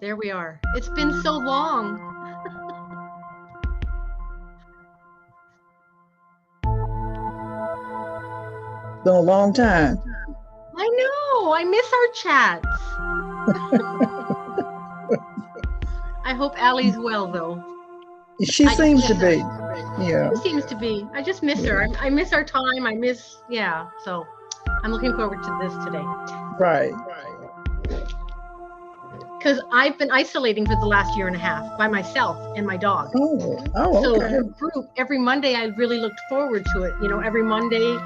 There we are. It's been so long. Been a long time. I know. I miss our chats. I hope Allie's well, though. She seems to be. Yeah. She seems to be. I just miss her. I miss our time. So I'm looking forward to this today. Right. Because I've been isolating for the last year and a half by myself and my dog. Oh, So okay. her group, every Monday, I really looked forward to it. Every Monday,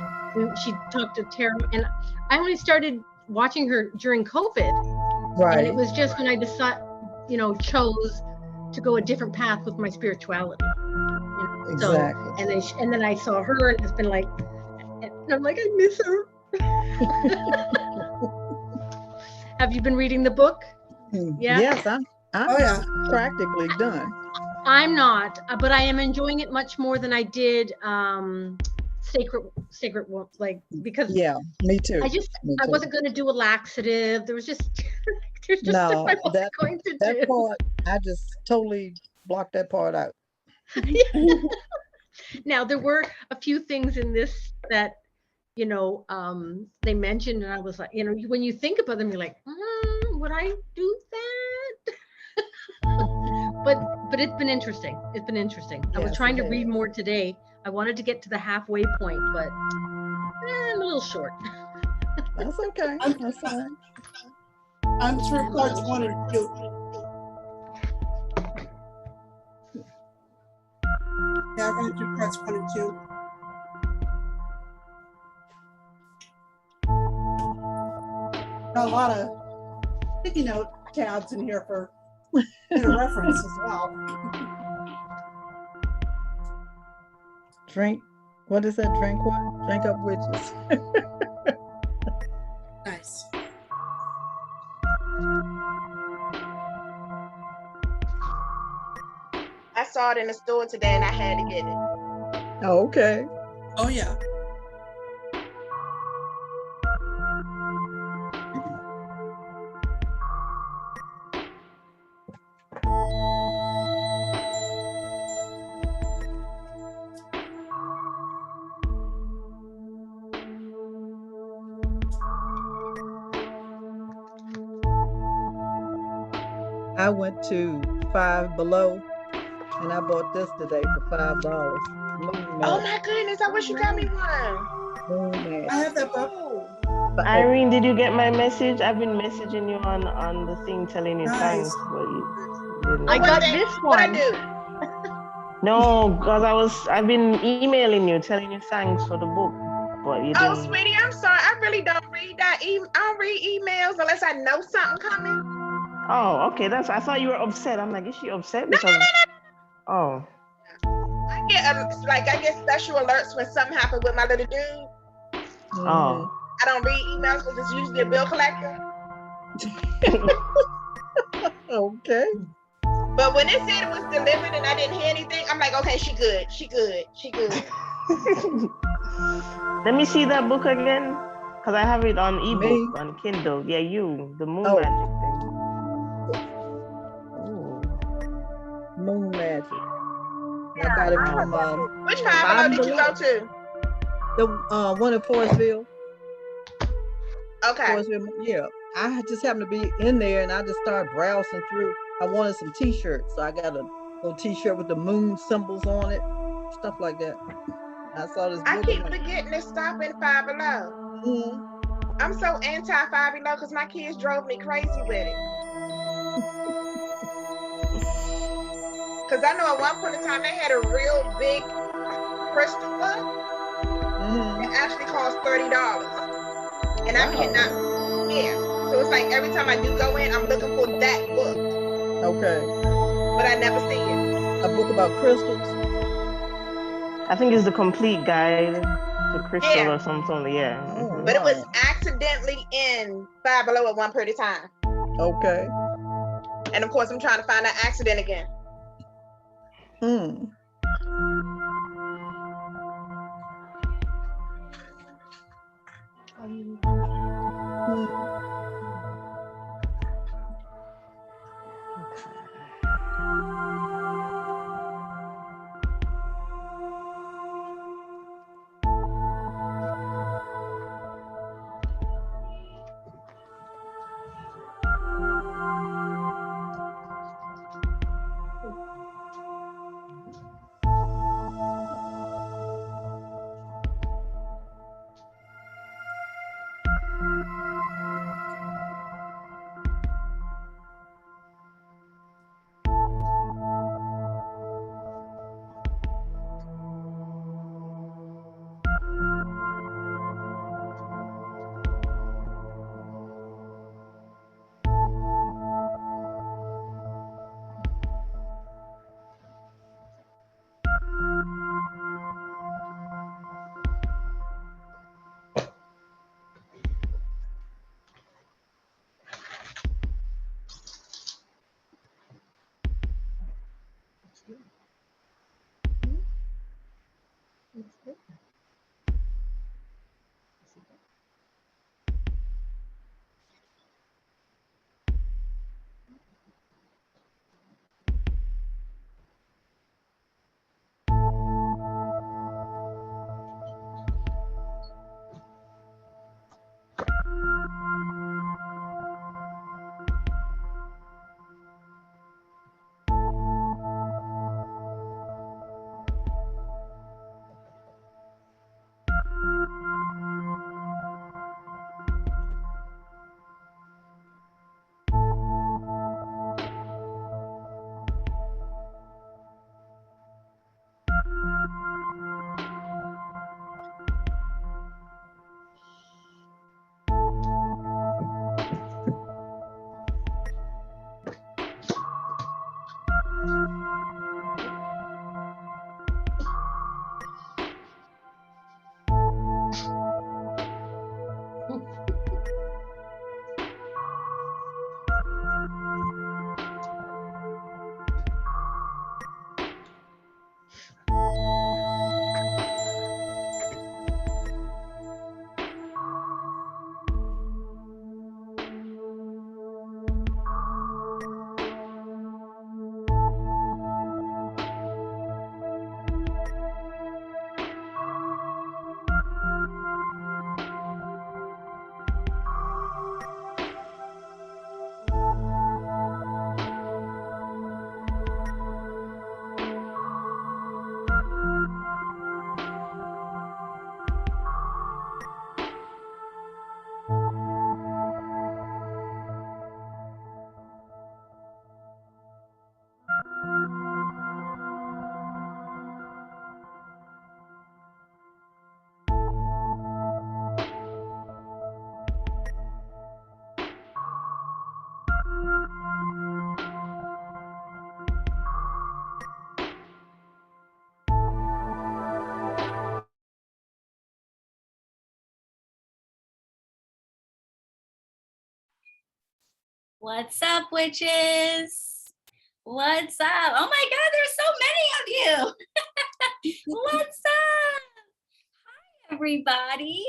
she talked to Tara. And I only started watching her during COVID. Right. And it was just when I decided, chose to go a different path with my spirituality. Exactly. So, and then I saw her, and it's been like, and I'm like, I miss her. Have you been reading the book? Yeah. Yes, I'm practically done. I'm not, but I am enjoying it much more than I did Sacred, because me too. I wasn't going to do a laxative. There's just no, stuff I wasn't going to do. Part, I just totally blocked that part out. Now, there were a few things in this that, they mentioned, and I was like, when you think about them, you're like, would I do that? but it's been interesting. It's been interesting. Yes, I was trying to read more today. I wanted to get to the halfway point, but I'm a little short. That's okay. That's fine. I'm through parts 1 and 2. Yeah, I'm going to do parts 1 and 2. Got a lot of sticky note tabs in here for reference as well. Drink. What is that? Drink what? Drink up witches. Nice. I saw it in the store today and I had to get it. Oh, okay. Oh, yeah. I went to Five Below and I bought this today for $5. Oh my goodness, I wish you got me one. I have that book. Irene, did you get my message? I've been messaging you on the thing telling you thanks, but you didn't. I got this one. What I do? No, because I've been emailing you telling you thanks for the book, but you didn't. Oh, sweetie, I'm sorry. I really don't read that. I don't read emails unless I know something coming. Oh, okay. I thought you were upset. I'm like, is she upset? No. Oh. I get special alerts when something happens with my little dude. Oh. I don't read emails because it's usually a bill collector. Okay. But when it said it was delivered and I didn't hear anything, I'm like, okay, she good. Let me see that book again, because I have it on ebook, on Kindle. Yeah, the Moon Magic thing. Oh. Moon Magic. I got it from which Five Below did you go to? The one in Forestville. Okay. Forestville, yeah. I just happened to be in there and I just started browsing through. I wanted some t-shirts, so I got a little t-shirt with the moon symbols on it, stuff like that. I saw this book. I keep forgetting to stop at Five Below. Mm-hmm. I'm so anti Five Below because my kids drove me crazy with it. Because I know at one point in time they had a real big crystal book. Mm-hmm. It actually cost $30. And I cannot, So it's like every time I do go in, I'm looking for that book. Okay. But I never see it. A book about crystals? I think it's the complete guide to crystal or something. Yeah. Oh, but it was accidentally in Five Below at one period of time. Okay. And of course, I'm trying to find that accident again. What's up, witches? What's up? Oh my God, there's so many of you. What's up? Hi, everybody.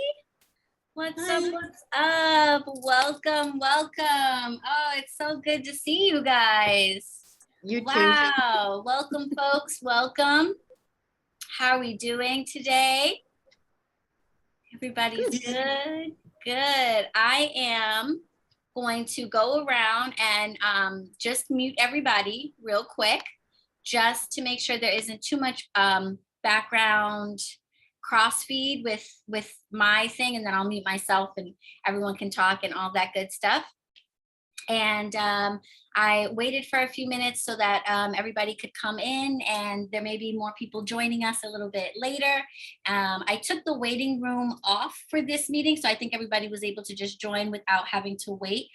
What's up? What's up? Welcome, welcome. Oh, it's so good to see you guys. You too. Wow. Welcome, folks. Welcome. How are we doing today? Everybody's good? Good. I am going to go around and just mute everybody real quick, just to make sure there isn't too much background crossfeed with my thing, and then I'll mute myself and everyone can talk and all that good stuff. And I waited for a few minutes so that everybody could come in, and there may be more people joining us a little bit later. I took the waiting room off for this meeting, so I think everybody was able to just join without having to wait.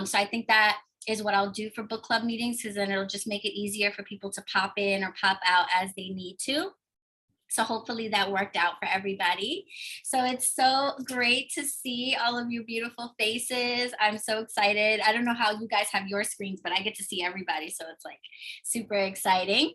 So I think that is what I'll do for book club meetings, because then it'll just make it easier for people to pop in or pop out as they need to. So hopefully that worked out for everybody. So it's so great to see all of your beautiful faces. I'm so excited. I don't know how you guys have your screens, but I get to see everybody. So it's like super exciting.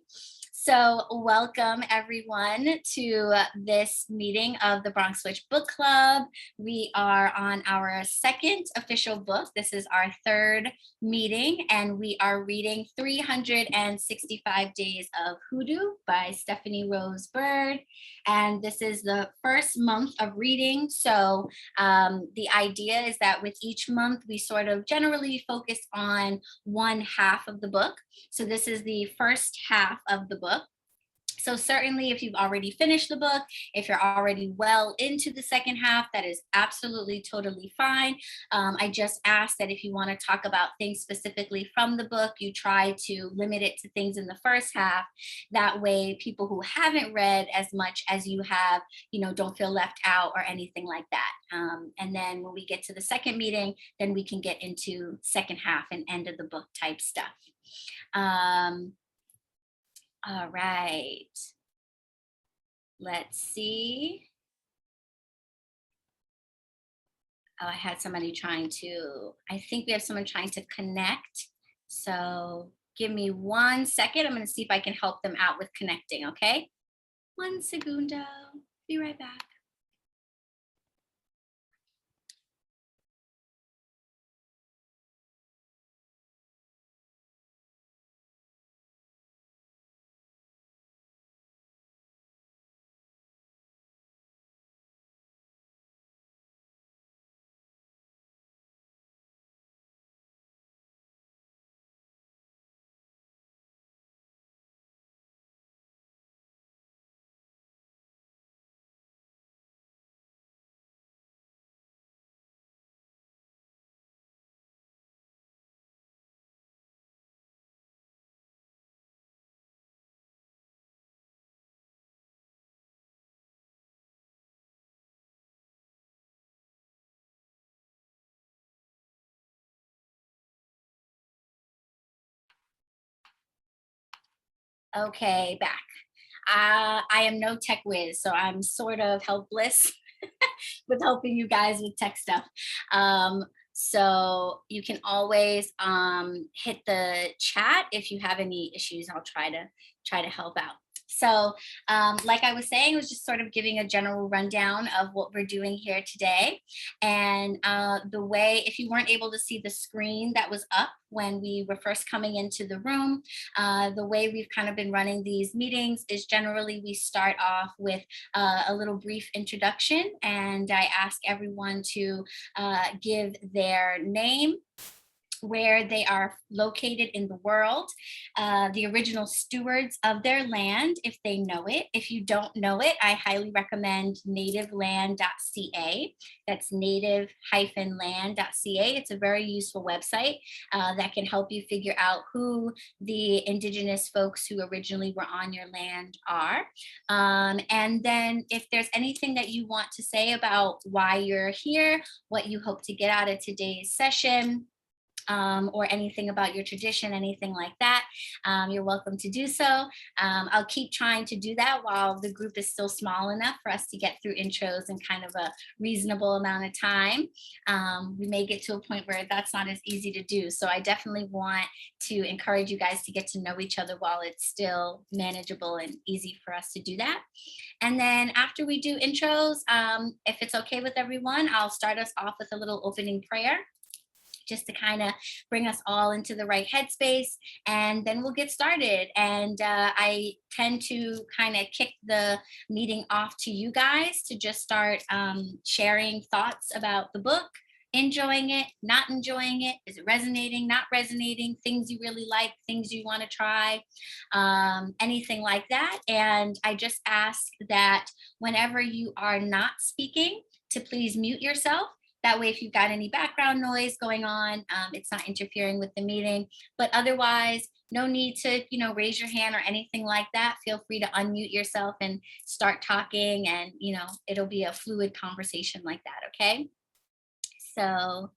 So welcome everyone to this meeting of the BronxWitch Book Club. We are on our second official book. This is our third meeting, and we are reading 365 Days of Hoodoo by Stephanie Rose Bird. And this is the first month of reading. So the idea is that with each month, we sort of generally focus on one half of the book. So this is the first half of the book. So certainly if you've already finished the book, if you're already well into the second half, that is absolutely totally fine. I just ask that if you want to talk about things specifically from the book, you try to limit it to things in the first half. That way people who haven't read as much as you have, you know, don't feel left out or anything like that. And then when we get to the second meeting, then we can get into second half and end of the book type stuff. All right, let's see. Oh, I had somebody I think we have someone trying to connect. So give me 1 second. I'm going to see if I can help them out with connecting, okay? 1 segundo. Be right back. Okay, back. I am no tech whiz, so I'm sort of helpless with helping you guys with tech stuff. So you can always hit the chat if you have any issues. I'll try to help out. So like I was saying, I was just sort of giving a general rundown of what we're doing here today. And the way, if you weren't able to see the screen that was up when we were first coming into the room, the way we've kind of been running these meetings is generally we start off with a little brief introduction, and I ask everyone to give their name, where they are located in the world, the original stewards of their land, if they know it. If you don't know it, I highly recommend nativeland.ca. That's native-land.ca. It's a very useful website that can help you figure out who the indigenous folks who originally were on your land are. And then if there's anything that you want to say about why you're here, what you hope to get out of today's session, or anything about your tradition, anything like that, you're welcome to do so. I'll keep trying to do that while the group is still small enough for us to get through intros in kind of a reasonable amount of time. We may get to a point where that's not as easy to do. So I definitely want to encourage you guys to get to know each other while it's still manageable and easy for us to do that. And then after we do intros, if it's okay with everyone, I'll start us off with a little opening prayer, just to kind of bring us all into the right headspace, and then we'll get started. And I tend to kind of kick the meeting off to you guys to just start sharing thoughts about the book, enjoying it, not enjoying it, is it resonating, not resonating, things you really like, things you want to try, anything like that. And I just ask that whenever you are not speaking, to please mute yourself. That way, if you've got any background noise going on, it's not interfering with the meeting. But otherwise, no need to, raise your hand or anything like that. Feel free to unmute yourself and start talking, and, it'll be a fluid conversation like that, okay? So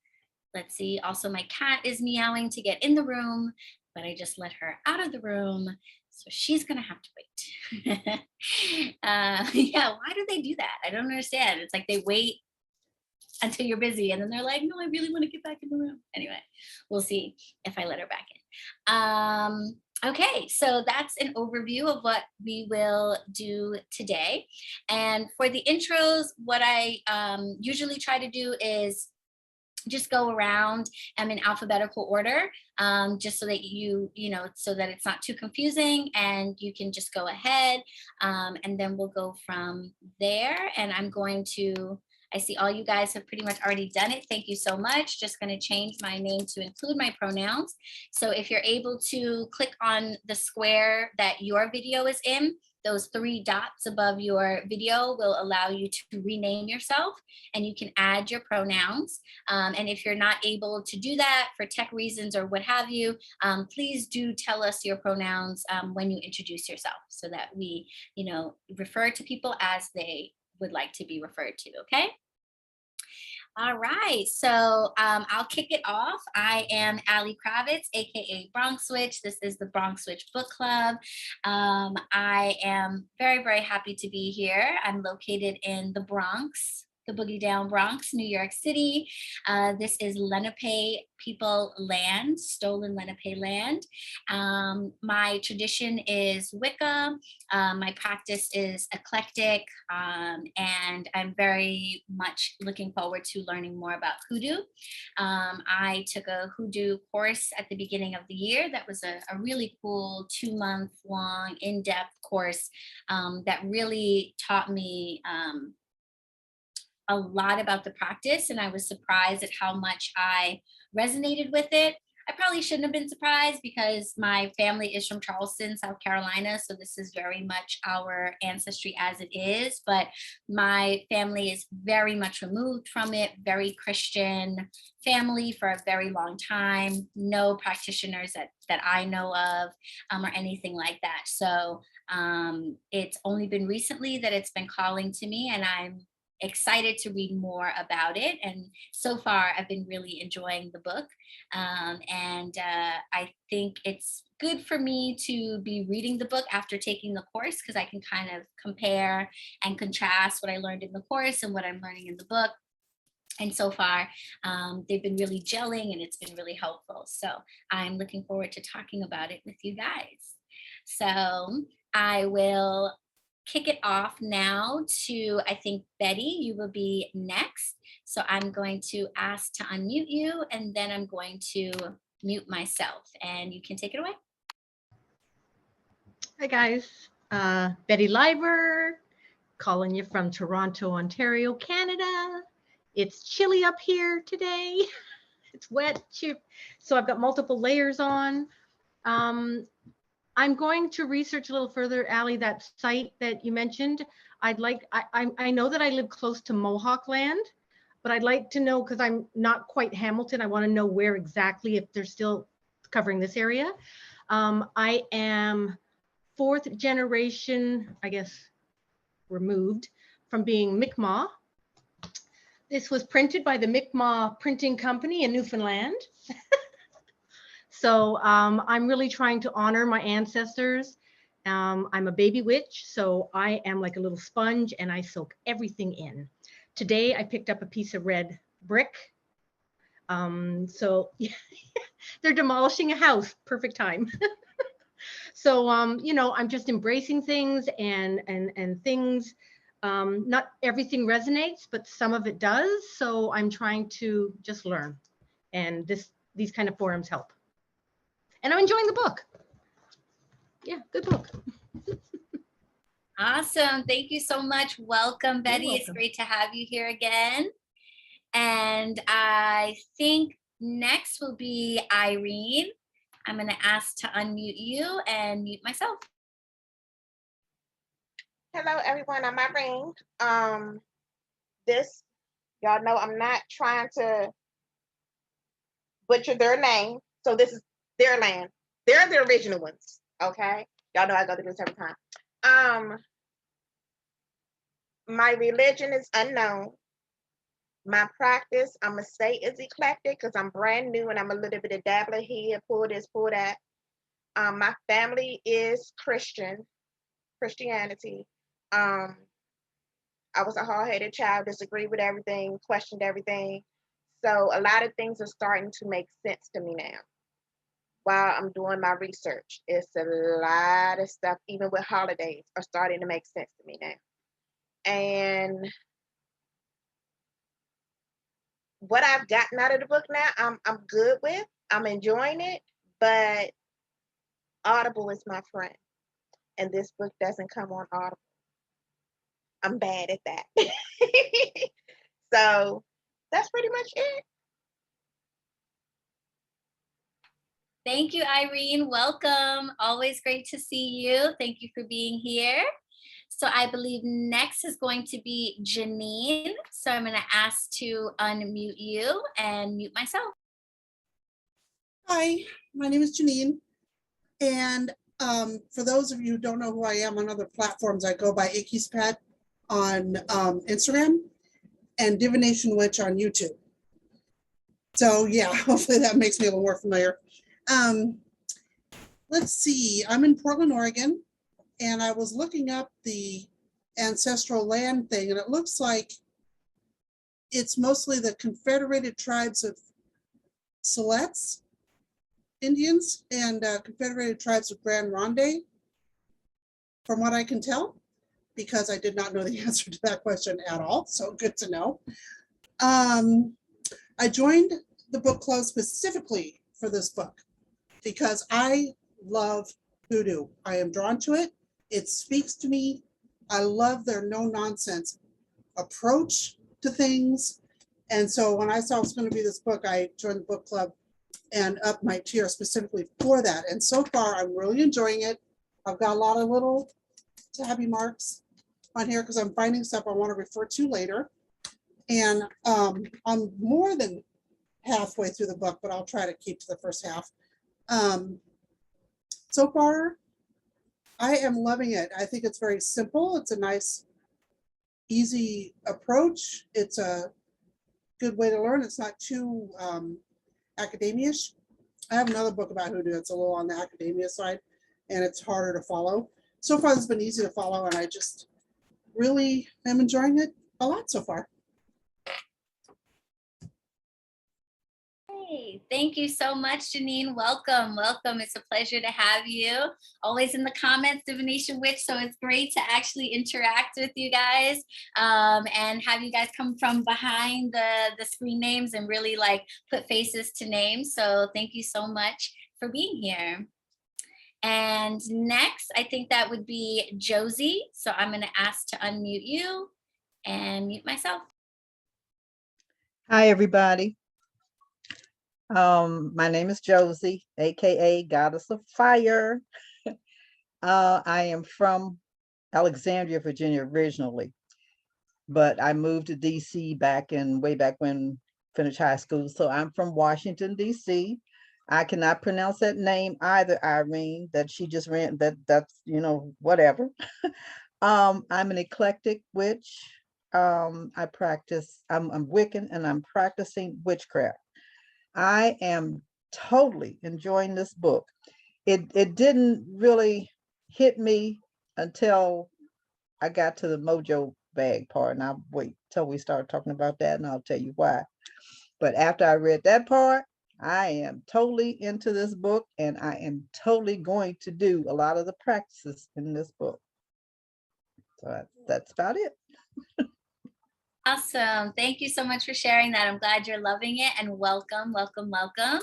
let's see. Also, my cat is meowing to get in the room, but I just let her out of the room. So she's going to have to wait. Yeah, why do they do that? I don't understand. It's like they wait until you're busy, and then they're like, no, I really want to get back in the room. Anyway, we'll see if I let her back in. Okay, so that's an overview of what we will do today. And for the intros, what I usually try to do is just go around in alphabetical order, just so that so that it's not too confusing, and you can just go ahead, and then we'll go from there. And I'm going to, I see all you guys have pretty much already done it. Thank you so much. Just going to change my name to include my pronouns. So if you're able to click on the square that your video is in, those 3 dots above your video will allow you to rename yourself, and you can add your pronouns. And if you're not able to do that for tech reasons or what have you, please do tell us your pronouns when you introduce yourself, so that we, refer to people as they would like to be referred to, okay? All right, so I'll kick it off. I am Alysha Kravetz, aka BronxWitch. This is the BronxWitch Book Club. I am very, very happy to be here. I'm located in the Bronx, the Boogie Down Bronx, New York City. This is Lenape people land, stolen Lenape land. My tradition is Wicca. My practice is eclectic, and I'm very much looking forward to learning more about Hoodoo. I took a Hoodoo course at the beginning of the year. That was a really cool 2-month long in-depth course that really taught me a lot about the practice, and I was surprised at how much I resonated with it. I probably shouldn't have been surprised because my family is from Charleston, South Carolina, so this is very much our ancestry as it is, but my family is very much removed from it, very Christian family for a very long time, no practitioners that I know of or anything like that. So it's only been recently that it's been calling to me, and I'm excited to read more about it. And so far, I've been really enjoying the book. I think it's good for me to be reading the book after taking the course, because I can kind of compare and contrast what I learned in the course and what I'm learning in the book. And so far, they've been really gelling, and it's been really helpful. So I'm looking forward to talking about it with you guys. So I will kick it off now to, I think, Betty, you will be next. So I'm going to ask to unmute you, and then I'm going to mute myself, and you can take it away. Hi guys, Betty Leiber, calling you from Toronto, Ontario, Canada. It's chilly up here today. It's wet, so I've got multiple layers on. I'm going to research a little further, Allie, that site that you mentioned. I know that I live close to Mohawk land, but I'd like to know, because I'm not quite Hamilton, I want to know where exactly, if they're still covering this area. I am 4th generation, I guess, removed from being Mi'kmaq. This was printed by the Mi'kmaq Printing Company in Newfoundland. So I'm really trying to honor my ancestors. I'm a baby witch, so I am like a little sponge, and I soak everything in. Today I picked up a piece of red brick. So they're demolishing a house, perfect time. So you know, I'm just embracing things, and things. Not everything resonates, but some of it does. So I'm trying to just learn, and these kind of forums help. And I'm enjoying the book. Yeah, good book. Awesome. Thank you so much. Welcome, Betty. It's great to have you here again. And I think next will be Irene. I'm going to ask to unmute you and mute myself. Hello, everyone. I'm Irene. Y'all know I'm not trying to butcher their name. So this is their land. They're the original ones. Okay. Y'all know I go through this every time. My religion is unknown. My practice, I'm going to say, is eclectic, because I'm brand new and I'm a little bit of dabbler here, pull this, pull that. My family is Christianity. I was a hard-headed child, disagreed with everything, questioned everything. So a lot of things are starting to make sense to me now while I'm doing my research. It's a lot of stuff, even with holidays, are starting to make sense to me now. And what I've gotten out of the book now, I'm good with. I'm enjoying it, but Audible is my friend. And this book doesn't come on Audible. I'm bad at that. So that's pretty much it. Thank you, Irene. Welcome. Always great to see you. Thank you for being here. So I believe next is going to be Janine. So I'm going to ask to unmute you and mute myself. Hi, my name is Janine. And for those of you who don't know who I am on other platforms, I go by Icky's Pet on Instagram and Divination Witch on YouTube. So yeah, hopefully that makes me a little more familiar. Let's see, I'm in Portland, Oregon, and I was looking up the ancestral land thing, and it looks like it's mostly the Confederated Tribes of Siletz Indians and Confederated Tribes of Grand Ronde, from what I can tell, because I did not know the answer to that question at all. So good to know. I joined the book club specifically for this book because I love Hoodoo. I am drawn to it. It speaks to me. I love their no nonsense approach to things. And so when I saw it was going to be this book, I joined the book club and upped my tier specifically for that. And so far, I'm really enjoying it. I've got a lot of little tabby marks on here because I'm finding stuff I want to refer to later. And I'm more than halfway through the book, but I'll try to keep to the first half. So far, I am loving it. I think it's very simple. It's a nice, easy approach. It's a good way to learn. It's not too academia-ish. I have another book about Hoodoo. It's a little on the academia side, and it's harder to follow. So far, it's been easy to follow, and I just really am enjoying it a lot so far. Hey, thank you so much, Janine. Welcome, welcome. It's a pleasure to have you. Always in the comments, Divination Witch, so it's great to actually interact with you guys and have you guys come from behind the screen names and really like put faces to names. So thank you so much for being here. And next, I think that would be Josie. So I'm going to ask to unmute you and mute myself. Hi, everybody. My name is Josie, aka Goddess of Fire. I am from Alexandria, Virginia originally, but I moved to DC way back when finished high school. So I'm from Washington, DC. I cannot pronounce that name either, Irene, that she just ran, that's, you know, whatever. I'm an eclectic witch. I'm Wiccan and I'm practicing witchcraft. I am totally enjoying this book. It didn't really hit me until I got to the mojo bag part, and I'll wait till we start talking about that and I'll tell you why. But after I read that part, I am totally into this book and I am totally going to do a lot of the practices in this book. So that's about it. Awesome. Thank you so much for sharing that. I'm glad you're loving it and welcome, welcome, welcome.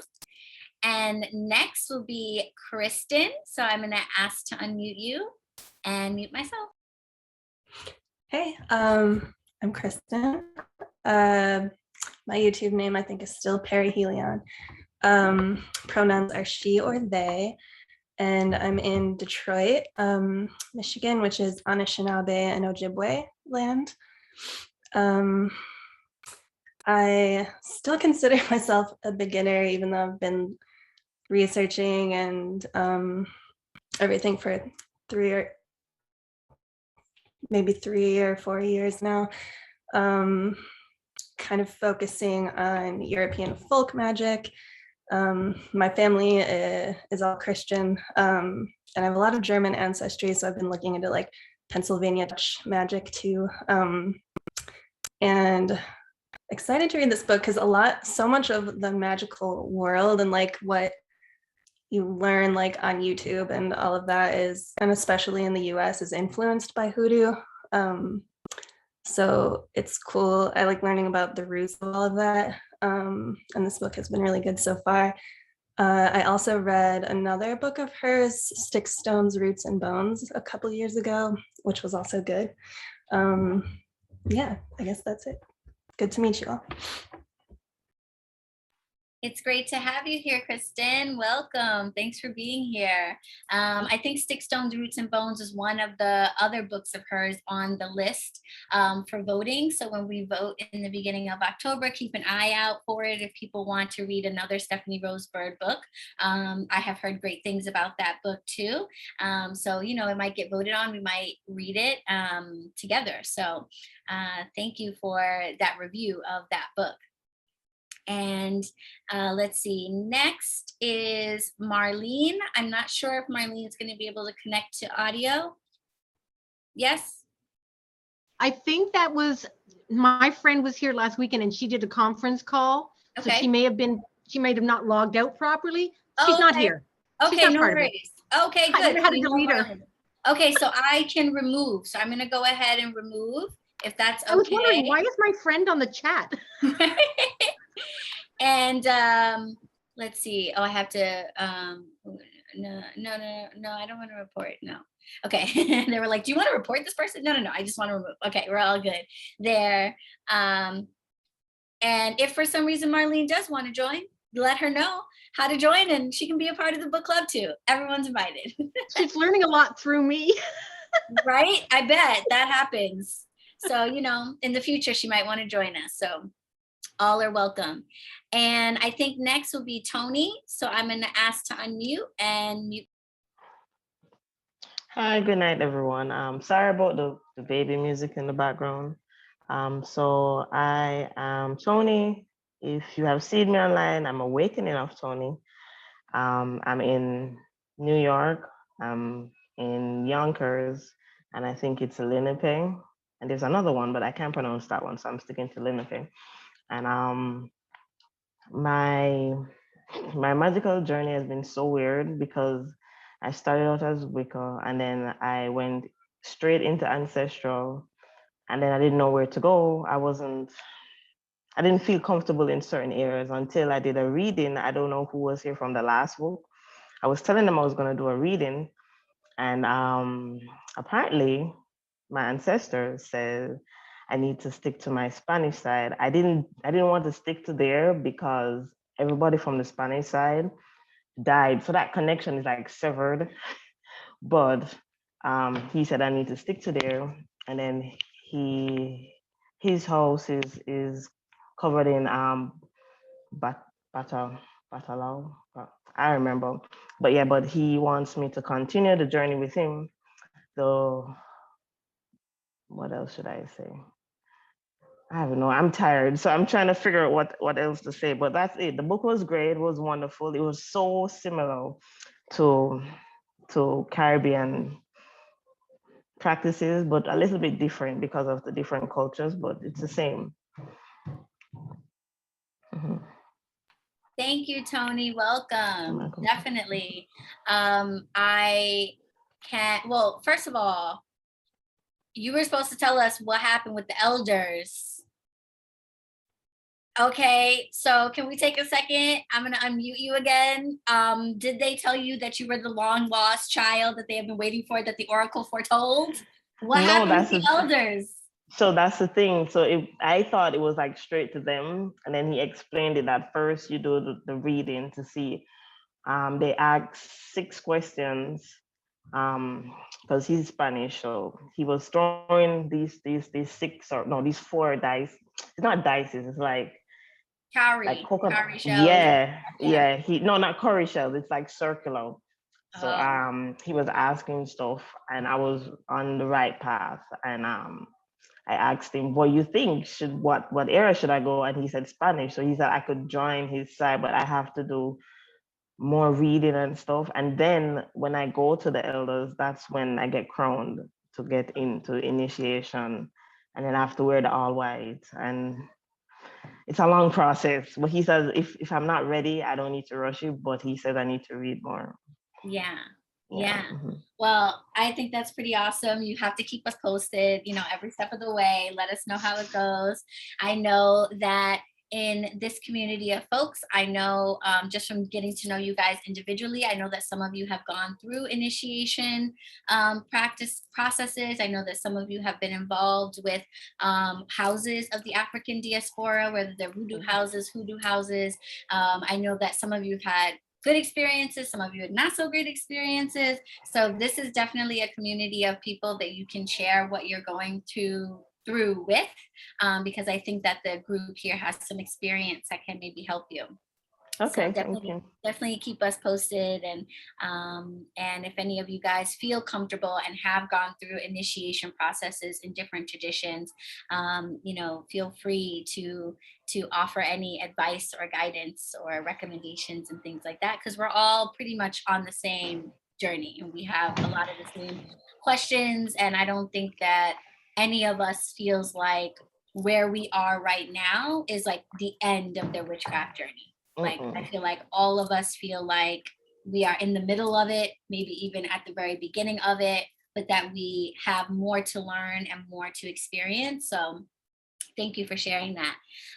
And next will be Kristen. So I'm going to ask to unmute you and mute myself. Hey, I'm Kristen. My YouTube name, I think, is still Perihelion. Pronouns are she or they. And I'm in Detroit, Michigan, which is Anishinaabe and Ojibwe land. I still consider myself a beginner, even though I've been researching and everything for 3 or 4 years now, kind of focusing on European folk magic. My family is all Christian, and I have a lot of German ancestry, so I've been looking into like Pennsylvania Dutch magic too. And excited to read this book because so much of the magical world and like what you learn like on YouTube and all of that is, and especially in the US, is influenced by Hoodoo. So it's cool. I like learning about the roots of all of that. And this book has been really good so far. I also read another book of hers, Sticks, Stones, Roots, and Bones, a couple years ago, which was also good. Yeah, I guess that's it. Good to meet you all. It's great to have you here, Kristen. Welcome. Thanks for being here. I think Sticks, Stones, Roots, and Bones is one of the other books of hers on the list for voting. So when we vote in the beginning of October, keep an eye out for it if people want to read another Stephanie Rose Bird book. I have heard great things about that book too. So, you know, it might get voted on. We might read it together. So thank you for that review of that book. And let's see, next is Marlene. I'm not sure if Marlene's going to be able to connect to audio. Yes? I think that was my friend was here last weekend and she did a conference call. So Okay. she may have not logged out properly. She's not Okay. here. She's Okay, not no part of it. worries. Okay, I good. never had to delete her. Okay, so I can remove. So I'm gonna go ahead and remove if that's okay. I was wondering, why is my friend on the chat? And let's see. Oh, I have to no, I don't want to report. No. Okay. They were like, do you want to report this person? No, I just want to remove. Okay, we're all good there. And if for some reason Marlene does want to join, let her know how to join and she can be a part of the book club too. Everyone's invited. She's learning a lot through me. Right? I bet that happens. So, you know, in the future, she might want to join us. So all are welcome. And I think next will be Tony. So I'm going to ask to unmute and mute. Hi, good night, everyone. Sorry about the baby music in the background. So I am Tony. If you have seen me online, I'm Awakening of Tony. I'm in New York. I'm in Yonkers, and I think it's Lenape. And there's another one, but I can't pronounce that one, so I'm sticking to Lenape. And my magical journey has been so weird because I started out as Wicca, and then I went straight into Ancestral, and then I didn't know where to go. I didn't feel comfortable in certain areas until I did a reading. I don't know who was here from the last book. I was telling them I was going to do a reading, and apparently my ancestors said I need to stick to my Spanish side. I didn't want to stick to there because everybody from the Spanish side died, so that connection is like severed. But he said I need to stick to there, and then his house is covered in batalau. I remember, but yeah, but he wants me to continue the journey with him. So what else should I say? I don't know. I'm tired, so I'm trying to figure out what else to say. But that's it. The book was great. It was wonderful. It was so similar to Caribbean practices, but a little bit different because of the different cultures. But it's the same. Mm-hmm. Thank you, Tony. Welcome. Definitely. I can't. Well, first of all, you were supposed to tell us what happened with the elders. Okay, so can we take a second? I'm gonna unmute you again. Did they tell you that you were the long lost child that they have been waiting for, that the oracle foretold? What happened with the elders? So that's the thing. So I thought it was like straight to them, and then he explained it that first you do the reading to see. They asked 6 questions because he's Spanish, so he was throwing these 4 dice. It's not dice, it's like cowrie shells. Yeah. Not cowrie shells. It's like circular. So he was asking stuff, and I was on the right path. And I asked him, "What you think? What area should I go?" And he said Spanish. So he said I could join his side, but I have to do more reading and stuff. And then when I go to the elders, that's when I get crowned to get into initiation, and then I have to wear the all white. And it's a long process. But he says if I'm not ready, I don't need to rush it. But he says I need to read more. Yeah. Mm-hmm. Well, I think that's pretty awesome. You have to keep us posted, every step of the way. Let us know how it goes. I know that in this community of folks, I know just from getting to know you guys individually, I know that some of you have gone through initiation processes. I know that some of you have been involved with houses of the African diaspora, whether they're voodoo houses, hoodoo houses. I know that some of you have had good experiences, some of you had not so great experiences. So this is definitely a community of people that you can share what you're going through with, because I think that the group here has some experience that can maybe help you. Okay, so definitely keep us posted, and if any of you guys feel comfortable and have gone through initiation processes in different traditions, feel free to offer any advice or guidance or recommendations and things like that, because we're all pretty much on the same journey and we have a lot of the same questions, and I don't think that any of us feels like where we are right now is like the end of their witchcraft journey. Like, I feel like all of us feel like we are in the middle of it, maybe even at the very beginning of it, but that we have more to learn and more to experience. So thank you for sharing that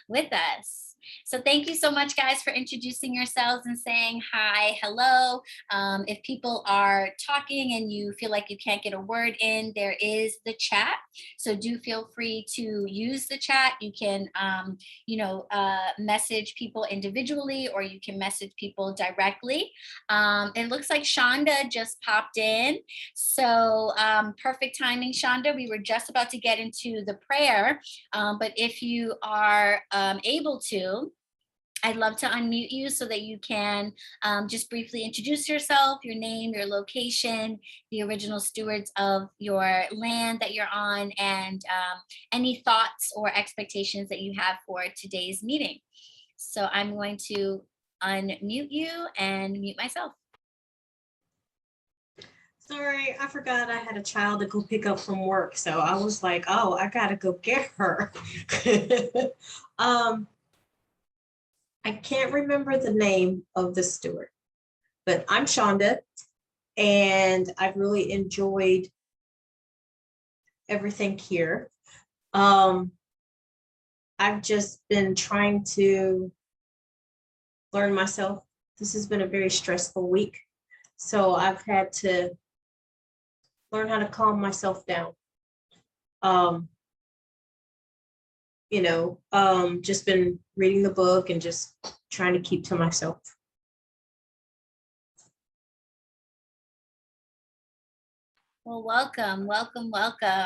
with us. So thank you so much, guys, for introducing yourselves and saying hi, hello. If people are talking and you feel like you can't get a word in, there is the chat. So do feel free to use the chat. You can, message people individually, or you can message people directly. It looks like Shonda just popped in. So perfect timing, Shonda. We were just about to get into the prayer, but if you are able to, I'd love to unmute you so that you can just briefly introduce yourself, your name, your location, the original stewards of your land that you're on, and any thoughts or expectations that you have for today's meeting. So I'm going to unmute you and mute myself. Sorry, I forgot I had a child to go pick up from work. So I was like, oh, I gotta go get her. I can't remember the name of the steward, but I'm Shonda, and I've really enjoyed everything here. I've just been trying to learn myself. This has been a very stressful week, so I've had to learn how to calm myself down. Just been reading the book and just trying to keep to myself. Well, welcome.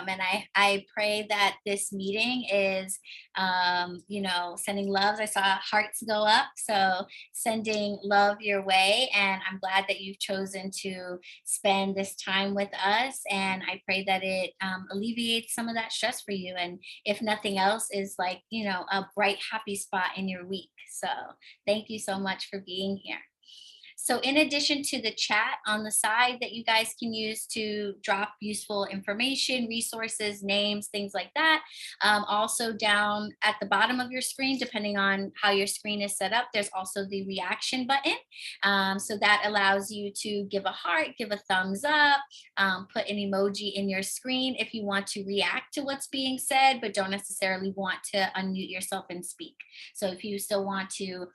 And I pray that this meeting is, sending loves. I saw hearts go up. So sending love your way. And I'm glad that you've chosen to spend this time with us. And I pray that it alleviates some of that stress for you. And if nothing else, is like, a bright, happy spot in your week. So thank you so much for being here. So in addition to the chat on the side that you guys can use to drop useful information, resources, names, things like that, also down at the bottom of your screen, depending on how your screen is set up, there's also the reaction button. So that allows you to give a heart, give a thumbs up, put an emoji in your screen if you want to react to what's being said, but don't necessarily want to unmute yourself and speak. So if you still want to,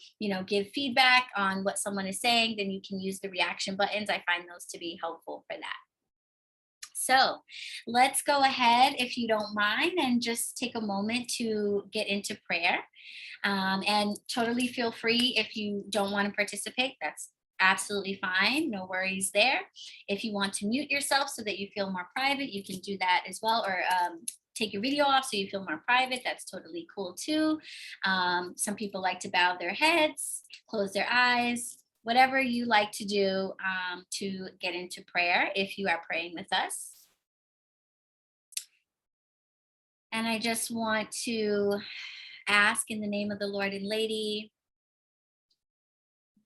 give feedback on what someone is saying, then you can use the reaction buttons. I find those to be helpful for that. So let's go ahead, if you don't mind, and just take a moment to get into prayer. And totally feel free if you don't want to participate. That's absolutely fine. No worries there. If you want to mute yourself so that you feel more private, you can do that as well, or take your video off so you feel more private. That's totally cool too. Some people like to bow their heads, close their eyes, whatever you like to do to get into prayer if you are praying with us. And I just want to ask in the name of the Lord and Lady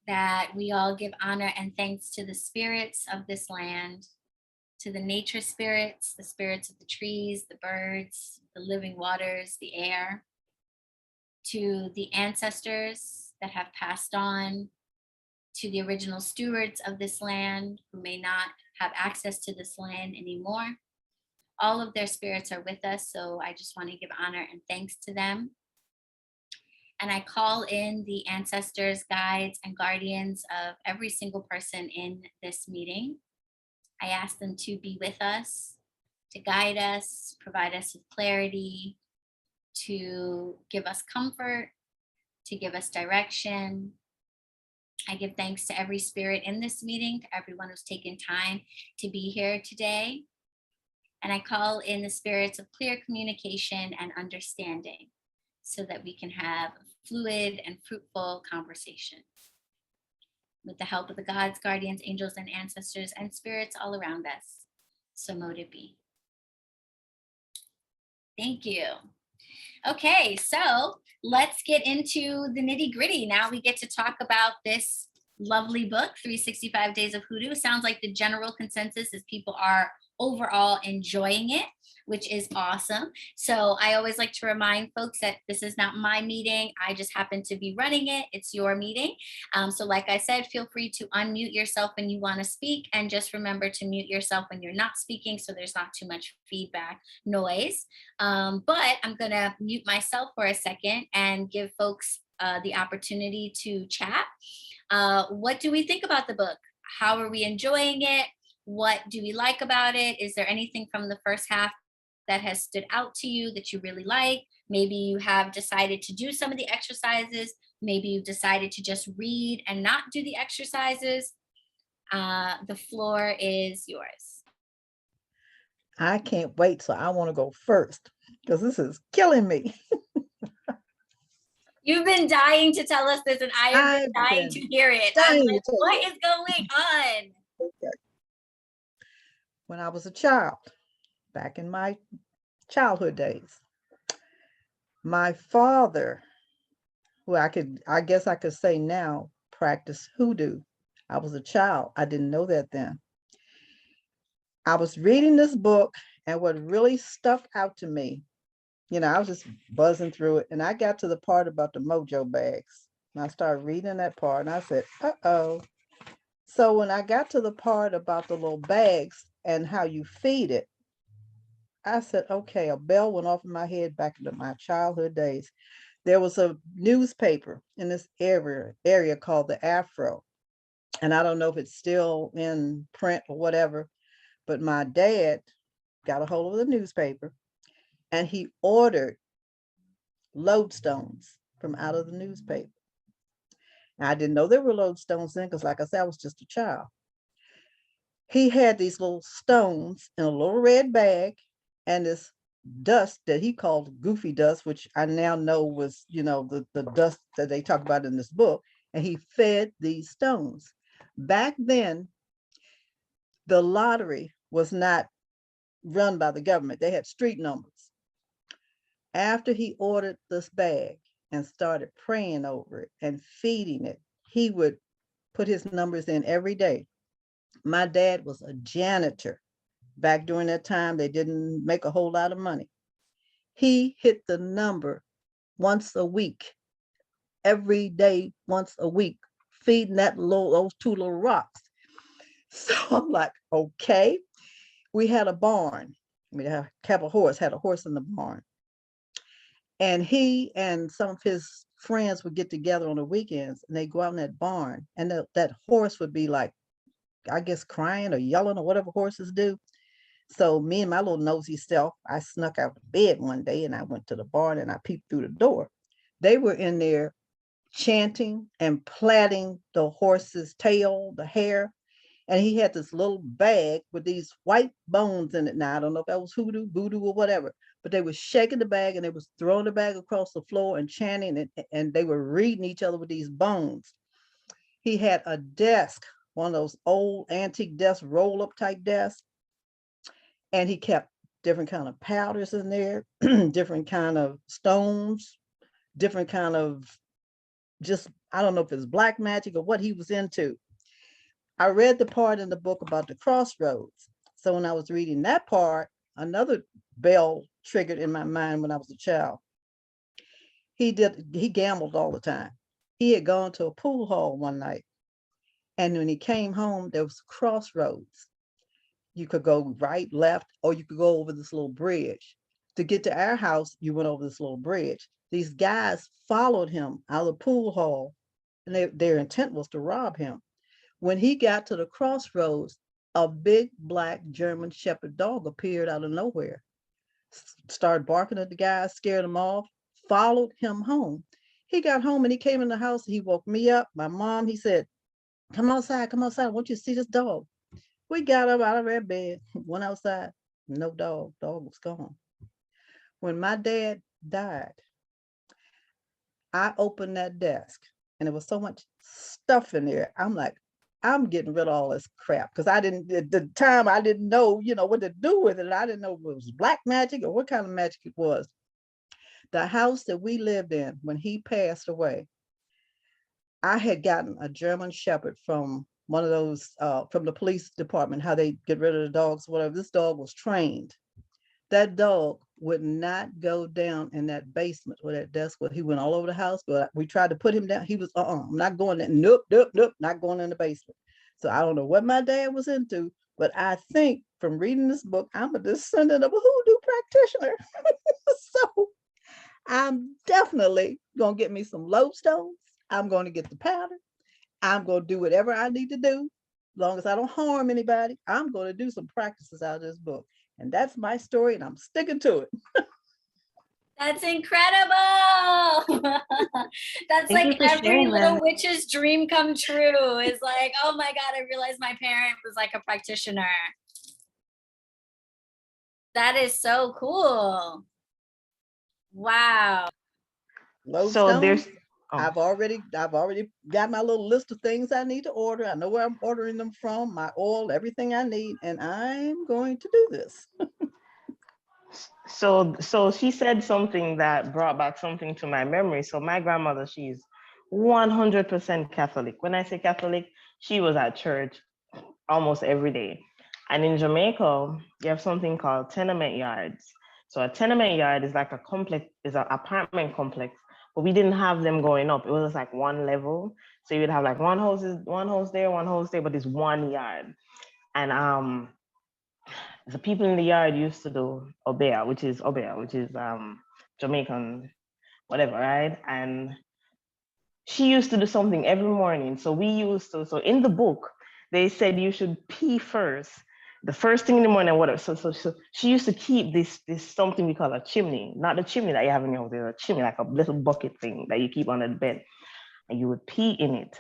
that we all give honor and thanks to the spirits of this land, to the nature spirits, the spirits of the trees, the birds, the living waters, the air, to the ancestors that have passed on, to the original stewards of this land who may not have access to this land anymore. All of their spirits are with us, so I just want to give honor and thanks to them. And I call in the ancestors, guides, and guardians of every single person in this meeting. I ask them to be with us, to guide us, provide us with clarity, to give us comfort, to give us direction. I give thanks to every spirit in this meeting, to everyone who's taken time to be here today. And I call in the spirits of clear communication and understanding so that we can have a fluid and fruitful conversation. With the help of the gods, guardians, angels, and ancestors, and spirits all around us. So mote it be. Thank you. Okay, so let's get into the nitty gritty. Now we get to talk about this lovely book, 365 Days of Hoodoo. Sounds like the general consensus is people are overall enjoying it, which is awesome. So I always like to remind folks that this is not my meeting. I just happen to be running it. It's your meeting. So like I said, feel free to unmute yourself when you want to speak, and just remember to mute yourself when you're not speaking so there's not too much feedback noise. But I'm going to mute myself for a second and give folks the opportunity to chat. What do we think about the book? How are we enjoying it? What do we like about it? Is there anything from the first half that has stood out to you that you really like? Maybe you have decided to do some of the exercises. Maybe you've decided to just read and not do the exercises. The floor is yours. I can't wait, so I want to go first because this is killing me. You've been dying to tell us this, and I have been dying to hear it. I'm like, what is going on? Okay. When I was a child, back in my childhood days, my father, who I guess I could say now, practiced hoodoo. I was a child. I didn't know that then. I was reading this book, and what really stuck out to me, I was just buzzing through it, and I got to the part about the mojo bags. And I started reading that part, and I said, uh-oh. So when I got to the part about the little bags and how you feed it, I said, okay, a bell went off in my head back into my childhood days. There was a newspaper in this area called the Afro. And I don't know if it's still in print or whatever, but my dad got a hold of the newspaper and he ordered lodestones from out of the newspaper. And I didn't know there were lodestones then because, like I said, I was just a child. He had these little stones in a little red bag and this dust that he called goofy dust, which I now know was, the dust that they talk about in this book. And he fed these stones. Back then, the lottery was not run by the government. They had street numbers. After he ordered this bag and started praying over it and feeding it, he would put his numbers in every day. My dad was a janitor. Back during that time, they didn't make a whole lot of money. He hit the number once a week, every day, once a week, feeding those two little rocks. So I'm like, okay. We had a barn. We had a horse in the barn. And he and some of his friends would get together on the weekends and they go out in that barn. And that horse would be like, I guess, crying or yelling or whatever horses do. So me and my little nosy self, I snuck out of bed one day and I went to the barn and I peeped through the door. They were in there chanting and plaiting the horse's tail, the hair. And he had this little bag with these white bones in it. Now, I don't know if that was hoodoo, voodoo, or whatever, but they were shaking the bag and they was throwing the bag across the floor and chanting it, and they were reading each other with these bones. He had a desk, one of those old antique desks, roll-up type desks, and he kept different kind of powders in there, different kind of stones, different kind of just, I don't know if it's black magic or what he was into. I read the part in the book about the crossroads. So when I was reading that part, another bell triggered in my mind when I was a child. He gambled all the time. He had gone to a pool hall one night. And when he came home, there was crossroads. You could go right, left, or you could go over this little bridge. To get to our house, you went over this little bridge. These guys followed him out of the pool hall, and their intent was to rob him. When he got to the crossroads, a big black German Shepherd dog appeared out of nowhere, started barking at the guys, scared them off, followed him home. He got home and he came in the house. He woke me up, my mom. He said, come outside. I want you to see this dog. We got up out of our bed, went outside, no dog. Dog was gone. When my dad died, I opened that desk and there was so much stuff in there. I'm like, I'm getting rid of all this crap because at the time I didn't know, what to do with it. I didn't know if it was black magic or what kind of magic it was. The house that we lived in when he passed away, I had gotten a German Shepherd from one of those from the police department, how they get rid of the dogs, whatever. This dog was trained. That dog would not go down in that basement or that desk where he went all over the house, but we tried to put him down. He was, I'm not going there. Nope, nope, nope, not going in the basement. So I don't know what my dad was into, but I think from reading this book, I'm a descendant of a hoodoo practitioner. So I'm definitely going to get me some lodestones. I'm going to get the powder. I'm going to do whatever I need to do. As long as I don't harm anybody, I'm going to do some practices out of this book. And that's my story, and I'm sticking to it. That's incredible. That's Thank like you for every sharing little that. witch's dream come true. Is like, oh my God, I realized my parent was like a practitioner. That is so cool. Wow. So there's Lodestones, I've already got my little list of things I need to order. I know where I'm ordering them from, my oil, everything I need, and I'm going to do this. so she said something that brought back something to my memory. So my grandmother, she's 100% Catholic. When I say Catholic, she was at church almost every day. And in Jamaica, you have something called tenement yards. So a tenement yard is like a complex, is an apartment complex, but we didn't have them going up. It was just like one level. So you would have like one house there, but it's one yard. And the people in the yard used to do obea, which is Jamaican, whatever, right? And she used to do something every morning. So so in the book, they said you should pee first, the first thing in the morning, whatever. So she used to keep this something we call a chimney, not the chimney that you have in your house, there's a chimney, like a little bucket thing that you keep under the bed, and you would pee in it.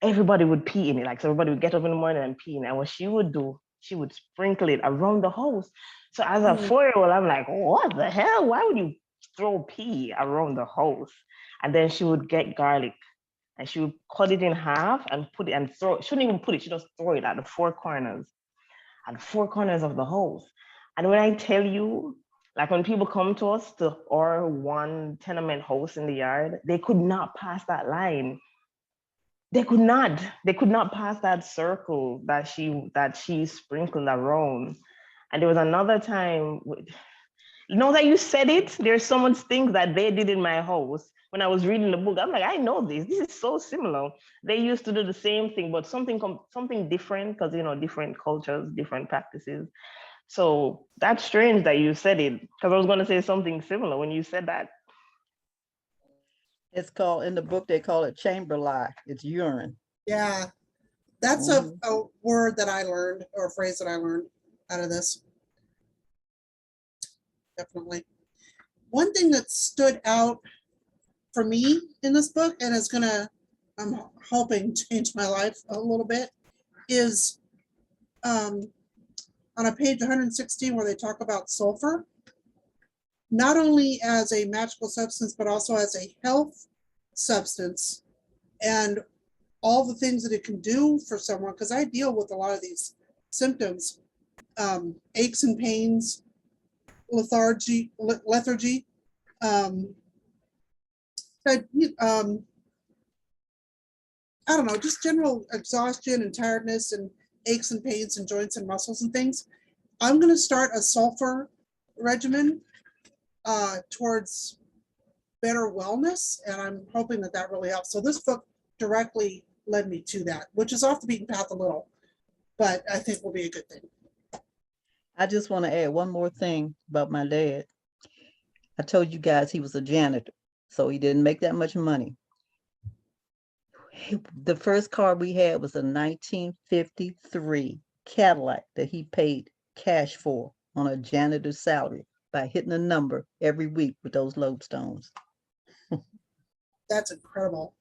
Everybody would pee in it. Like, so everybody would get up in the morning and pee in it. And what she would do, she would sprinkle it around the house. So as a 4-year-old, I'm like, what the hell? Why would you throw pee around the house? And then she would get garlic and she would cut it in half and put it and throw it. She wouldn't even put it, she just throw it at the four corners of the house. And when I tell you, like when people come to us to our one tenement house in the yard, they could not pass that line. They could not pass that circle that she sprinkled around. And there was another time, now that you said it, there's so much things that they did in my house. When I was reading the book, I'm like, I know this is so similar. They used to do the same thing, but something different, because different cultures, different practices. So that's strange that you said it, because I was going to say something similar when you said that. It's called, in the book, they call it chamber lie. It's urine. Yeah, that's a word that I learned, or a phrase that I learned out of this. Definitely. One thing that stood out for me in this book, and is gonna, I'm hoping, change my life a little bit, is on a page 116 where they talk about sulfur, not only as a magical substance, but also as a health substance, and all the things that it can do for someone, because I deal with a lot of these symptoms, aches and pains, lethargy, I don't know, just general exhaustion and tiredness and aches and pains and joints and muscles and things. I'm going to start a sulfur regimen towards better wellness, and I'm hoping that that really helps. So this book directly led me to that, which is off the beaten path a little, but I think will be a good thing. I just want to add one more thing about my dad. I told you guys he was a janitor, so he didn't make that much money. The first car we had was a 1953 Cadillac that he paid cash for on a janitor's salary by hitting a number every week with those lodestones. That's incredible.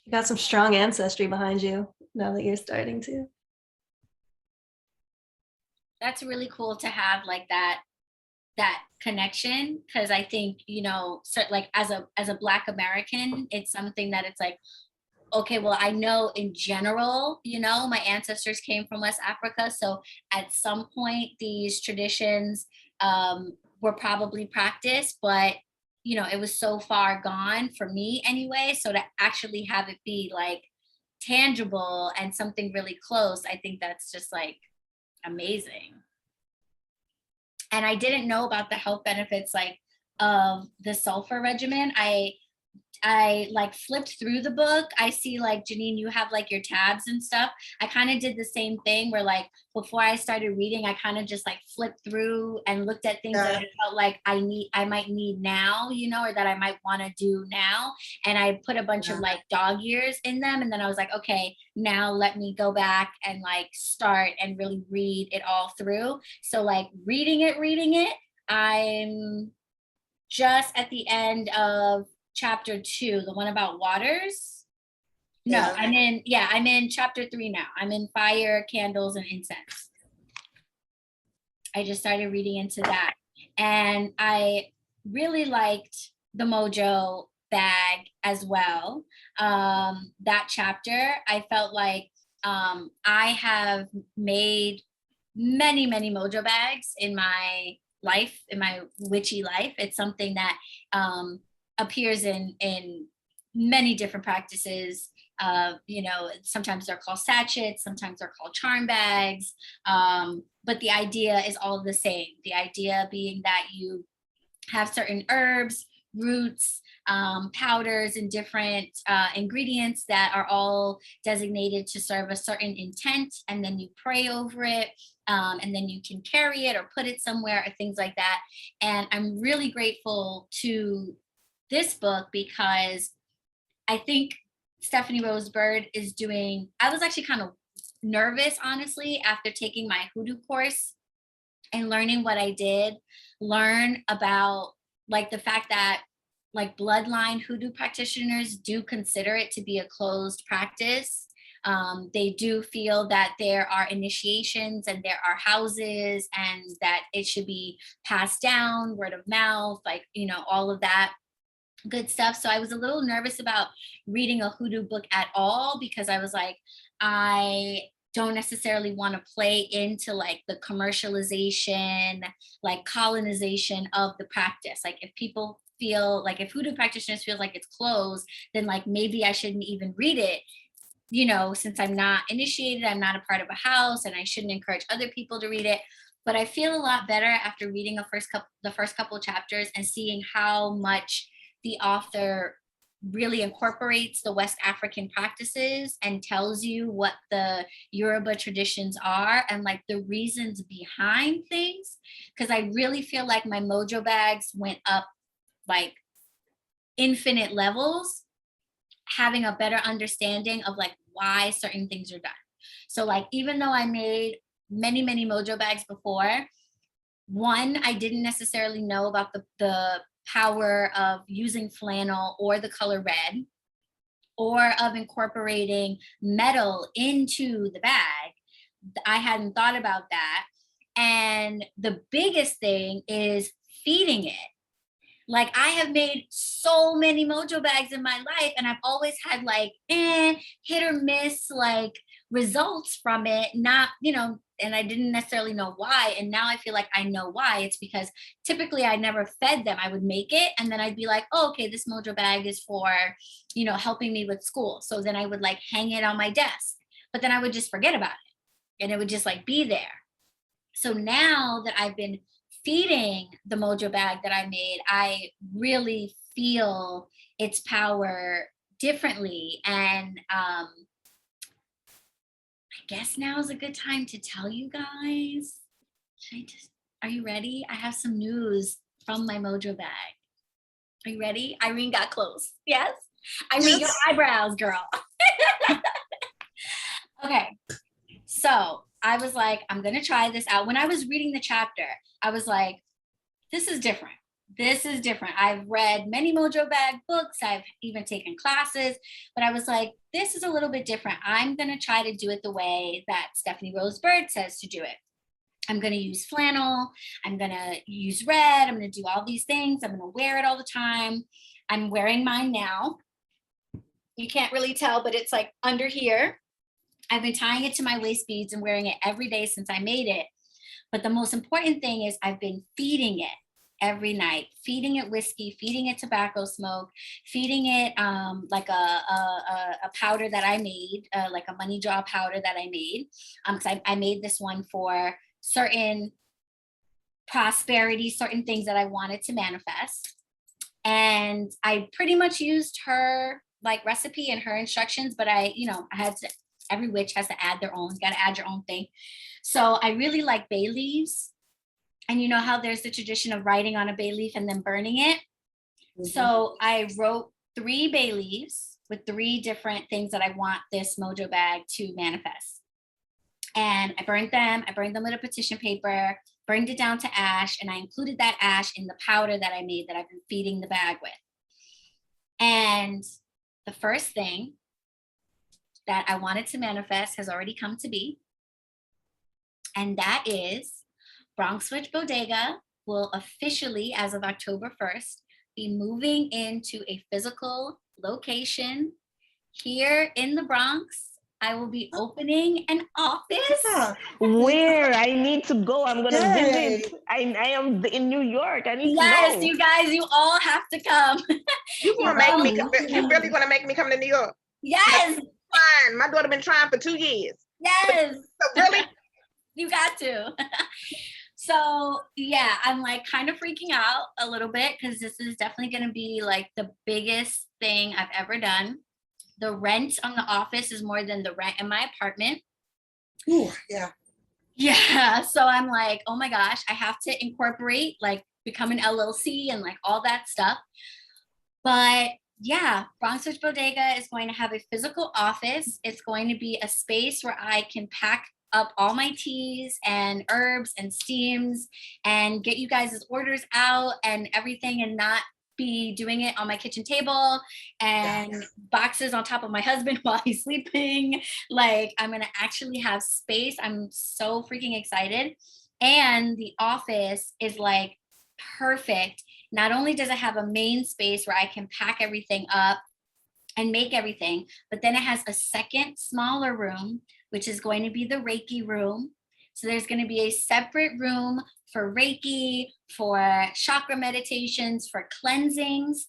You got some strong ancestry behind you now that you're starting to. That's really cool to have like that connection, because I think, so like as a Black American, it's something that it's like, okay, well, I know in general, my ancestors came from West Africa, so at some point these traditions were probably practiced, but it was so far gone for me anyway. So to actually have it be like tangible and something really close, I think that's just like amazing. And I didn't know about the health benefits like of the sulfur regimen. I like flipped through the book. I see like, Janine, you have like your tabs and stuff. I kind of did the same thing where like before I started reading, I kind of just like flipped through and looked at things that I felt like I might need now, you know, or that I might want to do now. And I put a bunch of like dog ears in them. And then I was like, okay, now let me go back and like start and really read it all through. So like reading it, I'm just at the end of chapter 2, the one about waters. No, I'm in chapter 3 now. I'm in fire, candles, and incense. I just started reading into that. And I really liked the Mojo bag as well. That chapter, I felt like I have made many, many Mojo bags in my life, in my witchy life. It's something that appears in many different practices. You know, sometimes they're called sachets, sometimes they're called charm bags, but the idea is all the same. The idea being that you have certain herbs, roots, powders, and different ingredients that are all designated to serve a certain intent, and then you pray over it, and then you can carry it or put it somewhere or things like that. And I'm really grateful to this book because I think Stephanie Rose Bird is doing, I was actually kind of nervous, honestly, after taking my Hoodoo course and learning what I did, learn about like the fact that like bloodline Hoodoo practitioners do consider it to be a closed practice. They do feel that there are initiations and there are houses and that it should be passed down, word of mouth, like, you know, all of that good stuff. So I was a little nervous about reading a Hoodoo book at all because I was like, I don't necessarily want to play into like the commercialization, like colonization of the practice. Like if people feel like, if Hoodoo practitioners feel like it's closed, then like maybe I shouldn't even read it, you know, since I'm not initiated, I'm not a part of a house, and I shouldn't encourage other people to read it. But I feel a lot better after reading the first couple of chapters and seeing how much the author really incorporates the West African practices and tells you what the Yoruba traditions are and like the reasons behind things. Because I really feel like my Mojo bags went up like infinite levels, having a better understanding of like why certain things are done. So like, even though I made many, many Mojo bags before, one, I didn't necessarily know about the power of using flannel or the color red, or of incorporating metal into the bag. I hadn't thought about that. And the biggest thing is feeding it. Like I have made so many Mojo bags in my life and I've always had like hit or miss like results from it, not, you know, and I didn't necessarily know why. And now I feel like I know why. It's because typically I never fed them. I would make it and then I'd be like, oh, okay, this Mojo bag is for, you know, helping me with school. So then I would like hang it on my desk, but then I would just forget about it and it would just like be there. So now that I've been feeding the Mojo bag that I made, I really feel its power differently. And I guess now is a good time to tell you guys. Are you ready? I have some news from my Mojo bag. Are you ready? Irene got close. Yes? Irene, your eyebrows, girl. Okay. So I was like, I'm going to try this out. When I was reading the chapter, I was like, this is different. This is different. I've read many Mojo bag books. I've even taken classes, but I was like, this is a little bit different. I'm going to try to do it the way that Stephanie Rose Bird says to do it. I'm going to use flannel. I'm going to use red. I'm going to do all these things. I'm going to wear it all the time. I'm wearing mine now. You can't really tell, but it's like under here. I've been tying it to my waist beads and wearing it every day since I made it. But the most important thing is I've been feeding it. every night, feeding it whiskey, feeding it tobacco smoke, feeding it like a powder that I made, like a money draw powder that I made. Because I made this one for certain prosperity, certain things that I wanted to manifest. And I pretty much used her like recipe and her instructions, but I had to, every witch has to add their own, got to add your own thing. So I really like bay leaves. And you know how there's the tradition of writing on a bay leaf and then burning it. Mm-hmm. So I wrote 3 bay leaves with 3 different things that I want this mojo bag to manifest. And I burned them with a petition paper, burned it down to ash, and I included that ash in the powder that I made that I've been feeding the bag with. And the first thing that I wanted to manifest has already come to be. And that is BronxWitch Bodega will officially, as of October 1st, be moving into a physical location here in the Bronx. I will be opening an office. Where? I need to go. I'm going to visit. I am in New York. I need to know. Yes, you guys, you all have to come. You want to make me come? You really want to make me come to New York? Yes. Fine. My daughter been trying for 2 years. Yes. So really? You got to. So yeah, I'm like kind of freaking out a little bit because this is definitely going to be like the biggest thing I've ever done. The rent on the office is more than the rent in my apartment. Ooh, yeah. Yeah. So I'm like, oh my gosh, I have to incorporate, like become an LLC and like all that stuff. But yeah, BronxWitch Bodega is going to have a physical office. It's going to be a space where I can pack up all my teas and herbs and steams and get you guys' orders out and everything, and not be doing it on my kitchen table and boxes on top of my husband while he's sleeping. Like, I'm gonna actually have space. I'm so freaking excited. And the office is like perfect. Not only does it have a main space where I can pack everything up and make everything, but then it has a second smaller room, which is going to be the Reiki room. So there's going to be a separate room for Reiki, for chakra meditations, for cleansings.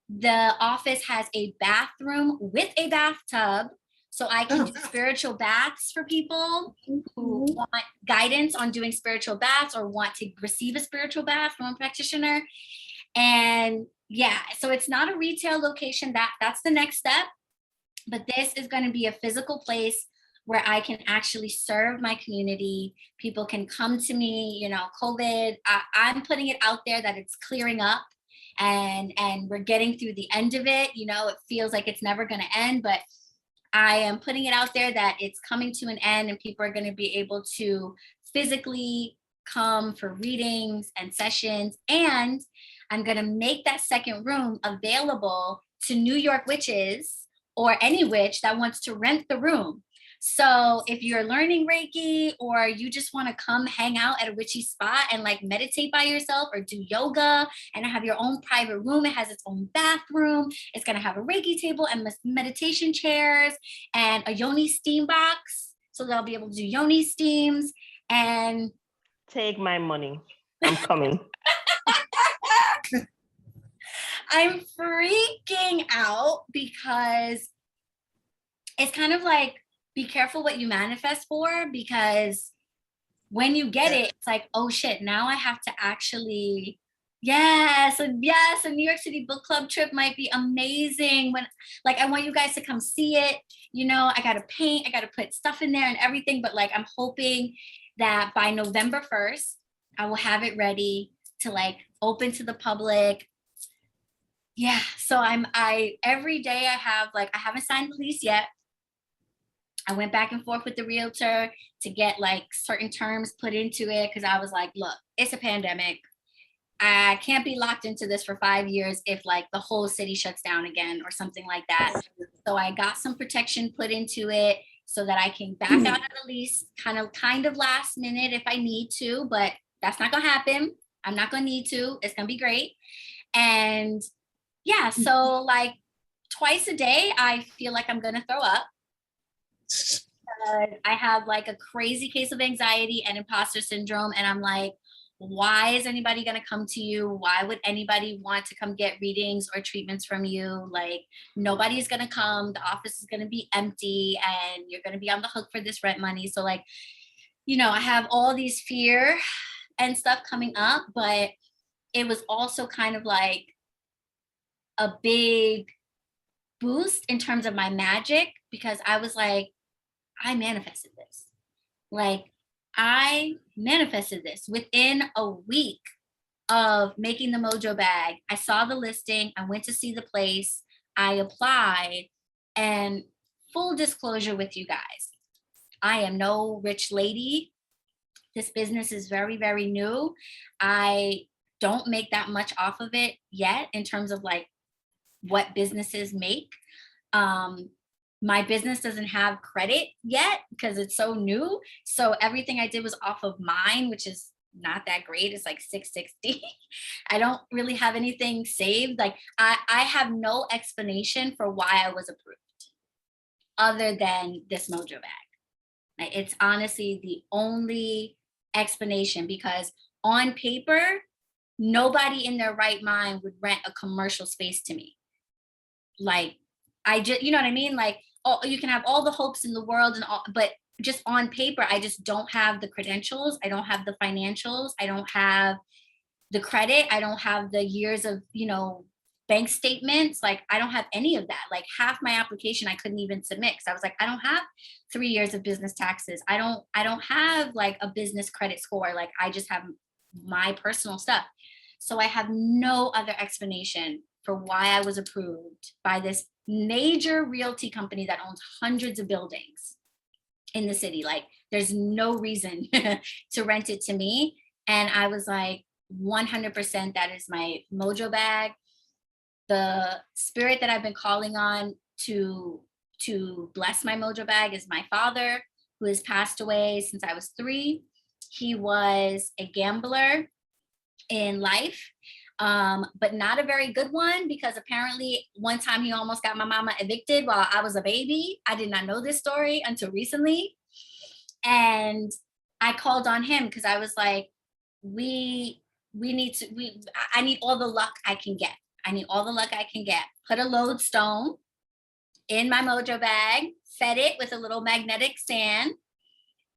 The office has a bathroom with a bathtub, so I can do spiritual baths for people who want guidance on doing spiritual baths or want to receive a spiritual bath from a practitioner. And yeah, so it's not a retail location. That's the next step. But this is going to be a physical place where I can actually serve my community. People can come to me, you know, COVID, I'm putting it out there that it's clearing up and we're getting through the end of it. You know, it feels like it's never going to end, but I am putting it out there that it's coming to an end and people are going to be able to physically come for readings and sessions. And I'm going to make that second room available to New York witches or any witch that wants to rent the room. So if you're learning Reiki or you just want to come hang out at a witchy spot and like meditate by yourself or do yoga and have your own private room, it has its own bathroom. It's going to have a Reiki table and meditation chairs and a yoni steam box. So they'll be able to do yoni steams and take my money. I'm coming. I'm freaking out because it's kind of like, be careful what you manifest for, because when you get it, it's like, oh shit, now I have to actually, yes, a New York City book club trip might be amazing. When, like, I want you guys to come see it. You know, I got to paint, I got to put stuff in there and everything, but like, I'm hoping that by November 1st, I will have it ready to like open to the public. Yeah, so I every day I have like, I haven't signed the lease yet. I went back and forth with the realtor to get like certain terms put into it because I was like, look, it's a pandemic. I can't be locked into this for 5 years if like the whole city shuts down again or something like that. So I got some protection put into it so that I can back out of the lease kind of last minute if I need to, but that's not gonna happen. I'm not gonna need to. It's gonna be great. And yeah, so like twice a day, I feel like I'm gonna throw up. I have like a crazy case of anxiety and imposter syndrome. And I'm like, why is anybody going to come to you? Why would anybody want to come get readings or treatments from you? Like, nobody's going to come. The office is going to be empty and you're going to be on the hook for this rent money. So like, you know, I have all these fear and stuff coming up, but it was also kind of like a big boost in terms of my magic, because I was like, I manifested this. Like, I manifested this within a week of making the mojo bag. I saw the listing, I went to see the place, I applied, and full disclosure with you guys, I am no rich lady. This business is very, very new. I don't make that much off of it yet in terms of like what businesses make. My business doesn't have credit yet because it's so new. So everything I did was off of mine, which is not that great. It's like 660. I don't really have anything saved. Like I have no explanation for why I was approved other than this mojo bag. Like, it's honestly the only explanation, because on paper, nobody in their right mind would rent a commercial space to me. Like, I just, you know what I mean? Like, oh, you can have all the hopes in the world and all, but just on paper, I just don't have the credentials. I don't have the financials. I don't have the credit. I don't have the years of, you know, bank statements. Like, I don't have any of that. Like, half my application I couldn't even submit because I was like, I don't have 3 years of business taxes. I don't have like a business credit score. Like, I just have my personal stuff. So I have no other explanation for why I was approved by this major realty company that owns hundreds of buildings in the city. Like, there's no reason to rent it to me. And I was like, 100% that is my mojo bag. The spirit that I've been calling on to bless my mojo bag is my father, who has passed away since I was 3. He was a gambler in life, but not a very good one, because apparently one time he almost got my mama evicted while I was a baby. I did not know this story until recently. And I called on him because I was like, I need all the luck I can get. I need all the luck I can get. Put a lodestone in my mojo bag, fed it with a little magnetic sand.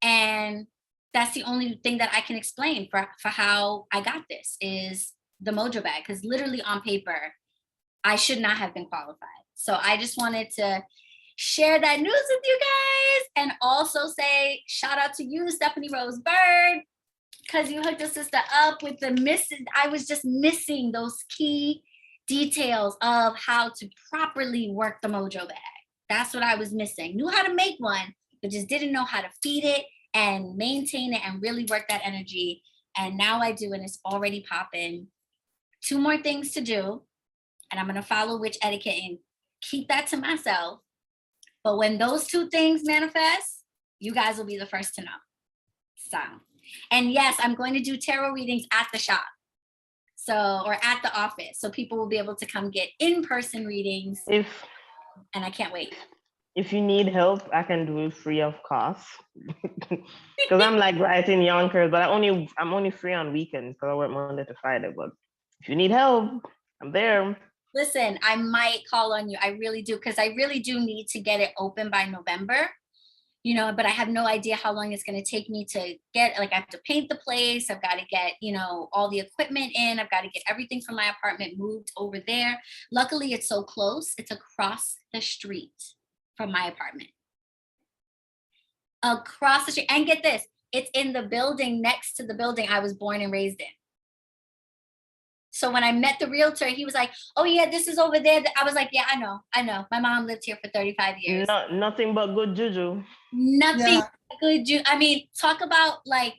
And that's the only thing that I can explain for how I got this is the mojo bag. Because literally on paper, I should not have been qualified. So I just wanted to share that news with you guys, and also say shout out to you, Stephanie Rose Bird, because you hooked a sister up with I was just missing those key details of how to properly work the mojo bag. That's what I was missing. Knew how to make one, but just didn't know how to feed it and maintain it and really work that energy. And now I do, and it's already popping. 2 more things to do, and I'm gonna follow witch etiquette and keep that to myself. But when those 2 things manifest, you guys will be the first to know. So, and yes, I'm going to do tarot readings at the shop. So, or at the office. So people will be able to come get in-person readings. And I can't wait. If you need help, I can do it free of cost. Because I'm like right in Yonkers, but I'm only free on weekends because I work Monday to Friday. But if you need help, I'm there. Listen, I might call on you. I really do, because I really do need to get it open by November. You know, but I have no idea how long it's going to take me to get, like, I have to paint the place. I've got to get, you know, all the equipment in. I've got to get everything from my apartment moved over there. Luckily, it's so close. It's across the street from my apartment. Across the street. And get this, it's in the building next to the building I was born and raised in. So when I met the realtor, he was like, oh yeah, this is over there. I was like, yeah, I know. My mom lived here for 35 years. Nothing but good juju. Nothing but good juju. I mean, talk about like,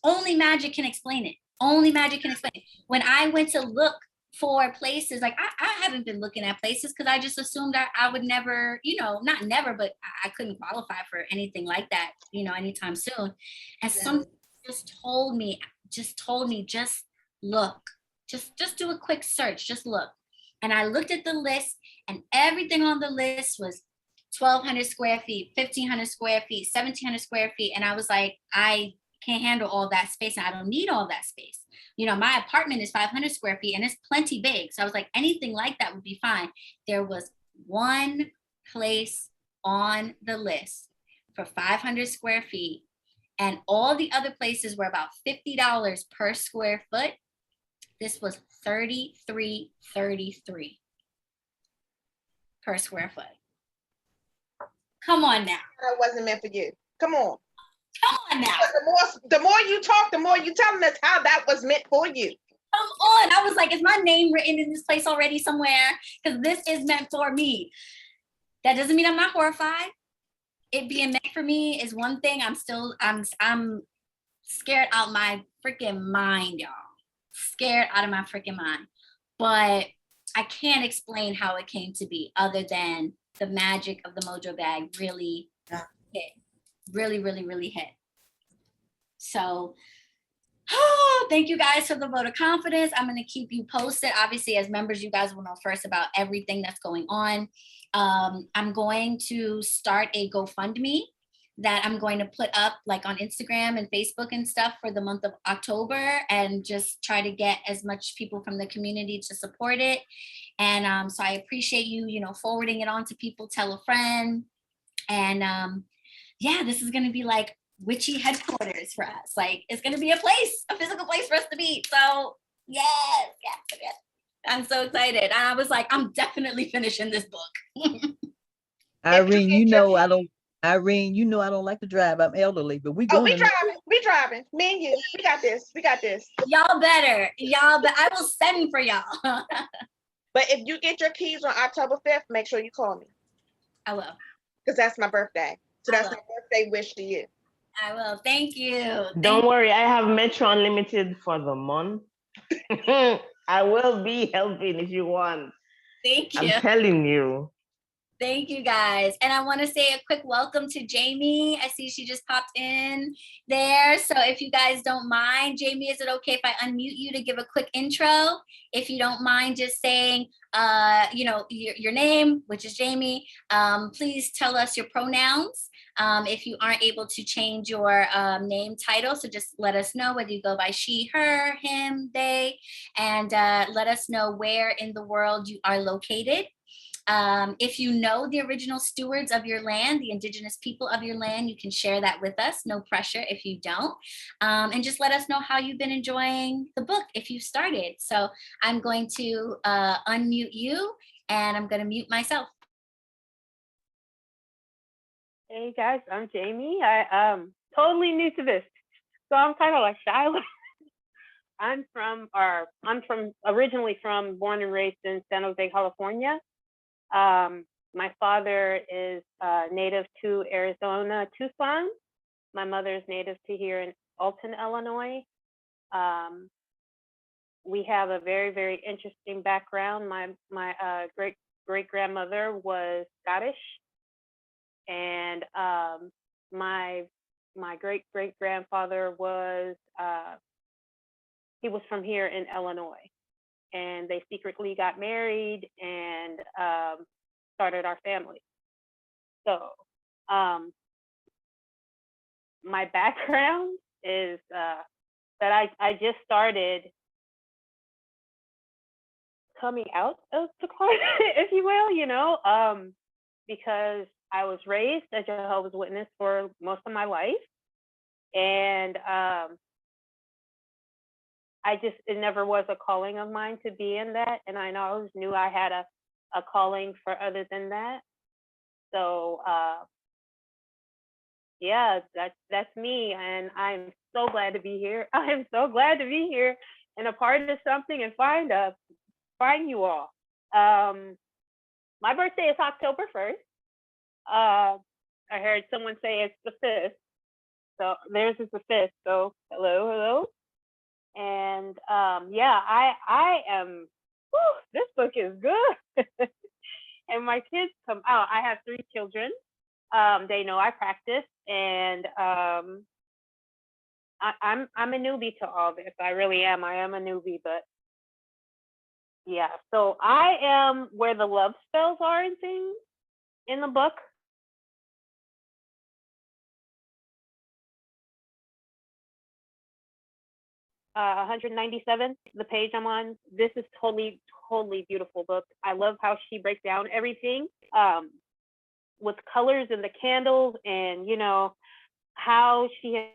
only magic can explain it. Only magic can explain it. When I went to look for places, like I haven't been looking at places because I just assumed I would never, you know, not never, but I couldn't qualify for anything like that, you know, anytime soon. And something just told me, just look, just do a quick search, just look. And I looked at the list, and everything on the list was 1,200 square feet, 1,500 square feet, 1,700 square feet. And I was like, I can't handle all that space, and I don't need all that space. You know, my apartment is 500 square feet and it's plenty big. So I was like, anything like that would be fine. There was one place on the list for 500 square feet, and all the other places were about $50 per square foot. This was $33.33 per square foot. Come on now. That wasn't meant for you. Come on. Come on now. The more you talk, the more you telling us how that was meant for you. Come on. I was like, is my name written in this place already somewhere? Because this is meant for me. That doesn't mean I'm not horrified. It being meant for me is one thing. I'm scared out my freaking mind, y'all. Scared out of my freaking mind. But I can't explain how it came to be other than the magic of the Mojo bag really hit. Really, really, really hit. So, thank you guys for the vote of confidence. I'm going to keep you posted. Obviously, as members, you guys will know first about everything that's going on. I'm going to start a GoFundMe that I'm going to put up like on Instagram and Facebook and stuff for the month of October, and just try to get as much people from the community to support it. And so I appreciate you, forwarding it on to people, tell a friend. And yeah, this is going to be like witchy headquarters for us. Like, it's going to be a physical place for us to meet. So yes. I'm so excited. And I was like, I'm definitely finishing this book. Irene, I don't like to drive. I'm elderly, but we driving. Me and you, we got this. Y'all better. I will send for y'all. But if you get your keys on October 5th, make sure you call me. I will. Because that's my birthday. So that's my birthday wish to you. I will. Thank you. Don't worry, I have Metro Unlimited for the month. I will be helping if you want. Thank you. I'm telling you. Thank you guys. And I want to say a quick welcome to Jamie. I see she just popped in there. So if you guys don't mind, Jamie, is it okay if I unmute you to give a quick intro? If you don't mind just saying, your name, which is Jamie, please tell us your pronouns. If you aren't able to change your name title, so just let us know whether you go by she, her, him, they, and let us know where in the world you are located. If you know the original stewards of your land, the indigenous people of your land, you can share that with us. No pressure if you don't. And just let us know how you've been enjoying the book if you started. So I'm going to unmute you, and I'm going to mute myself. Hey guys, I'm Jamie. I'm totally new to this, so I'm kind of like shy. I'm originally born and raised in San Jose, California. My father is native to Arizona, Tucson. My mother is native to here in Alton, Illinois. We have a very, very interesting background. My great-grandmother was Scottish, and my great-great-grandfather was he was from here in Illinois. And they secretly got married and started our family. So my background is that I just started coming out of the closet, if you will, because I was raised a Jehovah's Witness for most of my life. And it never was a calling of mine to be in that. And I always knew I had a calling for other than that. So yeah, that's me. And I'm so glad to be here. I am so glad to be here and a part of something and find you all. My birthday is October 1st. I heard someone say it's the 5th. So theirs is the 5th. So hello. And yeah, I am, this book is good. And my kids come out. I have 3 children. They know I practice, and I'm a newbie to all this. I really am. I am a newbie, but yeah. So I am where the love spells are and things in the book. 197, the page I'm on. This is totally beautiful book. I love how she breaks down everything with colors and the candles, and you know how she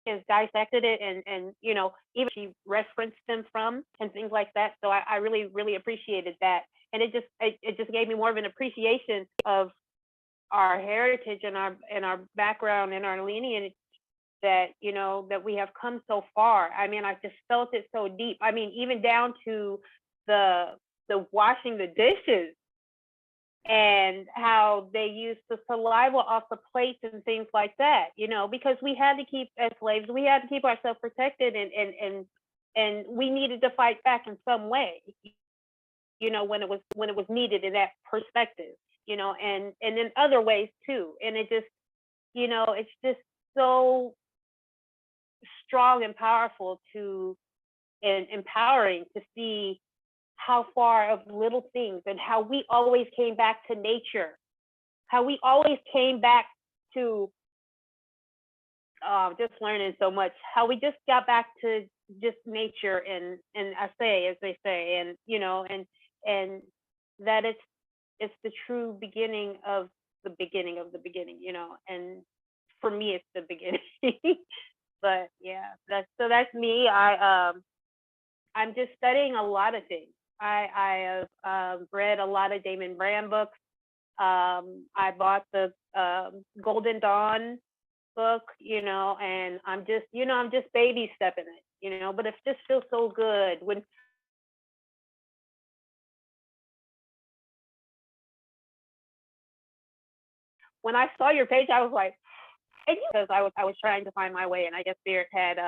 has dissected it, and you know, even she referenced them from and things like that. So I really appreciated that, and it just gave me more of an appreciation of our heritage and our background and our lineage, that you know that we have come so far. I mean, I just felt it so deep. I mean, even down to the washing the dishes, and how they used the saliva off the plates and things like that, you know, because we had to keep, as slaves, we had to keep ourselves protected, and we needed to fight back in some way, you know, when it was needed in that perspective, you know, and in other ways too. And it just, you know, it's just so strong and powerful and empowering to see how far of little things, and how we always came back to nature, how we always came back to just learning so much, how we just got back to just nature, and I say, as they say, and you know, and that it's the true beginning of the beginning of the beginning, you know, and for me it's the beginning. But yeah, that's me. I'm just studying a lot of things. I have read a lot of Damon Brand books. I bought the Golden Dawn book, you know, and I'm just baby stepping it, you know, but it just feels so good when I saw your page. I was like, because I was trying to find my way, and I guess Spirit had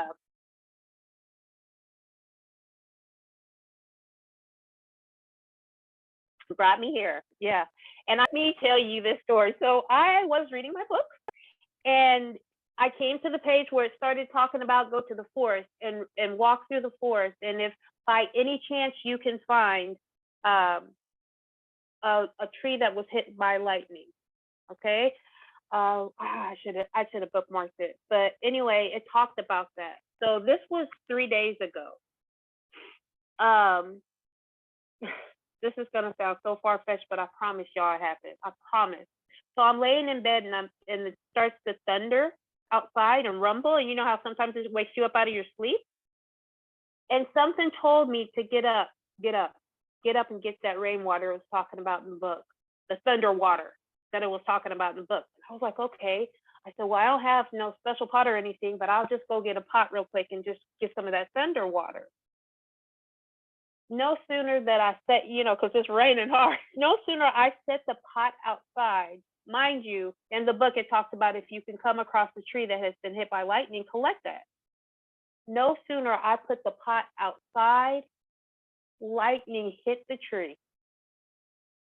brought me here. Yeah. And let me tell you this story. So I was reading my book, and I came to the page where it started talking about go to the forest and walk through the forest. And if by any chance you can find a tree that was hit by lightning, okay? I should have bookmarked it. But anyway, it talked about that. So this was 3 days ago. This is gonna sound so far-fetched, but I promise y'all it happened. I promise. So I'm laying in bed, and it starts to thunder outside and rumble, and you know how sometimes it wakes you up out of your sleep? And something told me to get up and get that rainwater it was talking about in the book, the thunder water that it was talking about in the book. And I was like, okay. I said, well, I don't have no special pot or anything, but I'll just go get a pot real quick and just get some of that thunder water. No sooner that I set, you know, because it's raining hard, no sooner I set the pot outside. Mind you, in the book, it talks about if you can come across a tree that has been hit by lightning, collect that. No sooner I put the pot outside, lightning hit the tree.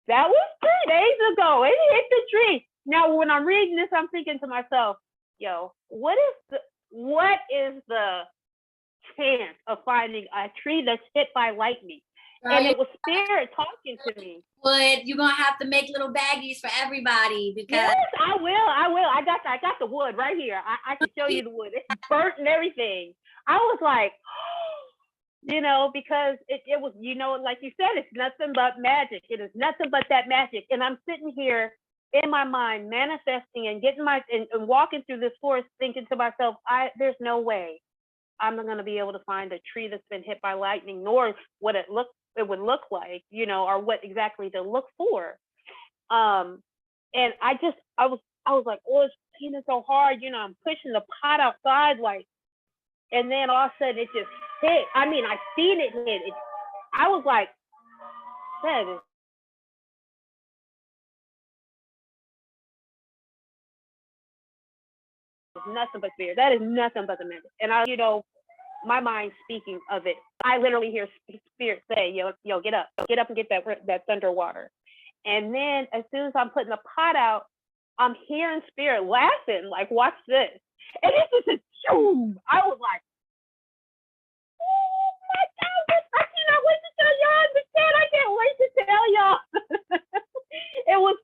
That was 3 days ago. It hit the tree. Now, when I'm reading this, I'm thinking to myself, yo, what is the chance of finding a tree that's hit by lightning? Right. And it was Spirit talking to me. Wood, you're gonna have to make little baggies for everybody, because yes, I will. I got the wood right here. I can show you the wood. It's burnt and everything. I was like, you know, because it was, you know, like you said, it's nothing but magic. It is nothing but that magic. And I'm sitting here in my mind manifesting and getting and walking through this forest, thinking to myself, there's no way I'm not going to be able to find a tree that's been hit by lightning, nor what it would look like, you know, or what exactly to look for. And I was like, oh, it's raining so hard, you know, I'm pushing the pot outside, like, and then all of a sudden it just hit. I mean, I seen it hit. I was like, that is nothing but fear. That is nothing but the magic. And I, you know, my mind speaking of it, I literally hear Spirit say, yo, get up and get that thunder water. And then as soon as I'm putting the pot out, I'm hearing Spirit laughing, like, watch this. And it's just a shoom. I was like, oh my God, I cannot wait to tell y'all. I can't wait to tell y'all. It was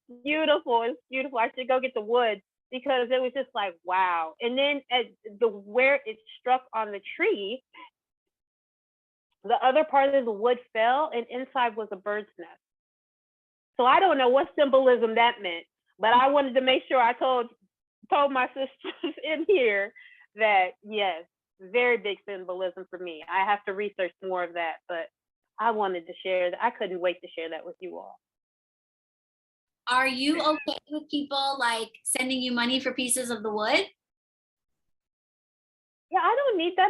beautiful. It's beautiful. I should go get the wood because it was just like, wow. And then at where it struck on the tree, the other part of the wood fell and inside was a bird's nest. So I don't know what symbolism that meant, but I wanted to make sure I told my sisters in here that yes, very big symbolism for me. I have to research more of that, but I wanted to share that. I couldn't wait to share that with you all. Are you okay with people like sending you money for pieces of the wood? Yeah, I don't need that.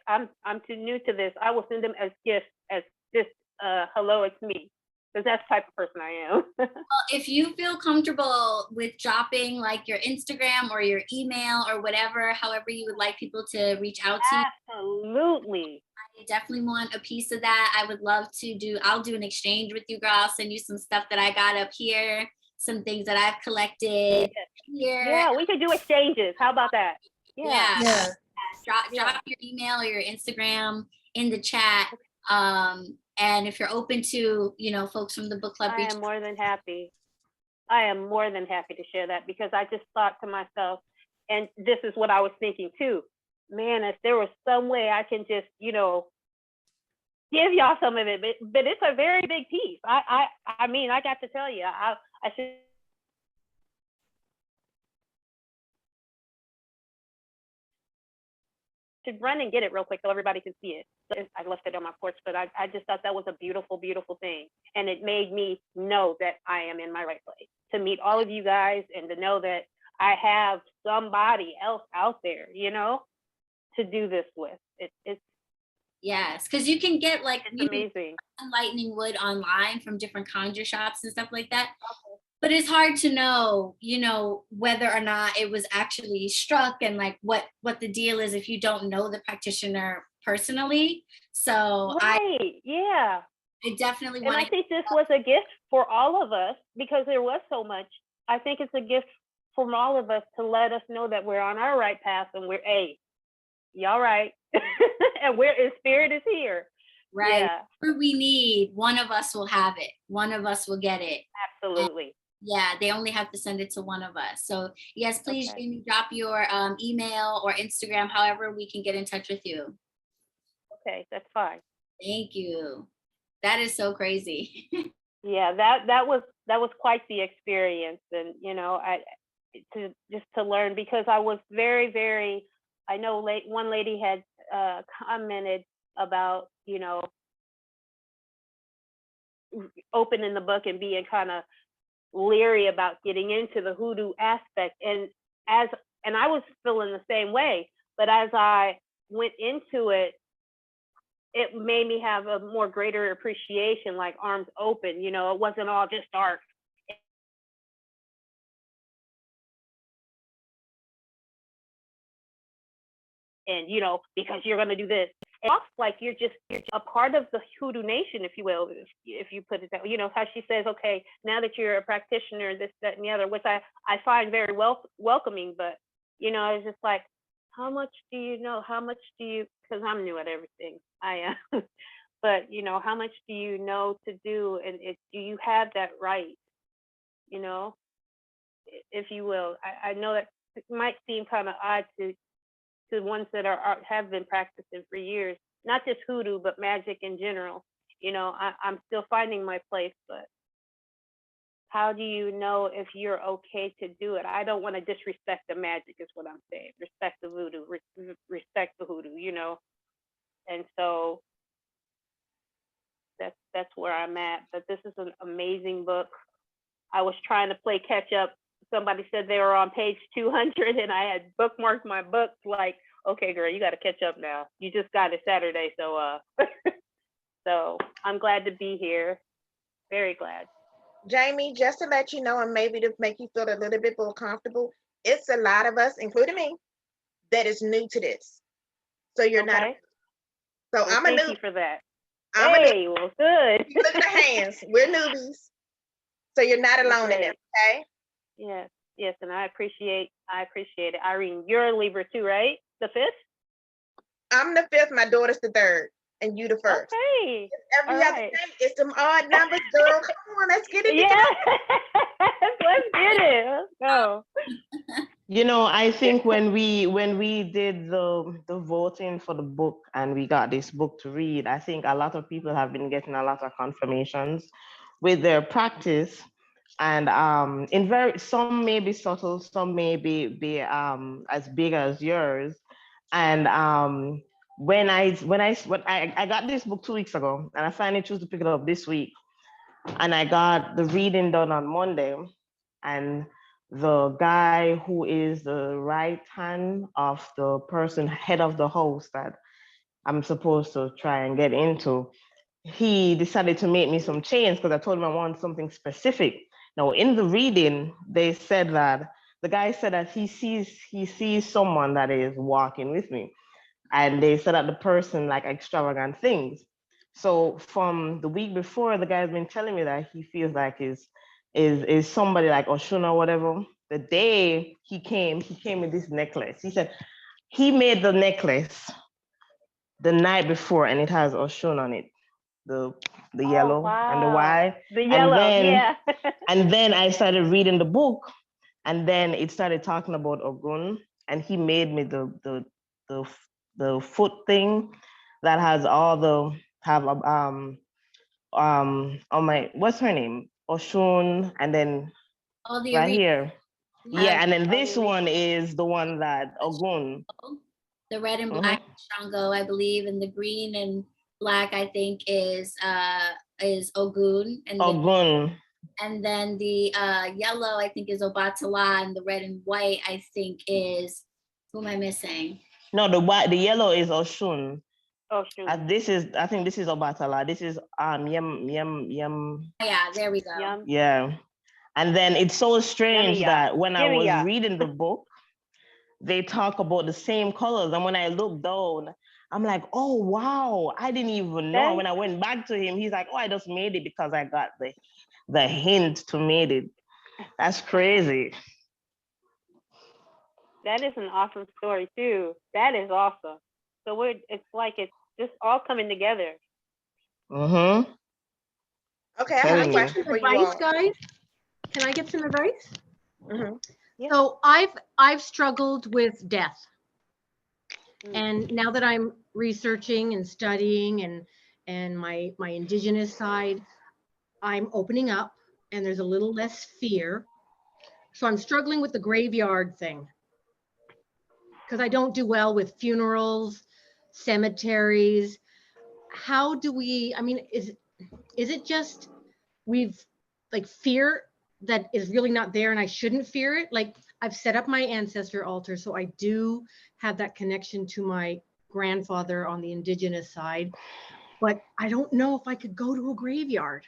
I'm too new to this. I will send them as gifts, as just hello, it's me. Because that's the type of person I am. Well, if you feel comfortable with dropping like your Instagram or your email or whatever, however you would like people to reach out to you. Absolutely. I definitely want a piece of that. I would love to I'll do an exchange with you, girl. I'll send you some stuff that I got up here, some things that I've collected here. Yeah, we could do exchanges. How about that? Yeah. Drop your email or your Instagram in the chat. And if you're open to, folks from the book club, I am more than happy. I am more than happy to share that because I just thought to myself, and this is what I was thinking too, man, if there was some way I can just, give y'all some of it, but it's a very big piece. I mean, I got to tell you, I should run and get it real quick so everybody can see it. I left it on my porch, but I just thought that was a beautiful, beautiful thing. And it made me know that I am in my right place, to meet all of you guys and to know that I have somebody else out there, to do this with. It's yes, because you can get like amazing lightning wood online from different conjure shops and stuff like that. Okay. But it's hard to know, whether or not it was actually struck and like what the deal is if you don't know the practitioner personally. So I definitely want. And I think this was a gift for all of us because there was so much. I think it's a gift from all of us to let us know that we're on our right path and we're y'all right, and we're in spirit is here. Right. Yeah. Whatever we need, one of us will have it. One of us will get it. Absolutely. Yeah, they only have to send it to one of us. So yes, please, Jamie, drop your email or Instagram, however we can get in touch with you. Okay, that's fine. Thank you. That is so crazy. Yeah, that was quite the experience, and to learn because I was very, very. I know one lady had commented about opening the book and being kind of leery about getting into the hoodoo aspect, and I was feeling the same way, but as I went into it, it made me have a more greater appreciation, like arms open, it wasn't all just dark. And because you're going to do this, it's like you're a part of the hoodoo nation, if you will, if you put it that way. How she says, okay, now that you're a practitioner, this, that, and the other, which I find very welcoming, but it's just like, how much do you know? How much do you? Because I'm new at everything, I am. But how much do you know to do, and do you have that right? If you will, I know that it might seem kind of odd to ones that have been practicing for years, not just hoodoo, but magic in general. I'm still finding my place, but how do you know if you're okay to do it? I don't want to disrespect the magic is what I'm saying. Respect the voodoo, respect the hoodoo, and so that's where I'm at. But this is an amazing book. I was trying to play catch up. Somebody said they were on page 200 and I had bookmarked my book, like, okay, girl, you got to catch up now. You just got it Saturday. So, so I'm glad to be here. Very glad. Jamie, just to let you know, and maybe to make you feel a little bit more comfortable, it's a lot of us, including me, that is new to this. So you're not. So well, I'm a newbie. Thank you for that. Well, good. Look at the hands. We're newbies. So you're not alone in it, okay? Yes, and I appreciate it. Irene, you're a Libra too, right? The 5th? I'm the 5th, my daughter's the 3rd. and you the first. Okay. Every All other right. day, it's them odd numbers, girl. Come on, let's get it Yeah. together. Let's get it. Let's go. You know, I think when we did the voting for the book and we got this book to read, I think a lot of people have been getting a lot of confirmations with their practice. And in very some may be subtle, some may be as big as yours. And when I got this book 2 weeks ago, and I finally chose to pick it up this week, and I got the reading done on Monday, and the guy who is the right hand of the person head of the house that I'm supposed to try and get into, he decided to make me some change because I told him I want something specific. Now, in the reading, they said that the guy said that he sees someone that is walking with me, and they said that the person like extravagant things. So from the week before, the guy's been telling me that he feels like is somebody like Oshun or whatever. The day he came with this necklace. He said he made the necklace the night before, and it has Oshun on it. The yellow and the white. The yellow, yeah. And then I started reading the book, and then it started talking about Ogun, and he made me the foot thing that has all the on my, what's her name? Oshun, and then All the right arena, here. Yeah, and then this the one is the one that Ogun. the red and black Shango, I believe, and the green and black, I think, is Ogun, and Ogun. and then the yellow, I think, is Obatala, and the red and white, I think, is, who am I missing? No, the yellow is Oshun. Oshun. I think this is Obatala. This is yum. Yeah, there we go. Yum. Yeah. And then it's so strange Yummy, that when I was Yummy. reading the book, they talk about the same colors. And when I look down, I'm like, oh, wow, I didn't even know. Okay. When I went back to him, he's like, oh, I just made it because I got the hint to made it. That's crazy. That is an awesome story too. That is awesome. So it's like it's just all coming together. Mm-hmm. Okay, I have a Telling you. question for you Advice, all. guys? Can I get some advice? Yeah. So I've struggled with death. And now that I'm researching and studying and my indigenous side, I'm opening up and there's a little less fear. So I'm struggling with the graveyard thing because I don't do well with funerals, cemeteries. How do we, I mean, is it just we've like fear that is really not there and I shouldn't fear it? Like I've set up my ancestor altar, so I do have that connection to my grandfather on the indigenous side, but I don't know if I could go to a graveyard.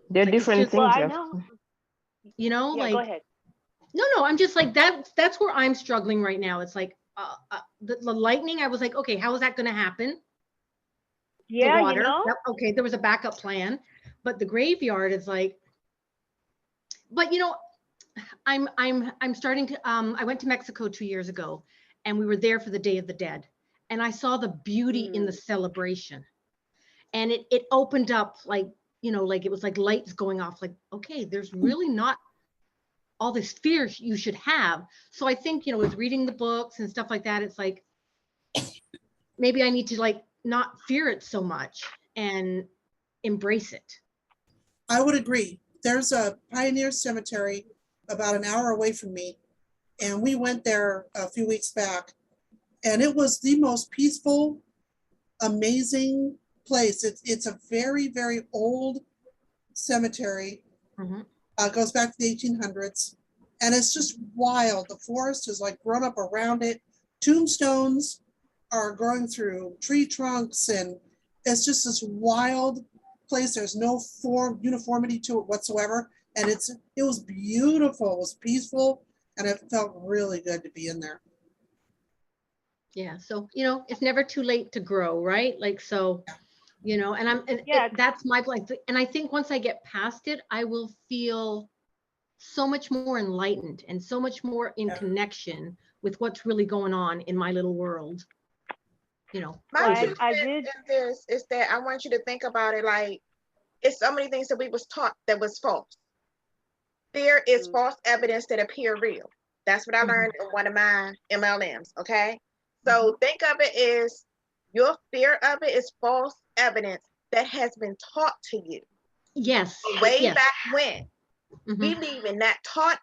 They're Like, it's different just- things. Well, I you know. You know, Yeah, like go ahead. no, I'm just like that's where I'm struggling right now. It's like the lightning, I was like, okay, how is that going to happen? Yeah, The water, you know. yep, okay, there was a backup plan, but the graveyard is like, but you know, I'm starting to I went to Mexico 2 years ago and we were there for the Day of the Dead and I saw the beauty in the celebration, and it opened up, like, you know, like it was like lights going off, like, okay, there's really not all this fear you should have. So I think, you know, with reading the books and stuff like that, it's like maybe I need to like not fear it so much and embrace it. I would agree. There's a Pioneer Cemetery about an hour away from me, and we went there a few weeks back, and it was the most peaceful, amazing place. It's a very, very old cemetery. Goes back to the 1800s, and it's just wild. The forest is like grown up around it. Tombstones are growing through tree trunks, and it's just this wild place. There's no uniformity to it whatsoever, and it was beautiful. It was peaceful, and it felt really good to be in there. Yeah, so you know, it's never too late to grow, right? Like, so you know, and that's my plan. And I think once I get past it, I will feel so much more enlightened and so much more in connection with what's really going on in my little world. you know. My I- 2 I cents did- in this is that I want you to think about it like it's so many things that we was taught that was false. Fear is false evidence that appear real. That's what I learned in one of my MLMs. Okay, so think of it as your fear of it is false evidence that has been taught to you Yes. way yes. back when. Mhm. We leaving that taught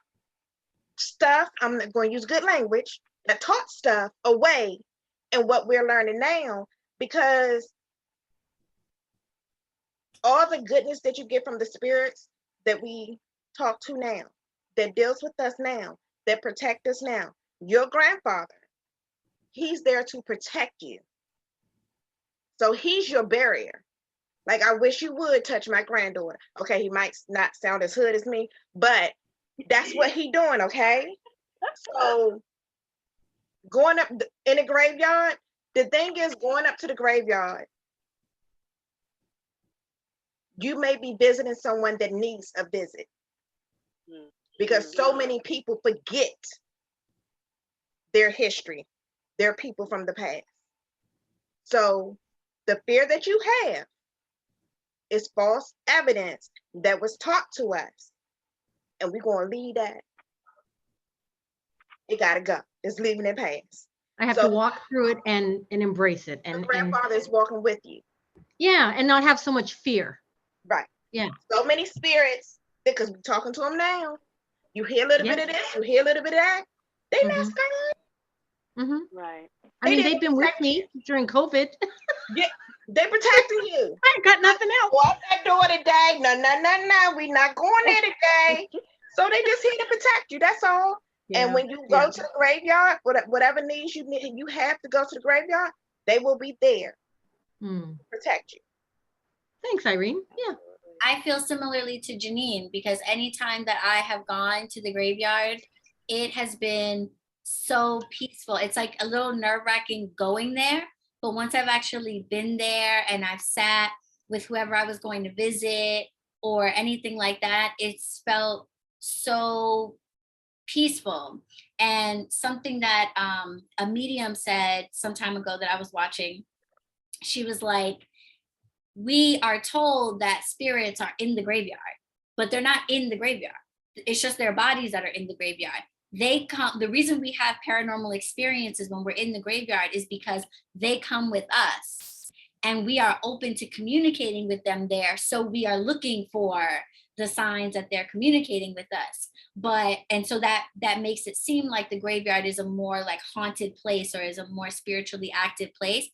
stuff, I'm not going to use good language, that taught stuff away in what we're learning now, because all the goodness that you get from the spirits that we talk to now, that deals with us now, that protect us now, your grandfather, he's there to protect you. So he's your barrier. Like, I wish you would touch my granddaughter. Okay, he might not sound as hood as me, but that's what he doing, okay? So going up in the graveyard, the thing is, going up to the graveyard, you may be visiting someone that needs a visit, because so many people forget their history, their people from the past. So the fear that you have is false evidence that was taught to us, and we're going to leave that. It got to go. It's leaving it past. I have So- to walk through it and embrace it, Your and grandfather is walking with you. yeah, and not have so much fear. Right. Yeah. So many spirits, because we're talking to them now. You hear a little bit of this, you hear a little bit of that. They not Mhm. scared. Hmm. Right. I mean, They they've been with me during COVID. They protecting you. I got nothing else. Go out that door today. No. We not going there today. So they just here to protect you. That's all. Yeah, And when you yeah. go to the graveyard, whatever needs you need, you have to go to the graveyard. They will be there Hmm. to protect you. Thanks, Irene. Yeah. I feel similarly to Janine, because anytime that I have gone to the graveyard, it has been so peaceful. It's like a little nerve-wracking going there, but once I've actually been there and I've sat with whoever I was going to visit or anything like that, it's felt so peaceful. And something that a medium said some time ago that I was watching, she was like, we are told that spirits are in the graveyard, but they're not in the graveyard. It's just their bodies that are in the graveyard. They come, the reason we have paranormal experiences when we're in the graveyard is because they come with us and we are open to communicating with them there. So we are looking for the signs that they're communicating with us. And so that makes it seem like the graveyard is a more like haunted place or is a more spiritually active place.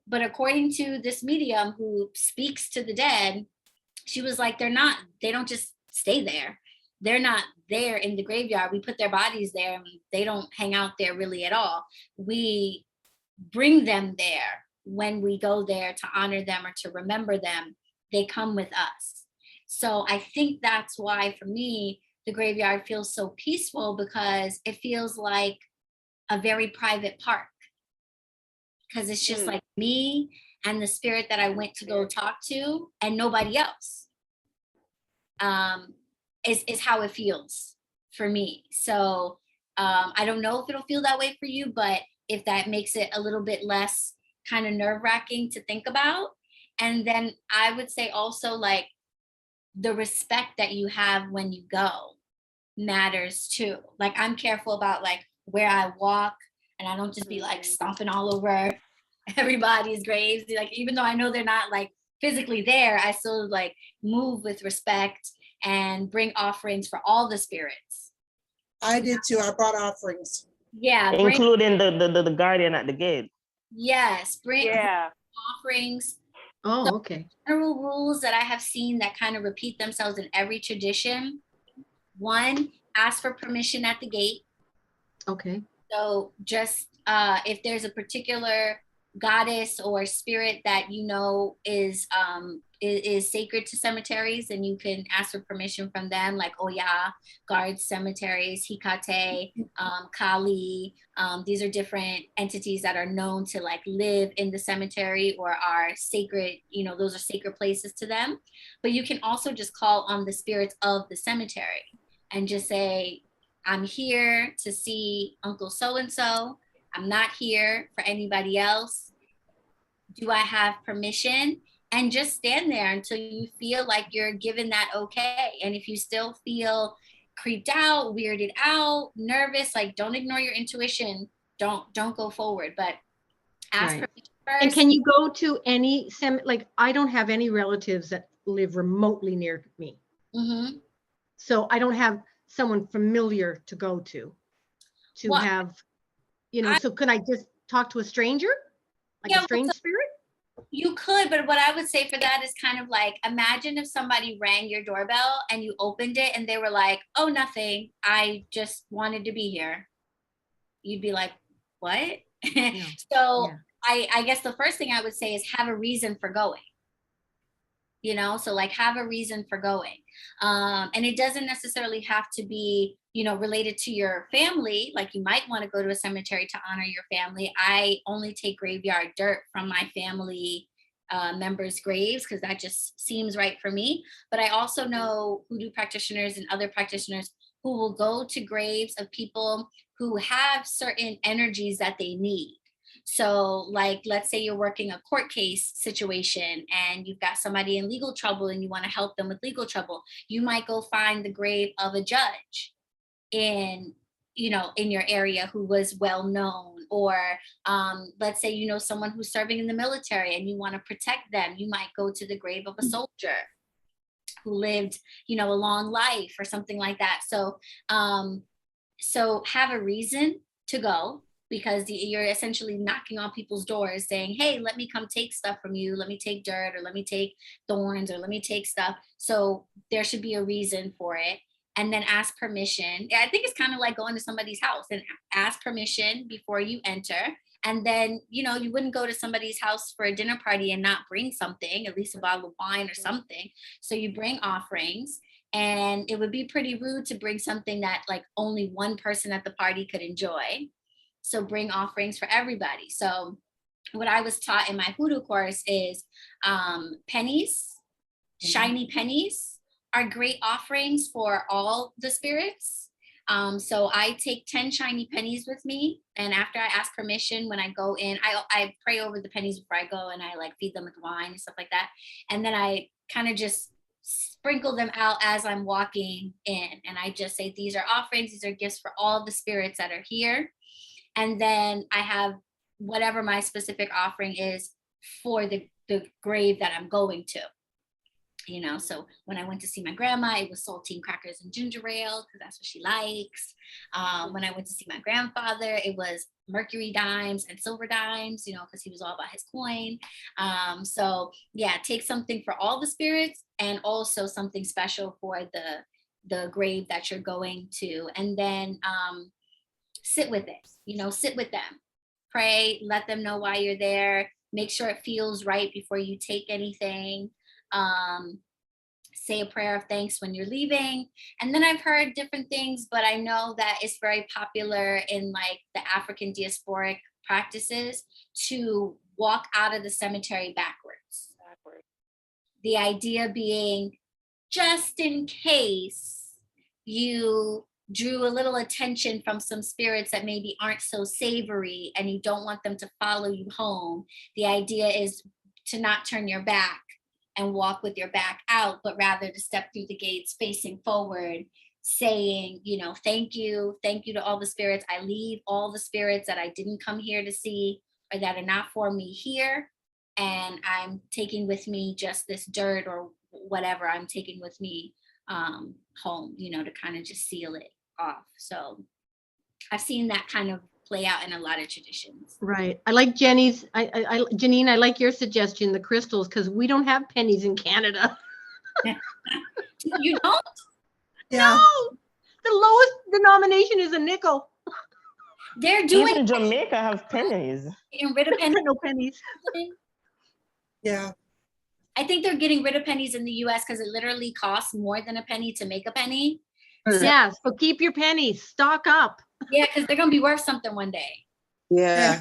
But according to this medium who speaks to the dead, she was like, they don't just stay there. They're not there in the graveyard. We put their bodies there and they don't hang out there really at all. We bring them there when we go there to honor them or to remember them. They come with us. So I think that's why for me, the graveyard feels so peaceful, because it feels like a very private park. Because it's just like me and the spirit that I went to go talk to and nobody else. Is how it feels for me. So I don't know if it'll feel that way for you, but if that makes it a little bit less kind of nerve-wracking to think about. And then I would say also, like, the respect that you have when you go matters too. Like, I'm careful about like where I walk, and I don't just be like stomping all over everybody's graves. Like, even though I know they're not like physically there, I still like move with respect and bring offerings for all the spirits. I did too. I brought offerings. Yeah. Including the guardian at the gate. Yes. Bring Yeah. offerings. Oh, okay. General rules that I have seen that kind of repeat themselves in every tradition. One, ask for permission at the gate. Okay. So just if there's a particular goddess or spirit that you know is sacred to cemeteries, and you can ask for permission from them, like Oya guards cemeteries, Hikate, Kali. These are different entities that are known to like live in the cemetery or are sacred, those are sacred places to them. But you can also just call on the spirits of the cemetery and just say, I'm here to see Uncle so-and-so. I'm not here for anybody else. Do I have permission? And just stand there until you feel like you're given that okay. And if you still feel creeped out, weirded out, nervous, like don't ignore your intuition. Don't go forward, but ask Right. permission first. And can you go to any, like, I don't have any relatives that live remotely near me. Mm-hmm. So I don't have someone familiar to go to Well, have, you know, so can I just talk to a stranger? Like Yeah, a strange spirit? You could, but what I would say for that is kind of like, imagine if somebody rang your doorbell and you opened it and they were like, oh, nothing. I just wanted to be here. You'd be like, what? Yeah. So Yeah. I guess the first thing I would say is have a reason for going. You know, so like have a reason for going. And it doesn't necessarily have to be, you know, related to your family. Like you might want to go to a cemetery to honor your family. I only take graveyard dirt from my family members' graves because that just seems right for me. But I also know hoodoo practitioners and other practitioners who will go to graves of people who have certain energies that they need. So like, let's say you're working a court case situation and you've got somebody in legal trouble and you want to help them with legal trouble. You might go find the grave of a judge in, you know, in your area who was well known, or let's say, you know, someone who's serving in the military and you want to protect them. You might go to the grave of a soldier who lived, you know, a long life or something like that. So, so have a reason to go, because you're essentially knocking on people's doors saying, hey, let me come take stuff from you. Let me take dirt, or let me take thorns, or let me take stuff. So there should be a reason for it. And then ask permission. I think it's kind of like going to somebody's house and ask permission before you enter. And then, you know, you wouldn't go to somebody's house for a dinner party and not bring something, at least a bottle of wine or something. So you bring offerings. And it would be pretty rude to bring something that like only one person at the party could enjoy. So bring offerings for everybody. So what I was taught in my hoodoo course is pennies, shiny pennies are great offerings for all the spirits. So I take 10 shiny pennies with me. And after I ask permission, when I go in, I pray over the pennies before I go, and I like feed them with wine and stuff like that. And then I kind of just sprinkle them out as I'm walking in. And I just say, these are offerings, these are gifts for all the spirits that are here. And then I have whatever my specific offering is for the grave that I'm going to. You know, so when I went to see my grandma, it was saltine crackers and ginger ale, because that's what she likes. When I went to see my grandfather, it was mercury dimes and silver dimes, you know, because he was all about his coin. So yeah, take something for all the spirits and also something special for the grave that you're going to. And then sit with it, you know, sit with them, pray, let them know why you're there, make sure it feels right before you take anything. Say a prayer of thanks when you're leaving. And then I've heard different things, but I know that it's very popular in like the African diasporic practices to walk out of the cemetery backwards. The idea being, just in case you drew a little attention from some spirits that maybe aren't so savory and you don't want them to follow you home. The idea is to not turn your back and walk with your back out, but rather to step through the gates facing forward, saying, you know, thank you to all the spirits. I leave all the spirits that I didn't come here to see or that are not for me here. And I'm taking with me just this dirt or whatever I'm taking with me home, you know, to kind of just seal it off. So I've seen that kind of play out in a lot of traditions. Right. I like Jenny's, Janine, I like your suggestion, the crystals, because we don't have pennies in Canada. You don't? Yeah. No, the lowest denomination is a nickel. They're doing Even Jamaica have pennies. getting rid of pennies. No pennies. Yeah. I think they're getting rid of pennies in the US because it literally costs more than a penny to make a penny. Yeah, so keep your pennies, stock up. Yeah, because they're gonna be worth something one day. Yeah.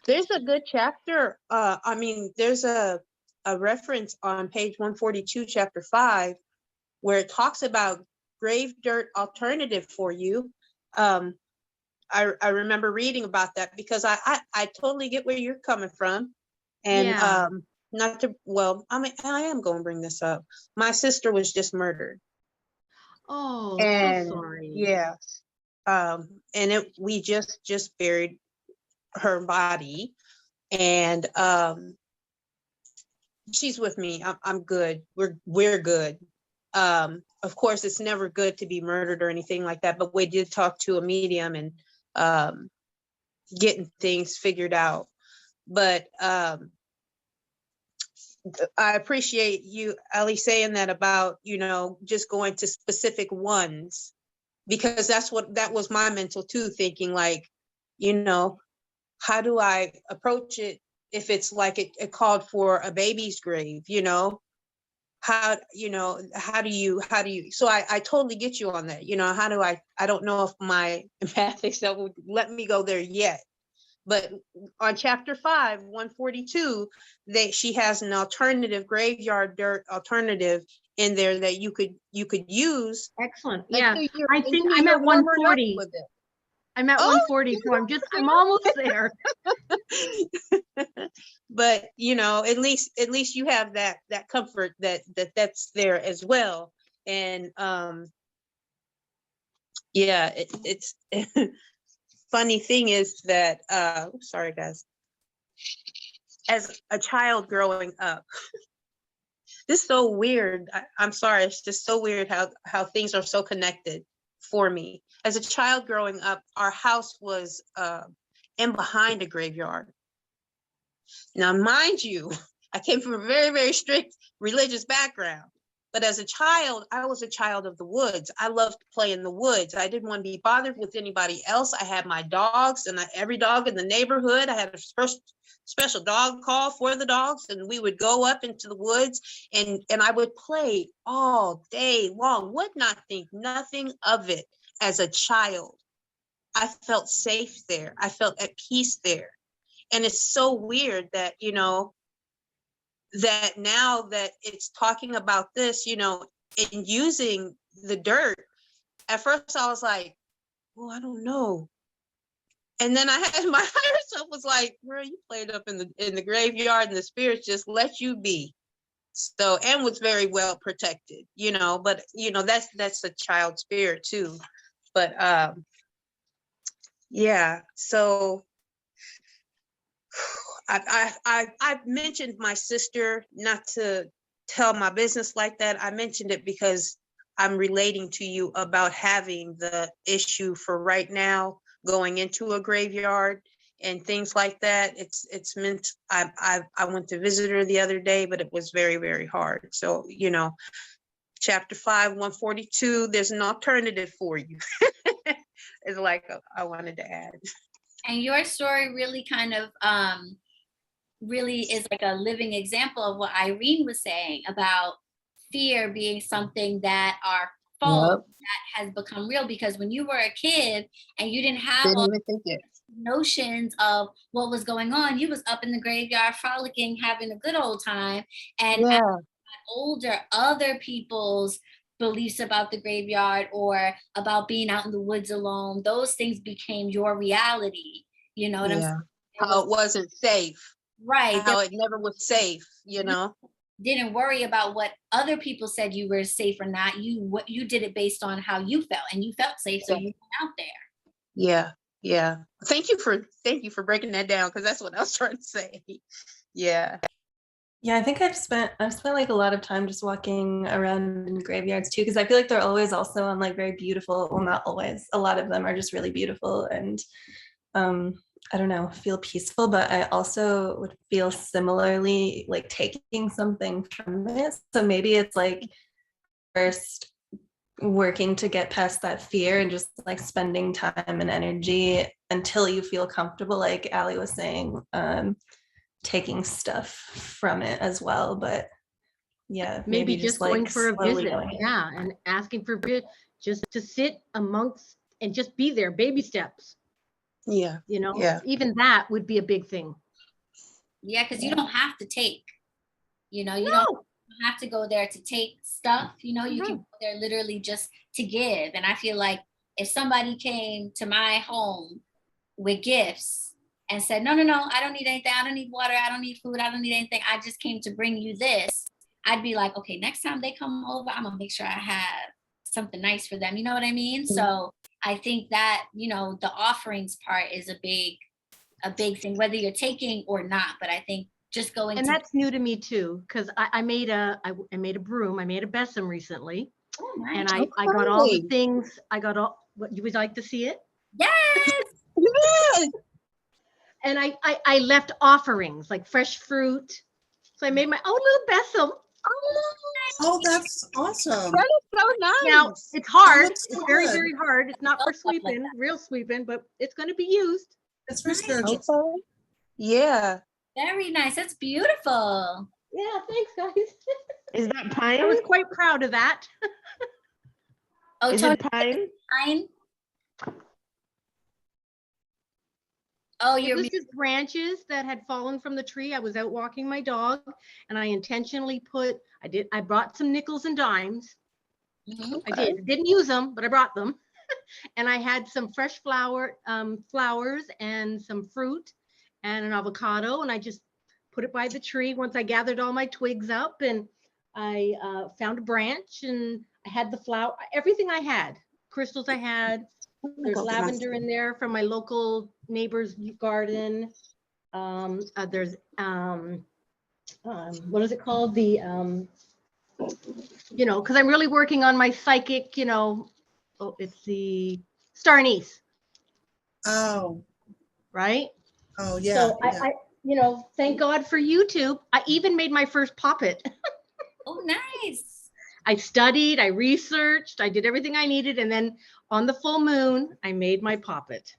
There's a good chapter. I mean, there's a reference on page 142, chapter 5, where it talks about grave dirt alternative for you. I remember reading about that because I totally get where you're coming from. And Yeah. not to, well, I mean, I am going to bring this up. My sister was just murdered. Oh, so And sorry. yeah, and we just buried her body, and she's with me. I'm good. We're good. Of course, it's never good to be murdered or anything like that, but we did talk to a medium and getting things figured out. But I appreciate you, Ali, saying that about, just going to specific ones, because that was my mental too, thinking like, how do I approach it if it's like it called for a baby's grave, how do you, so I totally get you on that. How do I don't know if my empathic self would let me go there yet. But on chapter 5, 142, she has an alternative graveyard dirt alternative in there that you could use. Excellent. Yeah. I think until I'm you're at warmer up 140. with it. I'm at Oh, 140, so I'm almost there. But at least you have that comfort that's there as well. And yeah, it's funny thing is that sorry guys, as a child growing up, this is so weird. I'm sorry, it's just so weird how things are so connected for me. As a child growing up, our house was in behind a graveyard. Now, mind you, I came from a very, very strict religious background. But as a child, I was a child of the woods. I loved to play in the woods. I didn't want to be bothered with anybody else. I had my dogs, and every dog in the neighborhood, I had a special dog call for the dogs, and we would go up into the woods, and I would play all day long, would not think nothing of it as a child. I felt safe there. I felt at peace there. And it's so weird that, that now that it's talking about this, in using the dirt, at first I was like, well, I don't know. And then I had my higher self was like, girl, you played up in the graveyard and the spirits just let you be. So, and was very well protected, but that's a child spirit too. But yeah, so I've mentioned my sister, not to tell my business like that. I mentioned it because I'm relating to you about having the issue for right now, going into a graveyard and things like that. It's meant, I went to visit her the other day, but it was very, very hard. So, chapter 5, 142, there's an alternative for you. It's like I wanted to add. And your story really kind of really is like a living example of what Irene was saying about fear being something that our fault that has become real, because when you were a kid and you didn't have all notions of what was going on, you was up in the graveyard frolicking, having a good old time. And as you got older, other people's beliefs about the graveyard or about being out in the woods alone, those things became your reality. You know what I'm saying? How it wasn't safe. Right. How it never was safe, Didn't worry about what other people said you were safe or not. You did it based on how you felt, and you felt safe, so you went out there. Yeah. Thank you for breaking that down, because that's what I was trying to say. Yeah. Yeah, I think I've spent like a lot of time just walking around in graveyards too, because I feel like they're always also on like very beautiful, well, not always, a lot of them are just really beautiful and I don't know, feel peaceful, but I also would feel similarly like taking something from it. So maybe it's like first working to get past that fear and just like spending time and energy until you feel comfortable, like Ali was saying, taking stuff from it as well. But yeah, maybe just going like for a visit. going. Yeah, and asking for just to sit amongst and just be there, baby steps. Yeah. Even that would be a big thing. Yeah, because you don't have to take, you don't have to go there to take stuff, you can go there literally just to give. And I feel like if somebody came to my home with gifts, and said, no, I don't need anything. I don't need water. I don't need food. I don't need anything. I just came to bring you this. I'd be like, okay, next time they come over, I'm gonna make sure I have something nice for them. You know what I mean? Mm-hmm. So I think that, the offerings part is a big thing, whether you're taking or not. But I think just going And to, that's new to me too, because I made a broom. I made a besom recently. oh, nice. And I got all the Okay. things. I got all, what you would like to see it? Yes. Yes. And I left offerings like fresh fruit. So I made my own little besom. Oh, that's awesome. That is so nice. Now it's hard. looks so It's very, good. very hard. It's not for sweeping, real sweeping, but it's going to be used. It's very Nice. spiritual. Okay. Yeah. Very nice. That's beautiful. Yeah, thanks, guys. Is that I was pine? quite proud of that. Oh, Is Tony, it pine? fine. Oh, It you're was just branches that had fallen from the tree. I was out walking my dog, and I intentionally I brought some nickels and dimes. Mhm. I didn't use them, but I brought them. And I had some fresh flowers and some fruit and an avocado, and I just put it by the tree once I gathered all my twigs up, and I found a branch, and I had the flower, everything I had, crystals I had. There's lavender in there from my local neighbor's garden. There's what is it called? Because I'm really working on my psychic, it's the star anise, Oh, right? oh, yeah. So Yeah. I thank God for YouTube. I even made my first poppet. Oh, nice. I studied, I researched, I did everything I needed, and then on the full moon, I made my poppet.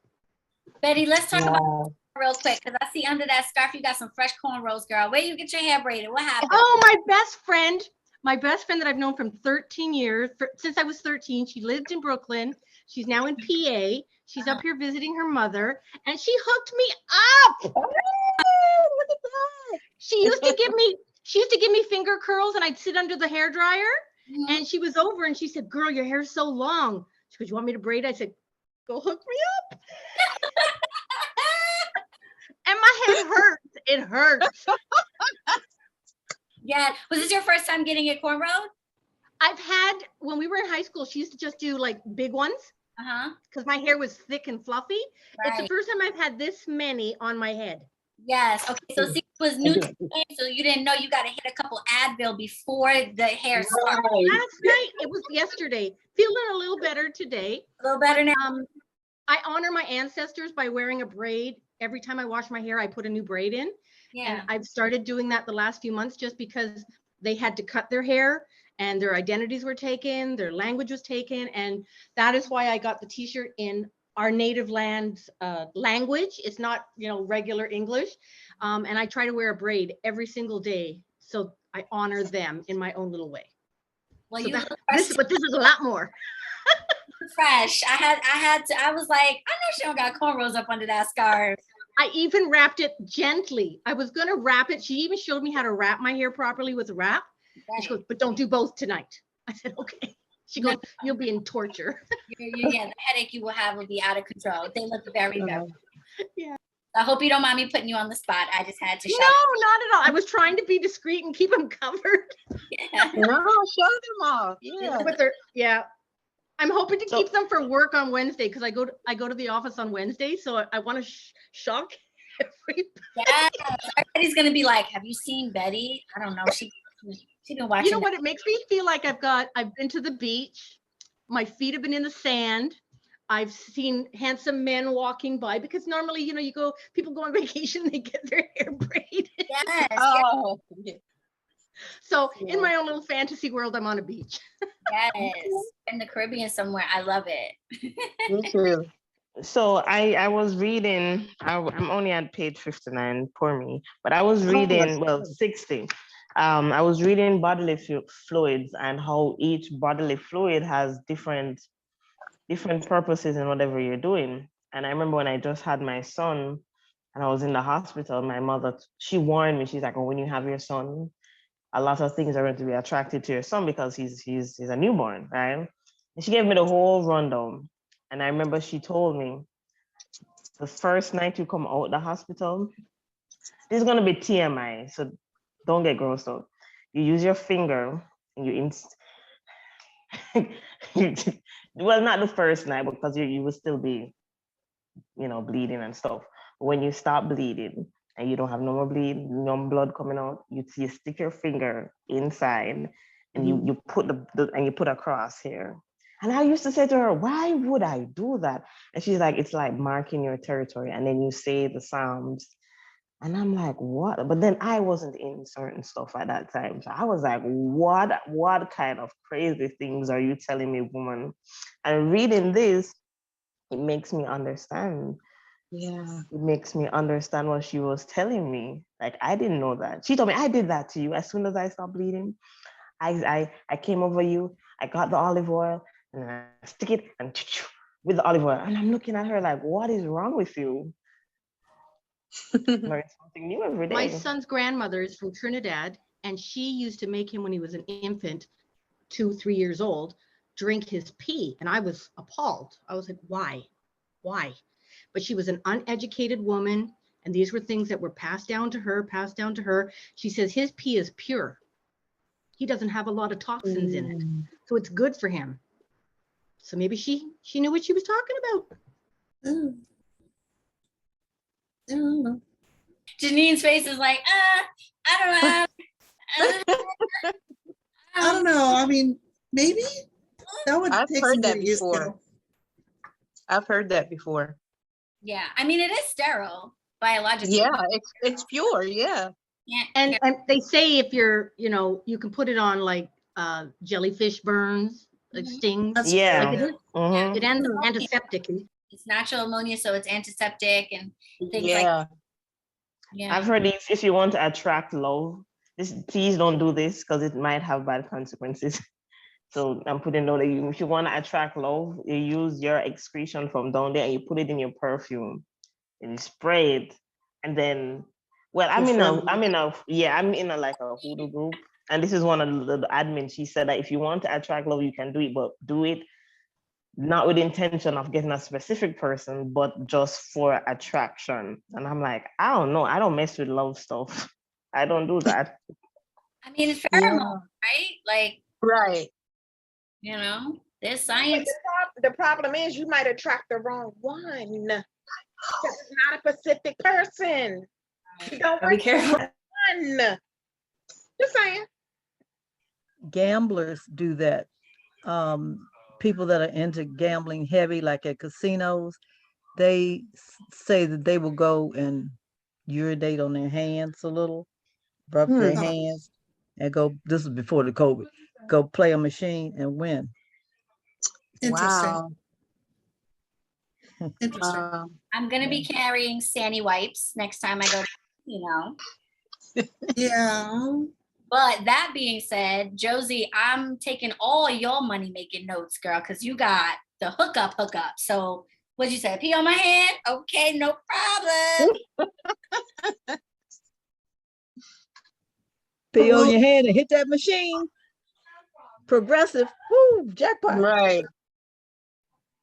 Betty, let's talk about Wow. real quick, because I see under that scarf you got some fresh cornrows, girl. Where you get your hair braided? What happened? Oh, my best friend that I've known from 13 years, since I was 13, she lived in Brooklyn. She's now in PA. She's up here visiting her mother, and she hooked me up. Oh, look at that. She used to give me finger curls, and I'd sit under the hair dryer. Mhm. And she was over, and she said, "Girl, your hair's so long." She goes, "You want me to braid?" I said, "Go hook me up." And my head hurts. It hurts. Yeah. Was this your first time getting it cornrowed? I've had, when we were in high school, she used to just do like big ones Uh-huh. because my hair was thick and fluffy. It's the Right. first time I've had this many on my head. Yes. Okay. So see, it was new to you, so you didn't know you got to hit a couple Advil before the hair started. Right. Last night, it was yesterday. Feeling a little better today. A little better now. I honor my ancestors by wearing a braid. Every time I wash my hair, I put a new braid in. Yeah. And I've started doing that the last few months just because they had to cut their hair and their identities were taken, their language was taken. And that is why I got the t-shirt in our native land's language. It's not, regular English. And I try to wear a braid every single day. So I honor them in my own little way. Well, So you look this is a lot more. fresh. I was like, I know she don't got cornrows up under that scarf. I even wrapped it gently. I was gonna wrap it. She even showed me how to wrap my hair properly with a wrap. And she goes, "But don't do both tonight." I said, "Okay." She goes, "You'll be in torture." Yeah, the headache you will have will be out of control. They look very, very. Yeah. I hope you don't mind me putting you on the spot. I just had to No, shout. not at all. I was trying to be discreet and keep them covered. Yeah. No, show them off. Yeah. But yeah. I'm hoping to keep them for work on Wednesday because I go to the office on Wednesday, so I want to shock everybody. Yes. Everybody's gonna be like, "Have you seen Betty?" I don't know. She been watching. You know what? It makes me feel like I've been to the beach. My feet have been in the sand. I've seen handsome men walking by because normally, people go on vacation, they get their hair braided. Yes. Oh, So in my own little fantasy world, I'm on a beach. Yes. In the Caribbean somewhere. I love it. me too. So I was reading, I'm only at page 59, poor me, but I was reading, 60. I was reading bodily fluids and how each bodily fluid has different purposes in whatever you're doing. And I remember when I just had my son and I was in the hospital, my mother, she warned me, she's like, "Oh, when you have your son, a lot of things are going to be attracted to your son because he's a newborn, right?" And she gave me the whole rundown. And I remember she told me, the first night you come out the hospital, this is gonna be TMI, so don't get grossed out. You use your finger and you well, not the first night because you will still be, bleeding and stuff. When you stop bleeding and you don't have no more no blood coming out, you stick your finger inside and you put and you put a cross here. And I used to say to her, why would I do that? And she's like, it's like marking your territory. And then you say the Psalms. And I'm like, what? But then I wasn't in certain stuff at that time. So I was like, what kind of crazy things are you telling me, woman? And reading this, it makes me understand. Yeah. It makes me understand what she was telling me. Like, I didn't know that. She told me, I did that to you. As soon as I stopped bleeding, I came over you, I got the olive oil, and then I stick it and with the olive oil. And I'm looking at her like, what is wrong with you? Learn something new every day. My son's grandmother is from Trinidad, and she used to make him when he was an infant, 2-3 years old, drink his pee. And I was appalled. I was like, why? But she was an uneducated woman, and these were things that were passed down to her. She says his pee is pure. He doesn't have a lot of toxins in it, so it's good for him. So maybe she knew what she was talking about. I don't know. Janine's face is like, I don't know. I don't know. I mean, maybe that would I've take heard some that getting used to. before. I've heard that before. Yeah, I mean, it is sterile biologically. Yeah, it's pure. Yeah. Yeah. And they say if you're, you can put it on like jellyfish burns, like stings. That's Yeah. Like it is, Mhm. it ends antiseptic. It's natural ammonia, so it's antiseptic and things like Yeah. yeah. I've heard if you want to attract love, please don't do this because it might have bad consequences. So I'm putting note that if you want to attract love, you use your excretion from down there and you put it in your perfume and you spray it. And then, well, I'm in a like a Hoodoo group. And this is one of the admins. She said that if you want to attract love, you can do it, but do it not with the intention of getting a specific person, but just for attraction. And I'm like, I don't know. I don't mess with love stuff. I don't do that. I mean, it's pheromone, right? Like, Right. there's But science. the problem is you might attract the wrong one. Because it's not a specific person. You don't Be want careful. one. Just saying. Gamblers do that. People that are into gambling heavy, like at casinos, they say that they will go and urinate on their hands a little, rub their hands, and go. This is before the COVID. Go play a machine and win. Interesting. Wow. Interesting. I'm gonna be carrying Sandy wipes next time I go to Yeah. But that being said, Josie, I'm taking all your money making notes, girl, because you got the hookup. So what'd you say? Pee on my hand? Okay, no problem. Pee on your hand and hit that machine. Progressive. Woo, jackpot. Right.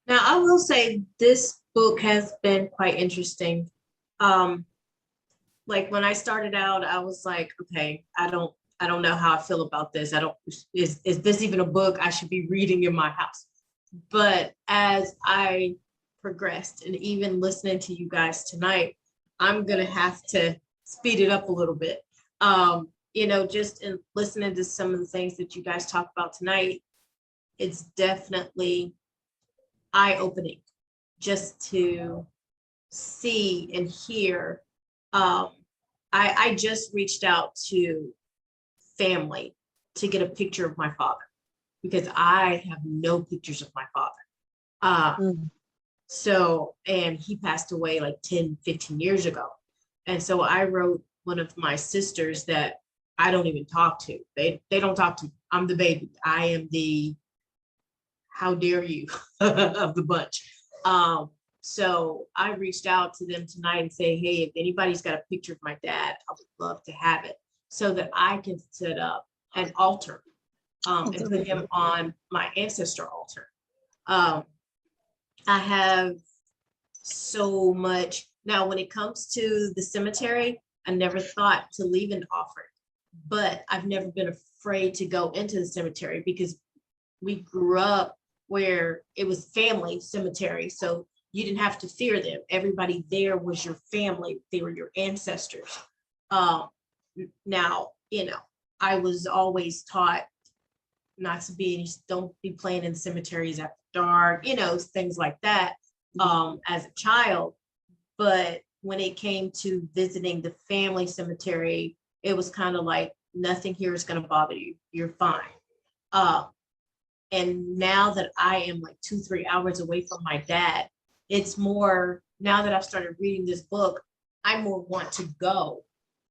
Now, I will say this book has been quite interesting. Like when I started out, I was like, okay, I don't know how I feel about this. Is this even a book I should be reading in my house? But as I progressed and even listening to you guys tonight, I'm gonna have to speed it up a little bit. Just in listening to some of the things that you guys talk about tonight, it's definitely eye-opening just to see and hear. I just reached out to family to get a picture of my father because I have no pictures of my father. And he passed away like 10, 15 years ago. And so I wrote one of my sisters that I don't even talk to. They don't talk to me. I'm the baby. I am the how dare you of the bunch. So I reached out to them tonight and say, hey, if anybody's got a picture of my dad, I would love to have it so that I can set up an altar and put him on my ancestor altar. I have so much. Now, when it comes to the cemetery, I never thought to leave an offering, but I've never been afraid to go into the cemetery because we grew up where it was family cemetery. So you didn't have to fear them. Everybody there was your family. They were your ancestors. Now, I was always taught not to be, don't be playing in cemeteries after dark, things like that, as a child. But when it came to visiting the family cemetery, it was kind of like, nothing here is going to bother you. You're fine. And now that I am like 2-3 hours away from my dad, it's more, now that I've started reading this book, I more want to go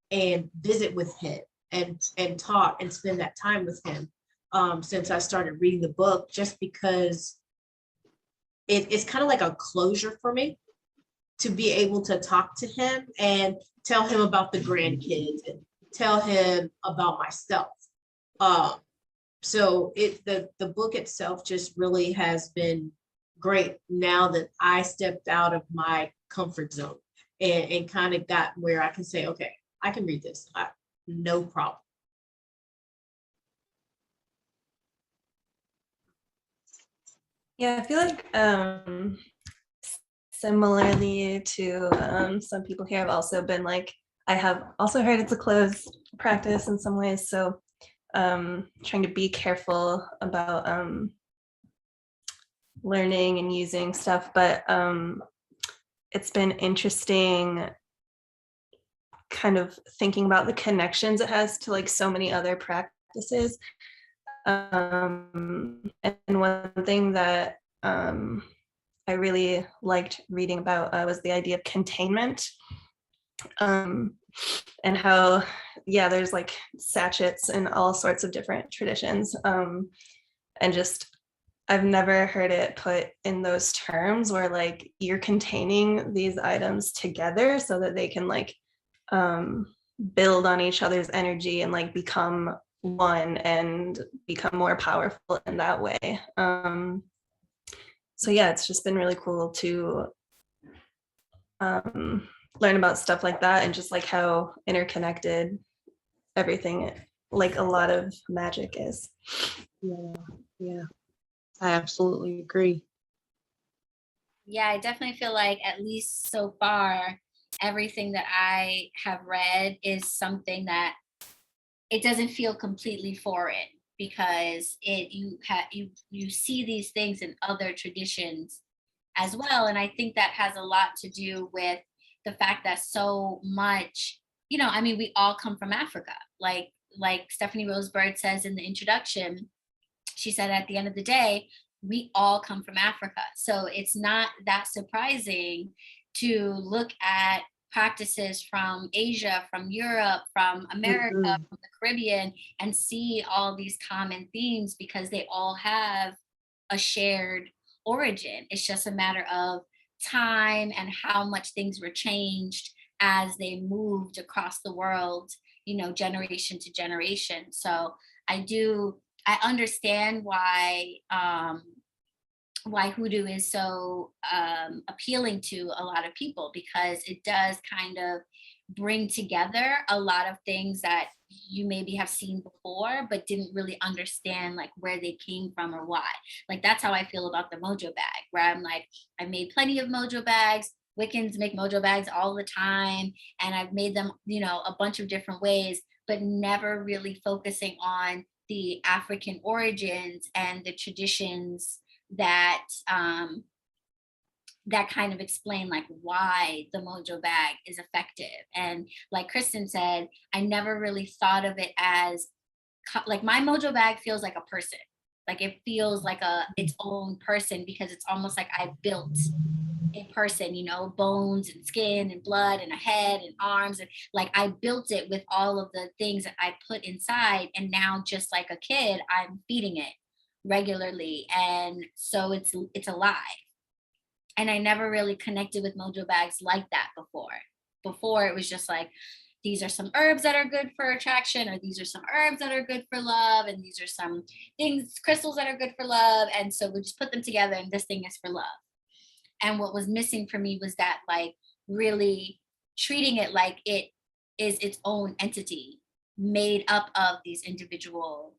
and visit with him and talk and spend that time with him, since I started reading the book, just because it's kind of like a closure for me to be able to talk to him and tell him about the grandkids and tell him about myself. So the book itself just really has been great now that I stepped out of my comfort zone and kind of got where I can say, okay, I can read this, no problem. Yeah, I feel like similarly to some people here, I've also been like, I have also heard it's a closed practice in some ways. So trying to be careful about learning and using stuff, but it's been interesting kind of thinking about the connections it has to like so many other practices. And one thing that I really liked reading about was the idea of containment, and how, yeah, there's like sachets in all sorts of different traditions, and just I've never heard it put in those terms where like you're containing these items together so that they can like build on each other's energy and like become one and become more powerful in that way. So yeah, it's just been really cool to learn about stuff like that and just like how interconnected everything, like a lot of magic is. Yeah, I absolutely agree. Yeah, I definitely feel like, at least so far, everything that I have read is something that it doesn't feel completely foreign, because you see these things in other traditions as well. And I think that has a lot to do with the fact that so much, I mean, we all come from Africa. Like Stephanie Rose Bird says in the introduction, she said at the end of the day, we all come from Africa. So it's not that surprising to look at practices from Asia, from Europe, from America, from the Caribbean, and see all these common themes, because they all have a shared origin. It's just a matter of time and how much things were changed as they moved across the world, generation to generation. So I understand why Hoodoo is so appealing to a lot of people, because it does kind of bring together a lot of things that you maybe have seen before but didn't really understand like where they came from or why. Like that's how I feel about the mojo bag, where I'm like, I made plenty of mojo bags. Wiccans make mojo bags all the time, and I've made them, a bunch of different ways, but never really focusing on the African origins and the traditions that that kind of explain like why the mojo bag is effective. And like Kristen said, I never really thought of it as like, my mojo bag feels like a person. Like it feels like its own person, because it's almost like I built a person, bones and skin and blood and a head and arms, and like I built it with all of the things that I put inside. And now, just like a kid, I'm feeding it regularly, and so it's alive. And I never really connected with mojo bags like that before. It was just like, these are some herbs that are good for attraction, or these are some herbs that are good for love, and these are some crystals that are good for love, and so we just put them together, and this thing is for love. And what was missing for me was that, like, really treating it like it is its own entity made up of these individual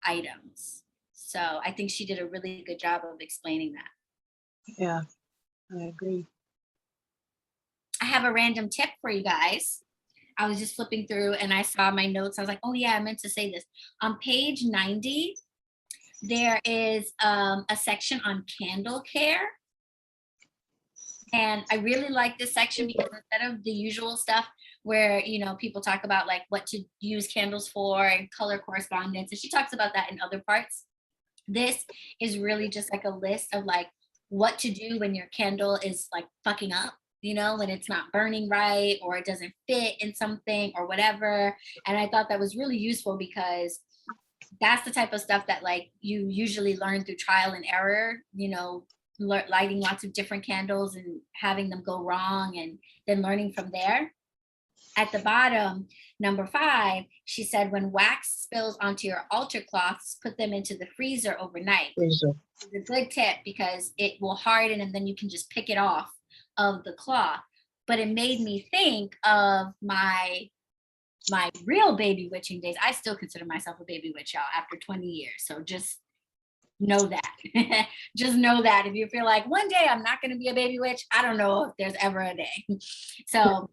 items. So I think she did a really good job of explaining that. Yeah, I agree. I have a random tip for you guys. I was just flipping through and I saw my notes. I was like, oh yeah, I meant to say this. On page 90, there is a section on candle care. And I really like this section because instead of the usual stuff where, you know, people talk about like what to use candles for and color correspondence, and she talks about that in other parts. This is really just like a list of like what to do when your candle is like fucking up, you know, when it's not burning right or it doesn't fit in something or whatever. And I thought that was really useful because that's the type of stuff that like you usually learn through trial and error, you know, lighting lots of different candles and having them go wrong and then learning from there. At the bottom, number 5, she said, when wax spills onto your altar cloths, put them into the freezer overnight. It's a good tip because it will harden and then you can just pick it off of the cloth. But it made me think of my real baby witching days. I still consider myself a baby witch, y'all, after 20 years. So just know that. Just know that if you feel like one day I'm not going to be a baby witch, I don't know if there's ever a day. So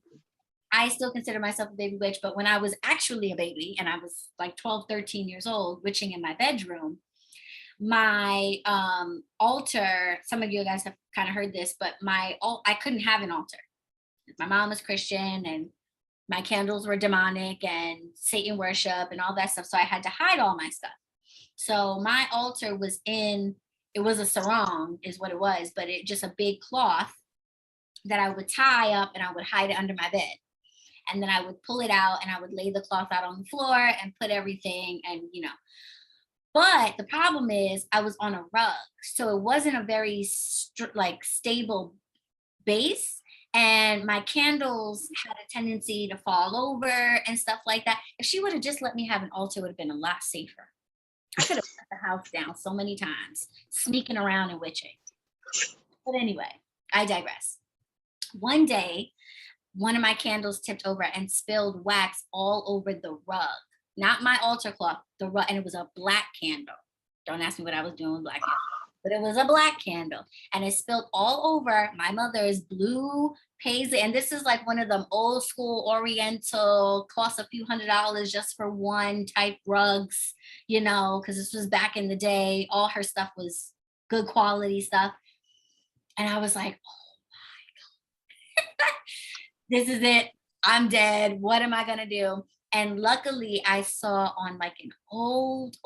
I still consider myself a baby witch, but when I was actually a baby and I was like 12, 13 years old, witching in my bedroom, my altar, some of you guys have kind of heard this, but I couldn't have an altar. My mom was Christian and my candles were demonic and Satan worship and all that stuff. So I had to hide all my stuff. So my altar was it was a sarong is what it was, but it just a big cloth that I would tie up and I would hide it under my bed. And then I would pull it out and I would lay the cloth out on the floor and put everything and, you know. But the problem is I was on a rug. So it wasn't a very stable base. And my candles had a tendency to fall over and stuff like that. If she would have just let me have an altar, it would have been a lot safer. I could have shut the house down so many times, sneaking around and witching. But anyway, I digress. One day, one of my candles tipped over and spilled wax all over the rug. Not my altar cloth, the rug, and it was a black candle. Don't ask me what I was doing with black candle, but it was a black candle. And it spilled all over my mother's blue paisley. And this is like one of them old school Oriental, cost a few $100s just for one type rugs, you know, because this was back in the day. All her stuff was good quality stuff. And I was like, oh my God, this is it. I'm dead. What am I going to do? And luckily I saw on like an old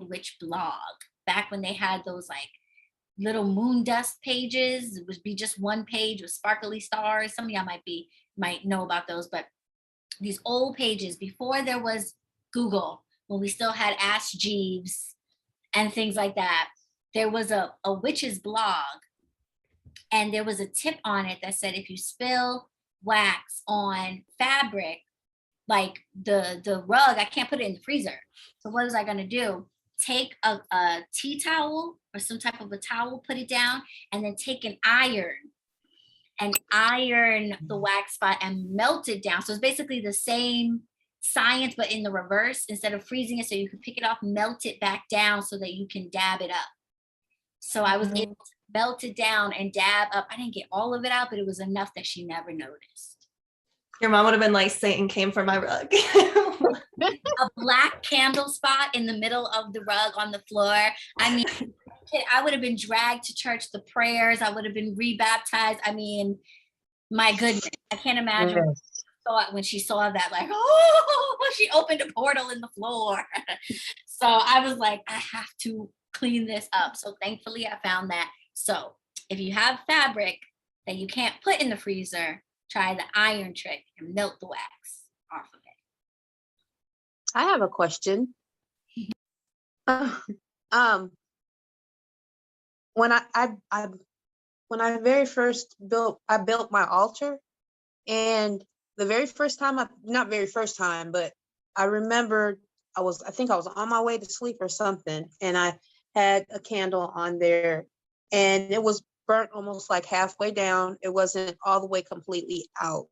witch blog back when they had those like little moon dust pages. It would be just one page with sparkly stars. Some of y'all might know about those, but these old pages before there was Google, when we still had Ask Jeeves and things like that, there was a witch's blog and there was a tip on it that said if you spill wax on fabric, like the rug, I can't put it in the freezer. So what was I going to do? Take a tea towel or some type of a towel, put it down, and then take an iron and iron the wax spot and melt it down. So it's basically the same science, but in the reverse. Instead of freezing it so you can pick it off, melt it back down so that you can dab it up. So I was able to melt it down and dab up. I didn't get all of it out, but it was enough that she never noticed. Your mom would have been like, Satan came for my rug. A black candle spot in the middle of the rug on the floor. I mean, I would have been dragged to church, the prayers. I would have been rebaptized. I mean, my goodness, I can't imagine when she saw that, like, oh, she opened a portal in the floor. So I was like, I have to clean this up. So thankfully I found that. So if you have fabric that you can't put in the freezer, try the iron trick and melt the wax off of it. I have a question. When I very first built my altar, and the very first time, not very first time, but I remember I think I was on my way to sleep or something, and I had a candle on there, and it was burnt almost like halfway down. It wasn't all the way completely out.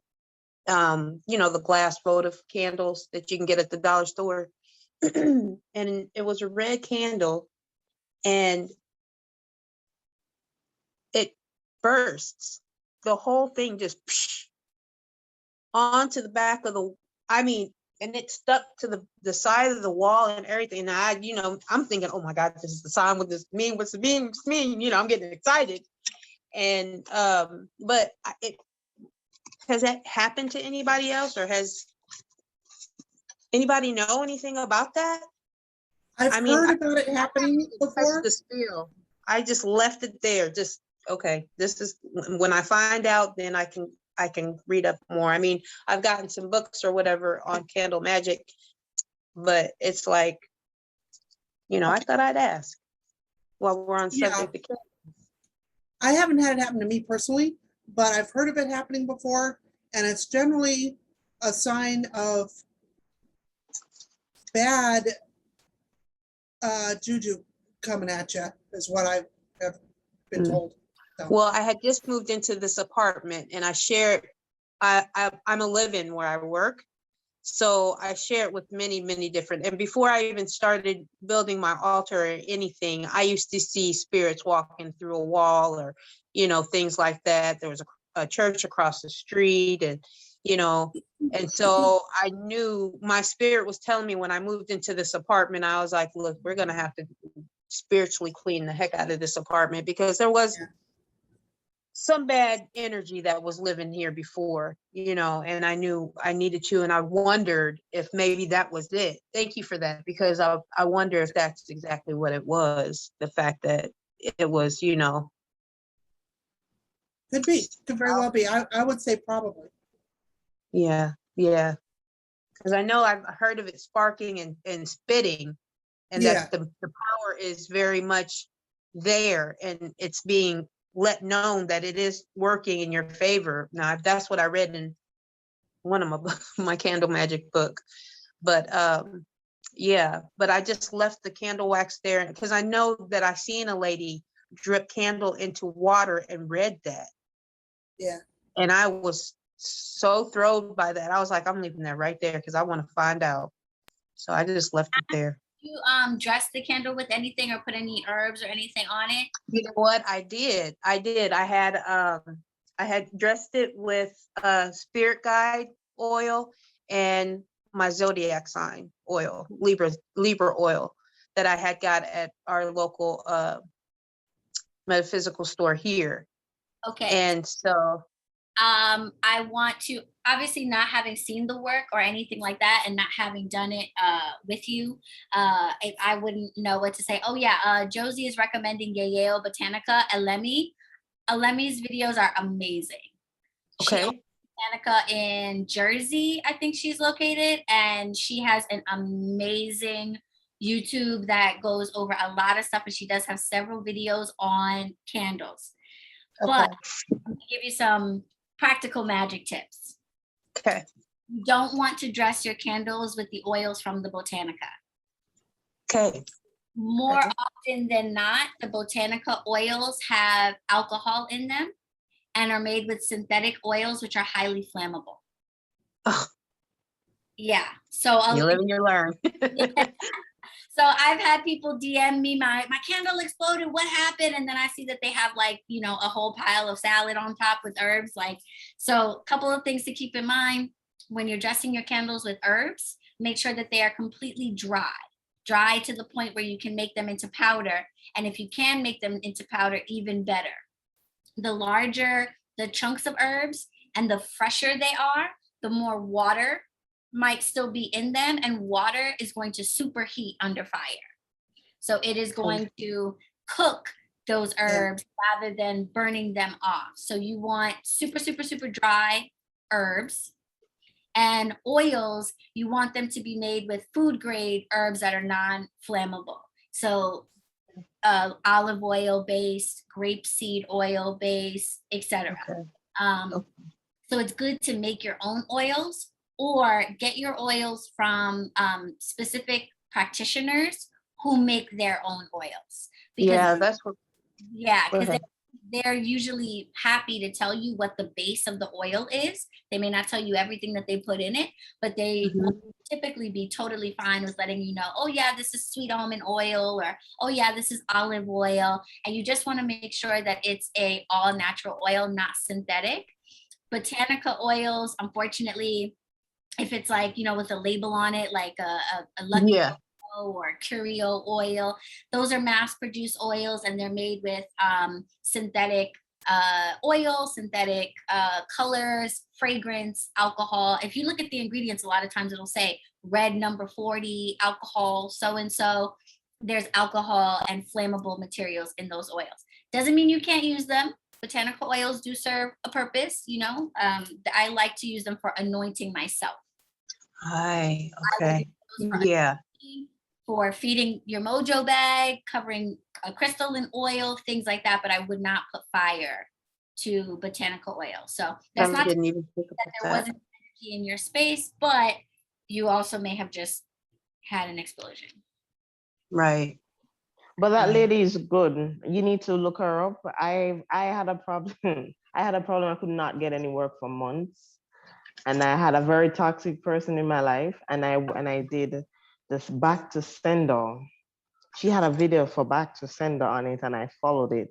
You know, the glass votive candles that you can get at the dollar store. And it was a red candle, and it bursts. The whole thing just onto the back of the, I mean, and it stuck to the side of the wall and everything. And I, you know, I'm thinking, oh my God, this is the sign. What does this mean? What's it mean? What's it mean? You know, I'm getting excited. And, but has that happened to anybody else, or has anybody know anything about that? I've heard about it happening before. The spill. I just left it there. Just, okay, this is, when I find out, then I can read up more. I mean, I've gotten some books or whatever on candle magic, but it's like, you know, I thought I'd ask while we're on subject of candles. I haven't had it happen to me personally, but I've heard of it happening before, and it's generally a sign of bad juju coming at you, is what I have been told. So. Well, I had just moved into this apartment, and I shared, I'm a live-in where I work. So I share it with many different, and before I even started building my altar or anything, I used to see spirits walking through a wall, or, you know, things like that. There was a church across the street, and, you know, and so I knew my spirit was telling me when I moved into this apartment, I was like, look, we're going to have to spiritually clean the heck out of this apartment, because there was some bad energy that was living here before, you know, and I knew I needed to, and I wondered if maybe that was it. Thank you for that, because I wonder if that's exactly what it was. The fact that it was, you know. Could be, could very well be. I would say probably. Yeah, yeah. Because I know I've heard of it sparking and spitting, and that the power is very much there, and it's being let known that it is working in your favor. Now, that's what I read in one of my candle magic book. But yeah, but I just left the candle wax there because I know that I seen a lady drip candle into water and read that. Yeah. And I was so thrilled by that. I was like, I'm leaving that right there because I want to find out. So I just left it there. You dress the candle with anything or put any herbs or anything on it? You know what? I did. I had dressed it with spirit guide oil and my zodiac sign oil, Libra oil, that I had got at our local metaphysical store here. Okay. And so I want to, obviously not having seen the work or anything like that and not having done it with you, I wouldn't know what to say. Oh yeah, Josie is recommending Yale Botanica, Elemi. Elemi's videos are amazing. Okay. She owns Botanica in Jersey, I think she's located, and she has an amazing YouTube that goes over a lot of stuff, and she does have several videos on candles. Okay. But I'm gonna give you some practical magic tips. Okay. You don't want to dress your candles with the oils from the Botanica. Okay. More often than not, the Botanica oils have alcohol in them and are made with synthetic oils, which are highly flammable. Oh. Yeah. So you live and you learn. Yeah. So I've had people DM me, my candle exploded, what happened? And then I see that they have like, you know, a whole pile of salad on top with herbs. Like, so a couple of things to keep in mind when you're dressing your candles with herbs, make sure that they are completely dry to the point where you can make them into powder. And if you can make them into powder, even better. The larger the chunks of herbs and the fresher they are, the more water might still be in them, and water is going to superheat under fire. So it is going to cook those herbs rather than burning them off. So you want super dry herbs. And oils, you want them to be made with food grade herbs that are non-flammable. So olive oil based, grapeseed oil based, etc. Okay. So it's good to make your own oils or get your oils from specific practitioners who make their own oils. Because, yeah, that's what. Yeah, because they're usually happy to tell you what the base of the oil is. They may not tell you everything that they put in it, but they will typically be totally fine with letting you know, oh yeah, this is sweet almond oil, or oh yeah, this is olive oil. And you just want to make sure that it's a all natural oil, not synthetic. Botanica oils, unfortunately, if it's like, you know, with a label on it, like a Lucky Yeah. or Curio oil, those are mass-produced oils, and they're made with synthetic oil, synthetic colors, fragrance, alcohol. If you look at the ingredients, a lot of times it'll say red number 40, alcohol, so-and-so. There's alcohol and flammable materials in those oils. Doesn't mean you can't use them. Botanical oils do serve a purpose, you know. I like to use them for anointing myself. Hi. Okay. Yeah. For feeding your mojo bag, covering a crystal in oil, things like that, but I would not put fire to botanical oil. So that's not Didn't even think that about there that. wasn't energy in your space, but you also may have just had an explosion. Right. But that lady is good. You need to look her up. I had a problem. I had a problem. I could not get any work for months, and I had a very toxic person in my life. And I did this back to sender. She had a video for back to sender on it, and I followed it.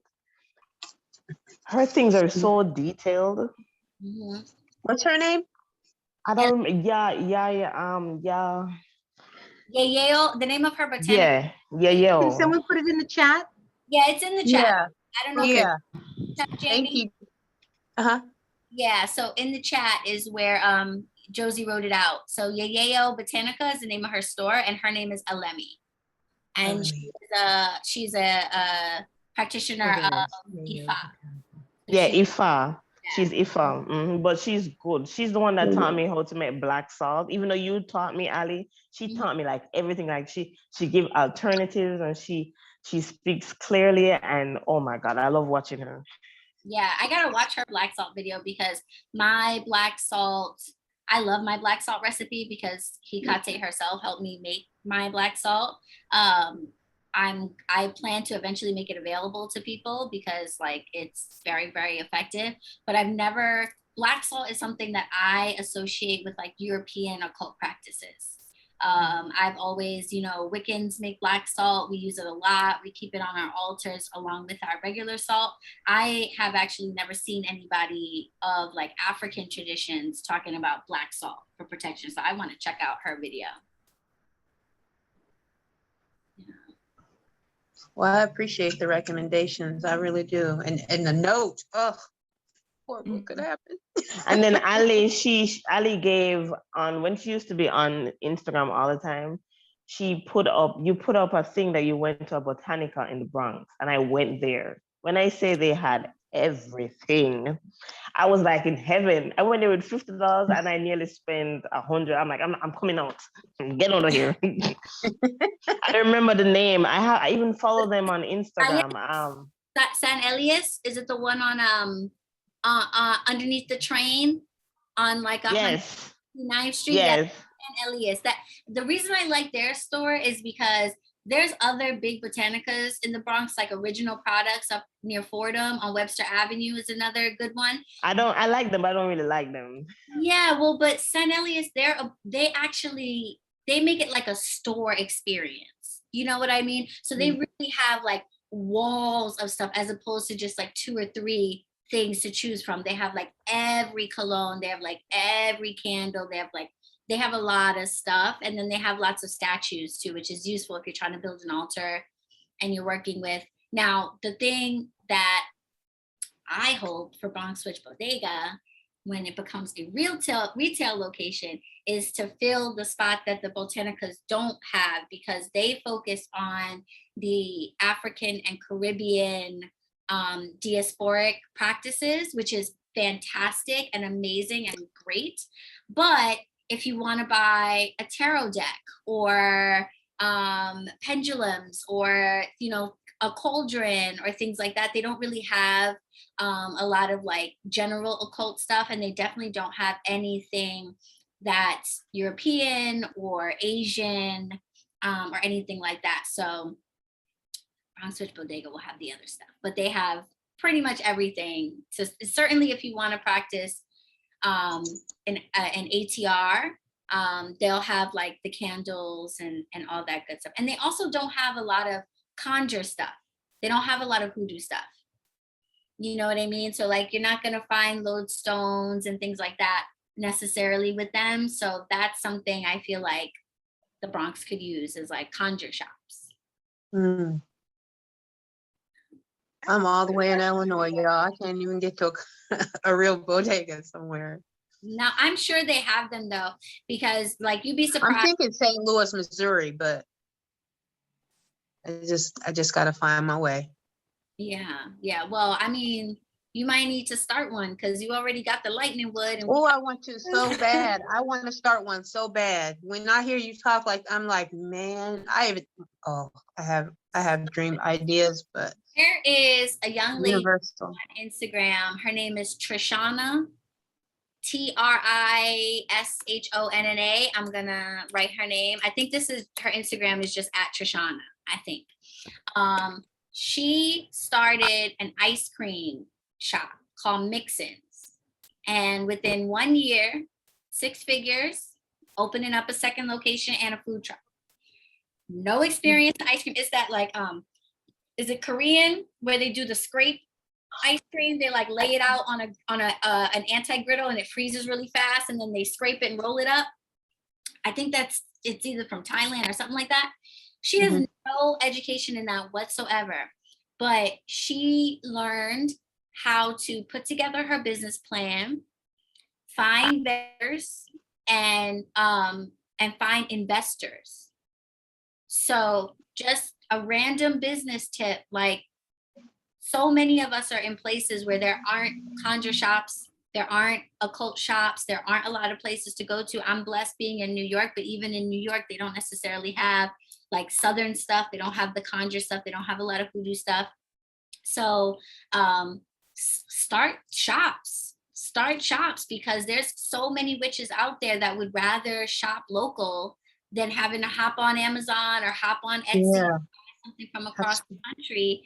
Her things are so detailed. Mm-hmm. What's her name? I don't. Yeah. Yayo, the name of her botanical. Yeah. Can someone put it in the chat? Yeah, it's in the chat. Yeah. I don't know. Yeah. Thank Thank you. Uh-huh. Yeah, so in the chat is where Josie wrote it out. So Yayo Botanica is the name of her store, and her name is Alemi. And she's a practitioner of Ifa. Yeah, Ifa. She's Ifa, but she's good. She's the one that taught me how to make black salt. Even though you taught me, Ali, she taught me like everything. Like she give alternatives, and she speaks clearly. And oh my God, I love watching her. Yeah, I gotta watch her black salt video, because my black salt, I love my black salt recipe because Hikate herself helped me make my black salt. I plan to eventually make it available to people because like it's very, very effective. But black salt is something that I associate with like European occult practices. I've always, you know, Wiccans make black salt. We use it a lot. We keep it on our altars along with our regular salt. I have actually never seen anybody of like African traditions talking about black salt for protection. So I want to check out her video. Well, I appreciate the recommendations. I really do. And the note. Oh, what could happen? And then Ali gave on when she used to be on Instagram all the time. You put up a thing that you went to a Botanica in the Bronx, and I went there. When I say they had everything, I was like in heaven. I went there with $50 and I nearly spent $100. I'm like, I'm coming out. Get out of here. I remember the name. I even follow them on Instagram. San Elias, is it the one on underneath the train on like 109th Street? Yes. San Elias. That the reason I like their store is because there's other big Botanicas in the Bronx, like Original Products up near Fordham on Webster Avenue is another good one. I like them, but I don't really like them. Yeah, well, but San Elias, they make it like a store experience. You know what I mean? So they really have like walls of stuff as opposed to just like 2 or 3 things to choose from. They have like every cologne, they have like every candle, they have a lot of stuff. And then they have lots of statues too, which is useful if you're trying to build an altar and you're working with. Now, the thing that I hope for BronxWitch Bodega, when it becomes a retail location, is to fill the spot that the Botanicas don't have, because they focus on the African and Caribbean diasporic practices, which is fantastic and amazing and great. But if you want to buy a tarot deck or pendulums or, you know, a cauldron or things like that, they don't really have a lot of like general occult stuff, and they definitely don't have anything that's European or Asian or anything like that. So BronxWitch Bodega will have the other stuff, but they have pretty much everything. So certainly if you want to practice an ATR, they'll have like the candles and all that good stuff. And they also don't have a lot of conjure stuff. They don't have a lot of hoodoo stuff. You know what I mean? So like, you're not going to find lodestones and things like that necessarily with them. So that's something I feel like the Bronx could use, is like conjure shops. Mm. I'm all the way in Illinois, y'all. I can't even get to a real bodega somewhere. Now, I'm sure they have them though, because like you'd be I'm surprised. thinking St. Louis, Missouri, but I just gotta find my way. Yeah. Well, I mean, you might need to start one because you already got the lightning wood. And Oh, I want to so bad. I want to start one so bad. When I hear you talk, like I'm like, man, I have dream ideas, but there is a young lady universal. on Instagram. Her name is Trishonna, TRISHONNA. I'm gonna write her name. I think this is her Instagram is just at Trishonna, I think. She started an ice cream shop called Mixins. And within 1 year, 6 figures, opening up a second location and a food truck. No experience in ice cream. Is that like, is it Korean where they do the scrape ice cream? They like lay it out on an anti-griddle and it freezes really fast, and then they scrape it and roll it up. I think it's either from Thailand or something like that. She has no education in that whatsoever, but she learned how to put together her business plan, find vendors, and find investors. So just a random business tip, like so many of us are in places where there aren't conjure shops, there aren't occult shops, there aren't a lot of places to go to. I'm blessed being in New York, but even in New York, they don't necessarily have like Southern stuff. They don't have the conjure stuff. They don't have a lot of voodoo stuff. So start shops because there's so many witches out there that would rather shop local than having to hop on Amazon or hop on Etsy or something from across the country.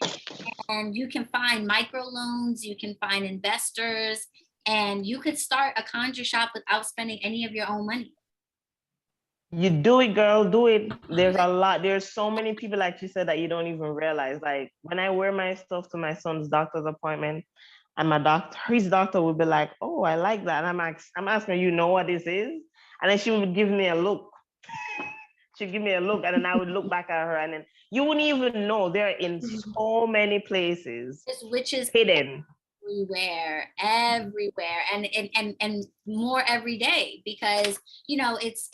And you can find microloans, you can find investors, and you could start a conjure shop without spending any of your own money. You do it, girl, do it. There's so many people, like you said, that you don't even realize. Like when I wear my stuff to my son's doctor's appointment, and his doctor would be like, oh, I like that. And I'm asking, you know what this is? And then she would give me a look. She'd give me a look, and then I would look back at her, and then you wouldn't even know they're in so many places. There's witches hidden everywhere, and more every day, because you know it's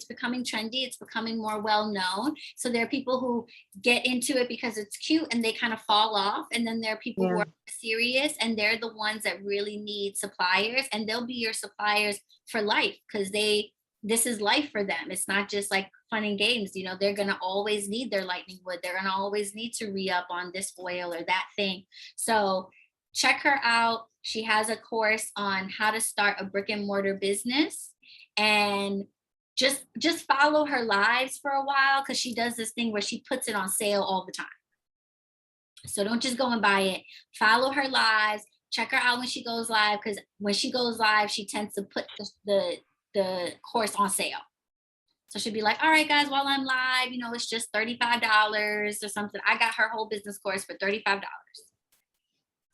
becoming trendy, it's becoming more well known. So there are people who get into it because it's cute and they kind of fall off, and then there are people who are serious, and they're the ones that really need suppliers, and they'll be your suppliers for life because this is life for them. It's not just like fun and games. You know, they're gonna always need their lightning wood. They're gonna always need to re-up on this oil or that thing. So check her out. She has a course on how to start a brick and mortar business, and just follow her lives for a while, because she does this thing where she puts it on sale all the time. So don't just go and buy it. Follow her lives. Check her out when she goes live, because when she goes live, she tends to put the course on sale. So she'll be like, all right, guys, while I'm live, you know, it's just $35 or something. I got her whole business course for $35.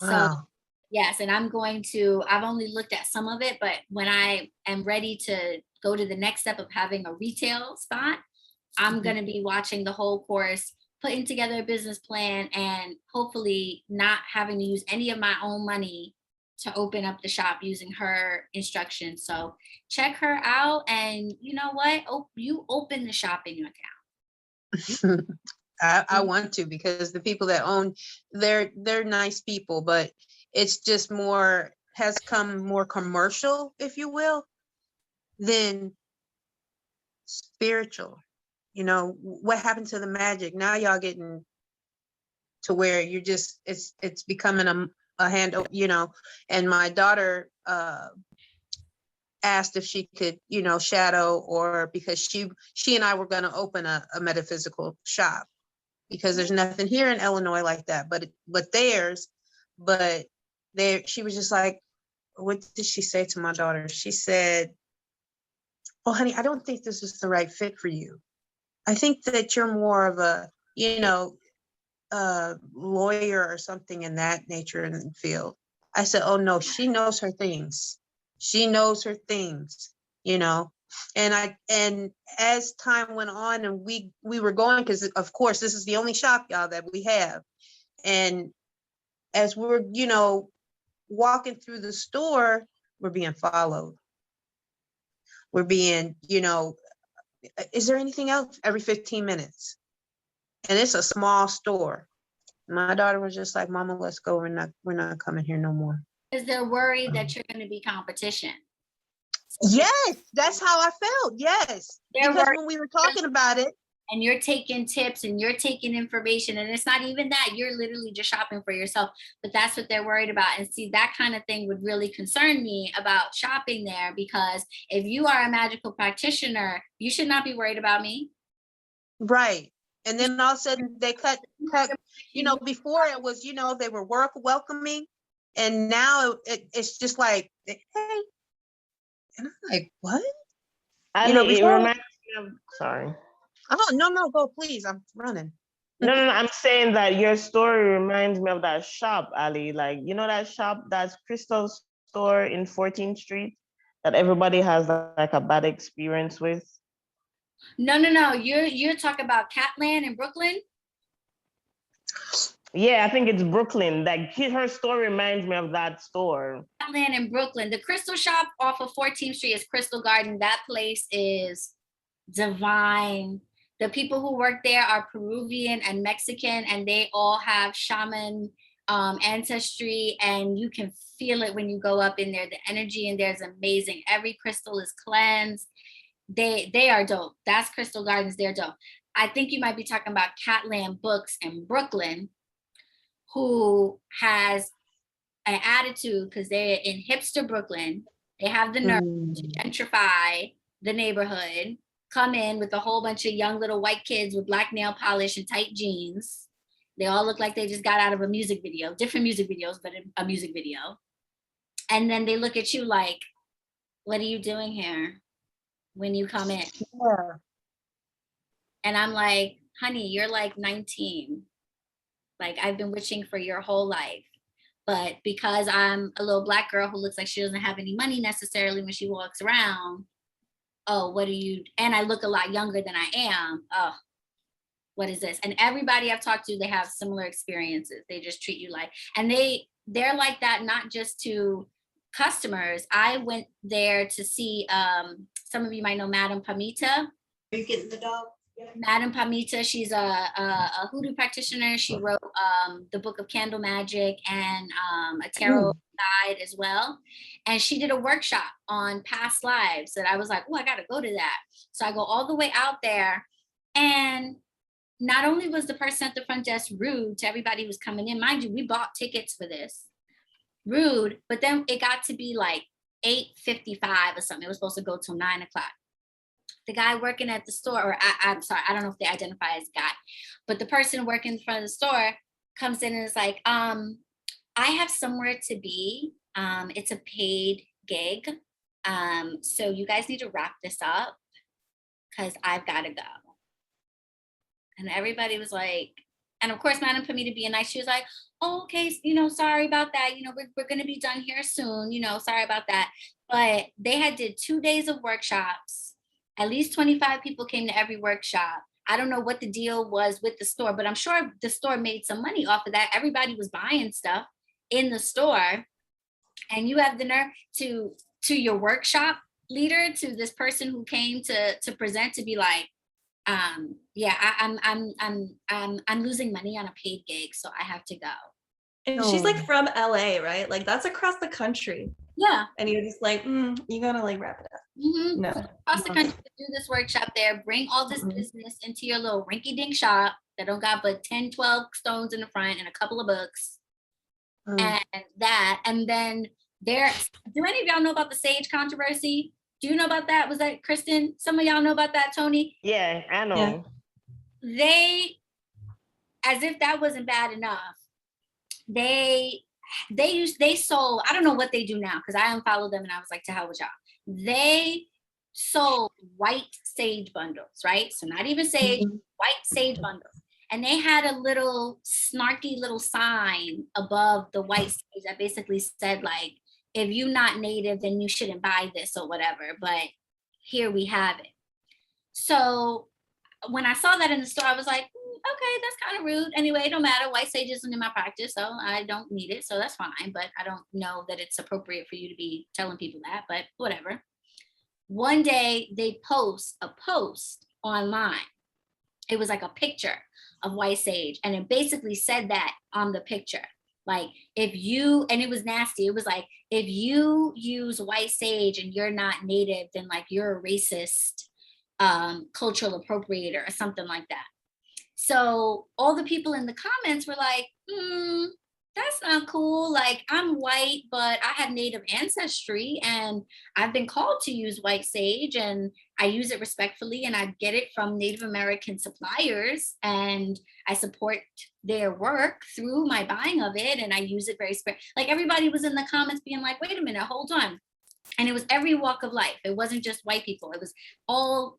Wow. So yes, and I've only looked at some of it, but when I am ready to go to the next step of having a retail spot, I'm going to be watching the whole course, putting together a business plan, and hopefully not having to use any of my own money to open up the shop using her instructions. So check her out, and you know what? You open the shopping account. I want to, because the people that own, they're nice people, but it's just has come more commercial, if you will, than spiritual. You know, what happened to the magic? Now y'all getting to where you're just, it's becoming a handle, you know. And my daughter asked if she could, you know, shadow, or because she and I were going to open a metaphysical shop, because there's nothing here in Illinois like that, but theirs, but there she was just like, what did she say to my daughter? She said, "Oh, honey, I don't think this is the right fit for you. I think that you're more of a, lawyer or something in that nature in the field." I said, "Oh no, she knows her things. She knows her things, you know." And as time went on and we were going, because of course this is the only shop, y'all, that we have. And as we're, walking through the store, we're being followed. We're being, is there anything else? Every 15 minutes. And it's a small store. My daughter was just like, "Mama, let's go. We're not coming here no more." Because they're worried that you're going to be competition. Yes, that's how I felt. Yes. They're Because worried when we were talking about it, and you're taking tips and you're taking information, and it's not even that, you're literally just shopping for yourself, but that's what they're worried about. And see, that kind of thing would really concern me about shopping there, because if you are a magical practitioner, you should not be worried about me. right. And then all of a sudden they cut, before it was, they were welcoming. And now it's just like, hey. And I'm like, what? Ali, it before, reminds me of, sorry. oh, no, go, please. I'm running. No, I'm saying that your story reminds me of that shop, Ali. Like, that shop, that's Crystal's store in 14th Street that everybody has like a bad experience with? No. You're talking about Catland in Brooklyn? Yeah, I think it's Brooklyn. Like, her story reminds me of that store. Catland in Brooklyn. The Crystal shop off of 14th Street is Crystal Garden. That place is divine. The people who work there are Peruvian and Mexican, and they all have shaman ancestry, and you can feel it when you go up in there. The energy in there is amazing. Every crystal is cleansed. They are dope. That's Crystal Gardens. They're dope. I think you might be talking about Catland Books in Brooklyn, who has an attitude because they're in hipster Brooklyn. They have the nerve to gentrify the neighborhood, come in with a whole bunch of young little white kids with black nail polish and tight jeans. They all look like they just got out of a music video, different music videos, but a music video. And then they look at you like, what are you doing here when you come in? Yeah. And I'm like, honey, you're like 19. Like, I've been witching for your whole life. But because I'm a little black girl who looks like she doesn't have any money necessarily when she walks around, oh, what are you? And I look a lot younger than I am. Oh, what is this? And everybody I've talked to, they have similar experiences. They just treat you like, and they're like that, not just to customers. I went there to see, some of you might know Madame Pamita. Are you getting the dog? Madame Pamita, she's a hoodoo practitioner. She wrote the book of Candle Magic and a tarot guide as well. And she did a workshop on past lives that I was like, oh, I gotta go to that. So I go all the way out there, and not only was the person at the front desk rude to everybody who's coming in, mind you, we bought tickets for this, rude, but then it got to be like 8:55 or something. It was supposed to go till 9 o'clock. The guy working at the store, or I'm sorry, I don't know if they identify as guy, but the person working in front of the store comes in and is like, I have somewhere to be. It's a paid gig. So you guys need to wrap this up because I've got to go. And everybody was like, and of course, Madam Pamita being nice, she was like, oh, okay, sorry about that. We're going to be done here soon. Sorry about that. But they had did 2 days of workshops. At least 25 people came to every workshop. I don't know what the deal was with the store, but I'm sure the store made some money off of that. Everybody was buying stuff in the store. And you have the nerve to your workshop leader, to this person who came to present, to be like, yeah, I'm losing money on a paid gig, so I have to go. And she's like from LA, right? Like, that's across the country. Yeah. And you're just like, you gotta like wrap it up. Mm-hmm. No. Across the country to do this workshop there, bring all this business into your little rinky-dink shop that don't got but 10, 12 stones in the front and a couple of books. And then do any of y'all know about the sage controversy? Do you know about that? Was that Kristen? Some of y'all know about that, Tony? Yeah, I know. They, as if that wasn't bad enough, they they sold, I don't know what they do now because I unfollowed them and I was like, to hell with y'all. They sold white sage bundles, right? So not even sage, white sage bundles. And they had a little snarky little sign above the white sage that basically said like, if you're not native, then you shouldn't buy this or whatever. But here we have it. So when I saw that in the store, I was like, okay, that's kind of rude. Anyway, it don't matter. White sage isn't in my practice, so I don't need it. So that's fine. But I don't know that it's appropriate for you to be telling people that, but whatever. One day they post a post online. It was like a picture of white sage. And it basically said that on the picture. Like if you, and it was nasty. It was like, if you use white sage and you're not native, then like you're a racist, cultural appropriator or something like that. So all the people in the comments were like, that's not cool. Like I'm white, but I have native ancestry and I've been called to use white sage and I use it respectfully and I get it from Native American suppliers and I support their work through my buying of it and I use it very like everybody was in the comments being like, wait a minute, hold on. And it was every walk of life. It wasn't just white people. It was all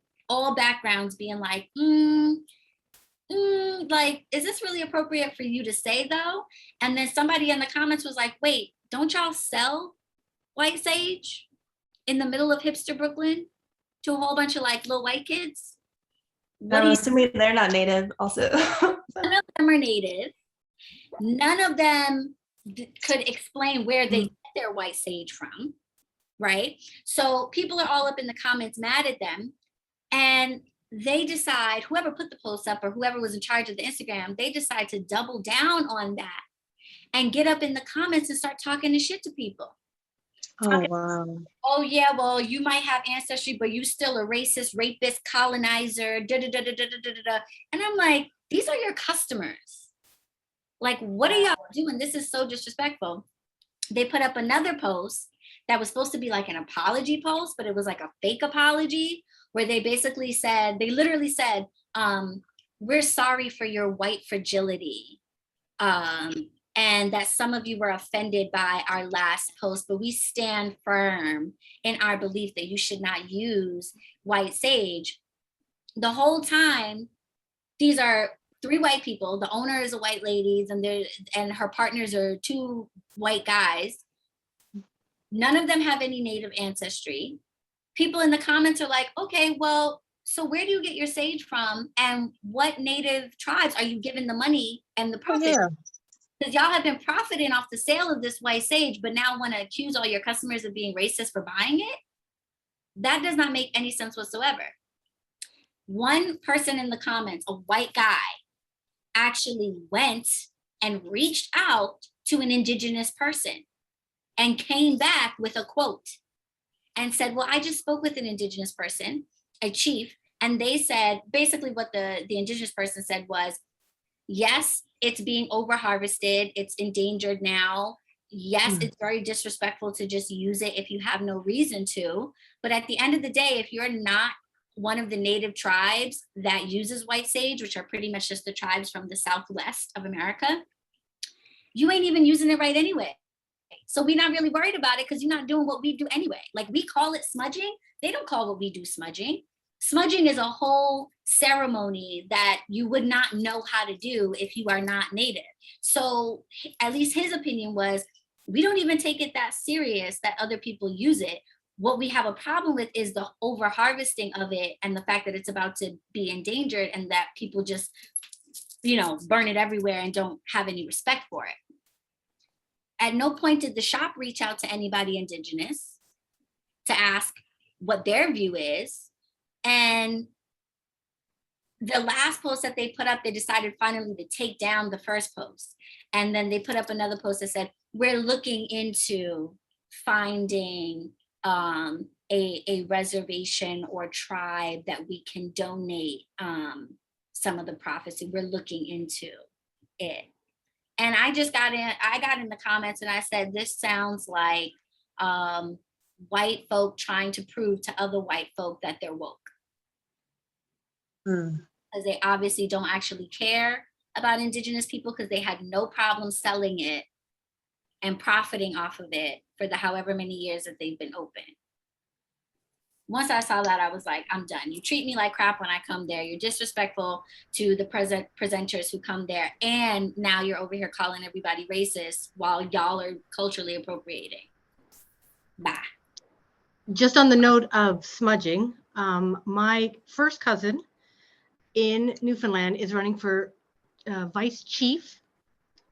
backgrounds being like, like, is this really appropriate for you to say though? And then somebody in the comments was like, wait, don't y'all sell white sage in the middle of hipster Brooklyn to a whole bunch of like little white kids? What do you assuming they're not native also. None of them are native. None of them could explain where they get their white sage from, right? So people are all up in the comments mad at them. And they decide, whoever put the post up or whoever was in charge of the Instagram, they decide to double down on that and get up in the comments and start talking to shit to people. Oh, wow. Oh yeah, well, you might have ancestry, but you still a racist, rapist, colonizer, da-da-da-da-da-da-da-da. And I'm like, these are your customers. Like, what are y'all doing? This is so disrespectful. They put up another post that was supposed to be like an apology post, but it was like a fake apology where they basically said, they literally said, we're sorry for your white fragility. And that some of you were offended by our last post, but we stand firm in our belief that you should not use white sage. The whole time, these are 3 white people. The owner is a white lady and her partners are 2 white guys. None of them have any native ancestry. People in the comments are like, okay, well, so where do you get your sage from? And what native tribes are you giving the money and the profit? Because y'all have been profiting off the sale of this white sage, but now want to accuse all your customers of being racist for buying it? That does not make any sense whatsoever. One person in the comments, a white guy, actually went and reached out to an indigenous person and came back with a quote and said, well, I just spoke with an indigenous person, a chief, and they said, basically what the indigenous person said was, yes, it's being over harvested, it's endangered now. Yes, it's very disrespectful to just use it if you have no reason to. But at the end of the day, if you're not one of the native tribes that uses white sage, which are pretty much just the tribes from the Southwest of America, you ain't even using it right anyway. So we're not really worried about it because you're not doing what we do anyway. Like we call it smudging. They don't call what we do smudging. Smudging is a whole ceremony that you would not know how to do if you are not native. So at least his opinion was, we don't even take it that serious that other people use it. What we have a problem with is the over harvesting of it and the fact that it's about to be endangered and that people just, burn it everywhere and don't have any respect for it. At no point did the shop reach out to anybody indigenous to ask what their view is. And the last post that they put up, they decided finally to take down the first post. And then they put up another post that said, we're looking into finding a reservation or tribe that we can donate some of the profits. We're looking into it. And I got in the comments and I said, this sounds like white folk trying to prove to other white folk that they're woke. Because they obviously don't actually care about indigenous people because they had no problem selling it and profiting off of it for the however many years that they've been open. Once I saw that, I was like, I'm done. You treat me like crap when I come there. You're disrespectful to the presenters who come there. And now you're over here calling everybody racist while y'all are culturally appropriating. Bye. Just on the note of smudging, my first cousin in Newfoundland is running for vice chief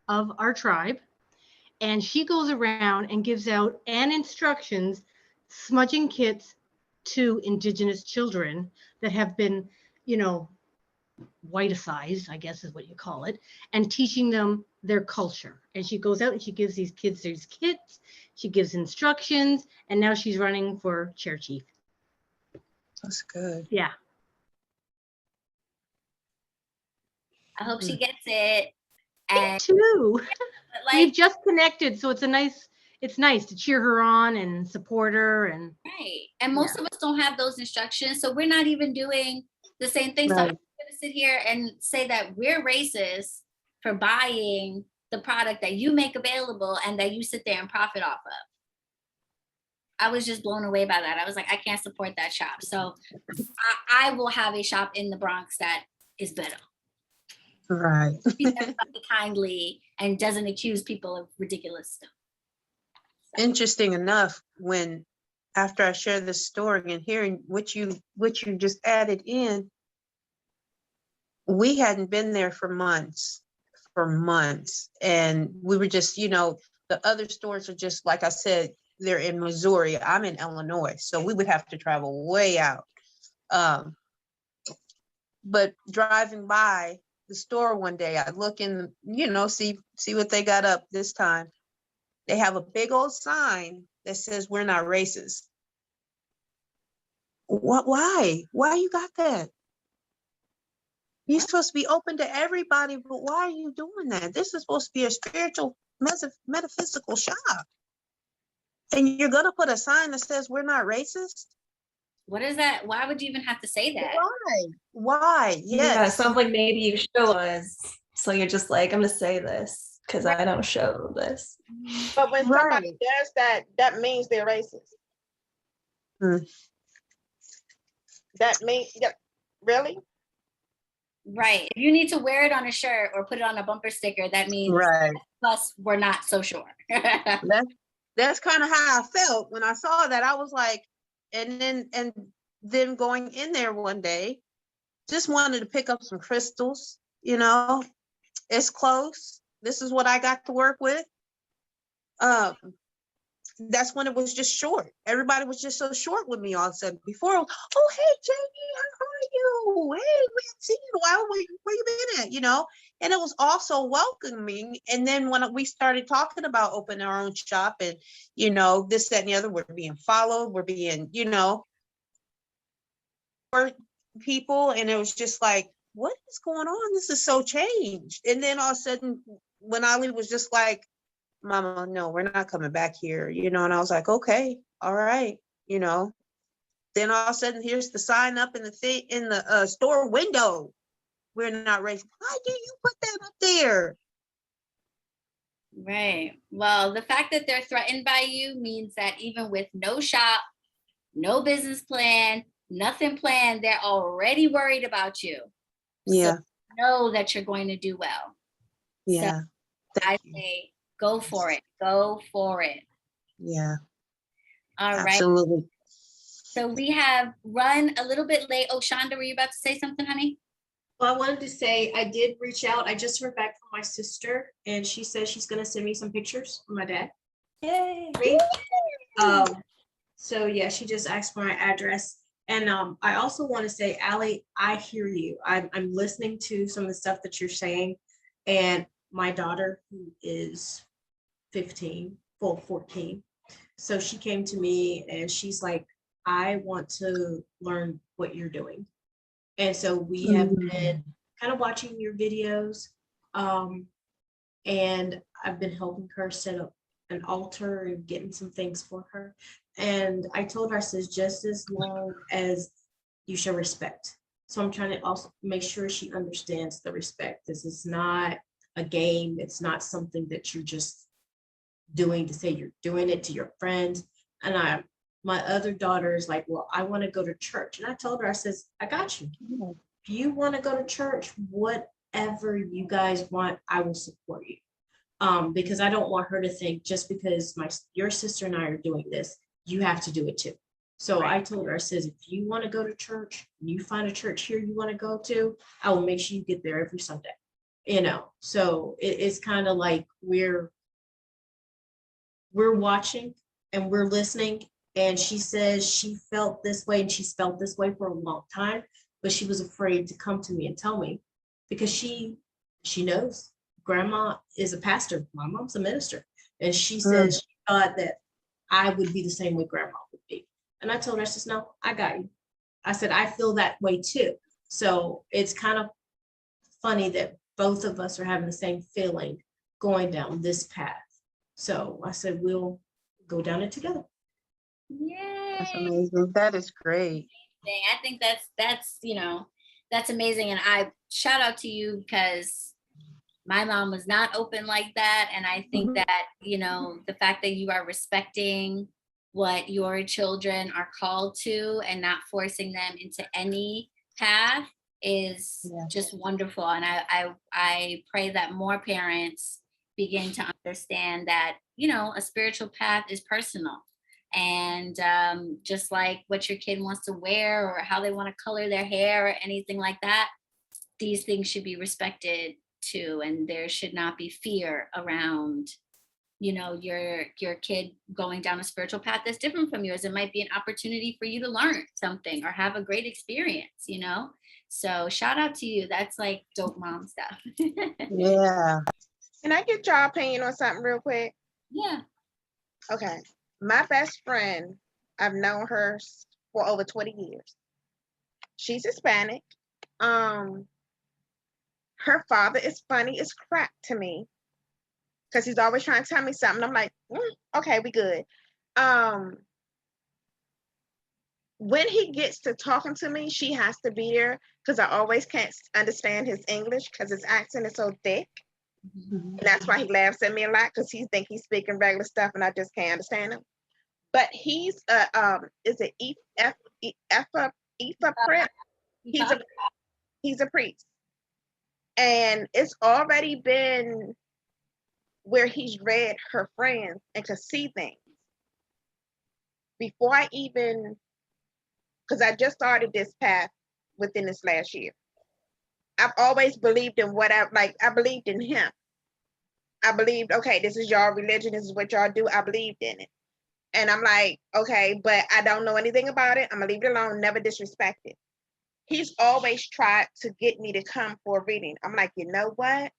of our tribe. And she goes around and gives out instructions, smudging kits to Indigenous children that have been, whiteicized, I guess is what you call it, and teaching them their culture. And she goes out and she gives these kids these kits, she gives instructions, and now she's running for chair chief. That's good. Yeah. I hope she gets it. Me too. Like, We've just connected, so it's nice to cheer her on and support her. And right. And most of us don't have those instructions, so we're not even doing the same thing. So I'm gonna sit here and say that we're racist for buying the product that you make available and that you sit there and profit off of. I was just blown away by that. I was like, I can't support that shop. So I will have a shop in the Bronx that is better. Right. Treats everybody kindly and doesn't accuse people of ridiculous stuff. Interesting enough, after I share this story and hearing what you just added in, we hadn't been there for months, and we were just, the other stores are just, like I said, they're in Missouri. I'm in Illinois, so we would have to travel way out. But driving by the store one day, I look in, see what they got up this time. They have a big old sign that says, "We're not racist." What? Why you got that? You're supposed to be open to everybody, but why are you doing that? This is supposed to be a spiritual, metaphysical shop. And you're going to put a sign that says, "We're not racist"? What is that? Why would you even have to say that? Why? Yes. Yeah, it sounds like maybe you show us. So you're just like, I'm going to say this because I don't show this. But when somebody does that, that means they're racist. That means, really? Right. If you need to wear it on a shirt or put it on a bumper sticker, that means plus we're not so sure. That's kind of how I felt when I saw that. I was like, and then going in there one day, just wanted to pick up some crystals, it's close. This is what I got to work with. That's when it was just short. Everybody was just so short with me all of a sudden. Before, "Oh, hey, Jamie, how are you? Hey, we haven't seen you in a while. Where you been at?" And it was also welcoming. And then when we started talking about opening our own shop and, this, that, and the other, we're being followed, we're being, for people. And it was just like, what is going on? This is so changed. And then all of a sudden, when Ali was just like, "Mama, no, we're not coming back here," and I was like, okay, all right, Then all of a sudden, here's the sign up in the store window. "We're not racist." Why did you put that up there? Right. Well, the fact that they're threatened by you means that even with no shop, no business plan, nothing planned, they're already worried about you. Yeah. So know that you're going to do well. Yeah. So I say, go for it. Go for it. Yeah. All right. Absolutely. So we have run a little bit late. Oh, Shonda, were you about to say something, honey? Well, I wanted to say I did reach out. I just heard back from my sister, and she says she's going to send me some pictures of my dad. Yay. So yeah, she just asked for my address. And I also want to say, Allie, I hear you. I'm listening to some of the stuff that you're saying. And my daughter, who is 15, full 14. So she came to me and she's like, "I want to learn what you're doing." And so we have been kind of watching your videos. And I've been helping her set up an altar and getting some things for her. And I told her, I says, just as long as you show respect. So I'm trying to also make sure she understands the respect. This is not a game. It's not something that you're just doing to say you're doing it to your friends. And my other daughter is like, well, I want to go to church. And I told her, I says, I got you. If you want to go to church, whatever you guys want, I will support you. Because I don't want her to think just because your sister and I are doing this, you have to do it too. So I told her, I says, if you want to go to church, you find a church here you want to go to, I will make sure you get there every Sunday. So it's kind of like we're watching and we're listening. And she says she felt this way, and she's felt this way for a long time, but she was afraid to come to me and tell me because she knows grandma is a pastor. My mom's a minister. And she says she thought that I would be the same way grandma would be. And I told her, I said, no, I got you. I said, I feel that way too. So it's kind of funny that both of us are having the same feeling going down this path. So I said, we'll go down it together. Yay. That's amazing. That is great. I think that's amazing. And I shout out to you because my mom was not open like that. And I think that, the fact that you are respecting what your children are called to and not forcing them into any path is just wonderful. And I pray that more parents begin to understand that, a spiritual path is personal. And just like what your kid wants to wear or how they want to color their hair or anything like that, these things should be respected too. And there should not be fear around, your kid going down a spiritual path that's different from yours. It might be an opportunity for you to learn something or have a great experience, So shout out to you. That's like dope mom stuff. Yeah. Can I get your opinion on something real quick? Yeah. Okay. My best friend, I've known her for over 20 years. She's Hispanic. Her father is funny as crap to me because he's always trying to tell me something. I'm like, okay, we good. When he gets to talking to me, she has to be there because I always can't understand his English because his accent is so thick. And that's why he laughs at me a lot because he thinks he's speaking regular stuff and I just can't understand him. But he's is it Ephra Priest? He's a priest. And it's already been where he's read her friends and could see things. Before I even, because I just started this path within this last year. I've always believed in I believed in him. I believed, okay, this is y'all religion, this is what y'all do. I believed in it. And I'm like, okay, but I don't know anything about it. I'm gonna leave it alone, never disrespect it. He's always tried to get me to come for a reading. I'm like, you know what?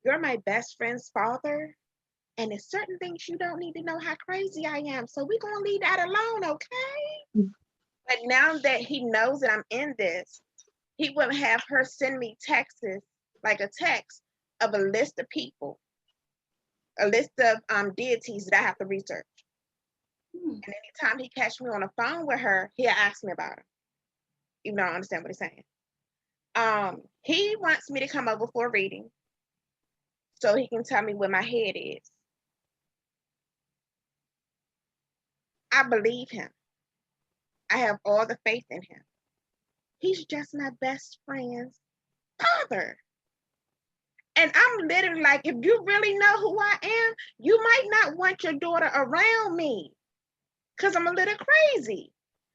You're my best friend's father. And there's certain things you don't need to know how crazy I am. So we're gonna leave that alone, okay? But now that he knows that I'm in this, he will have her send me texts, like a text of a list of people, a list of deities that I have to research. And anytime he catch me on the phone with her, he'll ask me about her, even though I don't understand what he's saying. He wants me to come over for a reading so he can tell me where my head is. I believe him. I have all the faith in him. He's just my best friend's father. And I'm literally like, if you really know who I am, you might not want your daughter around me because I'm a little crazy.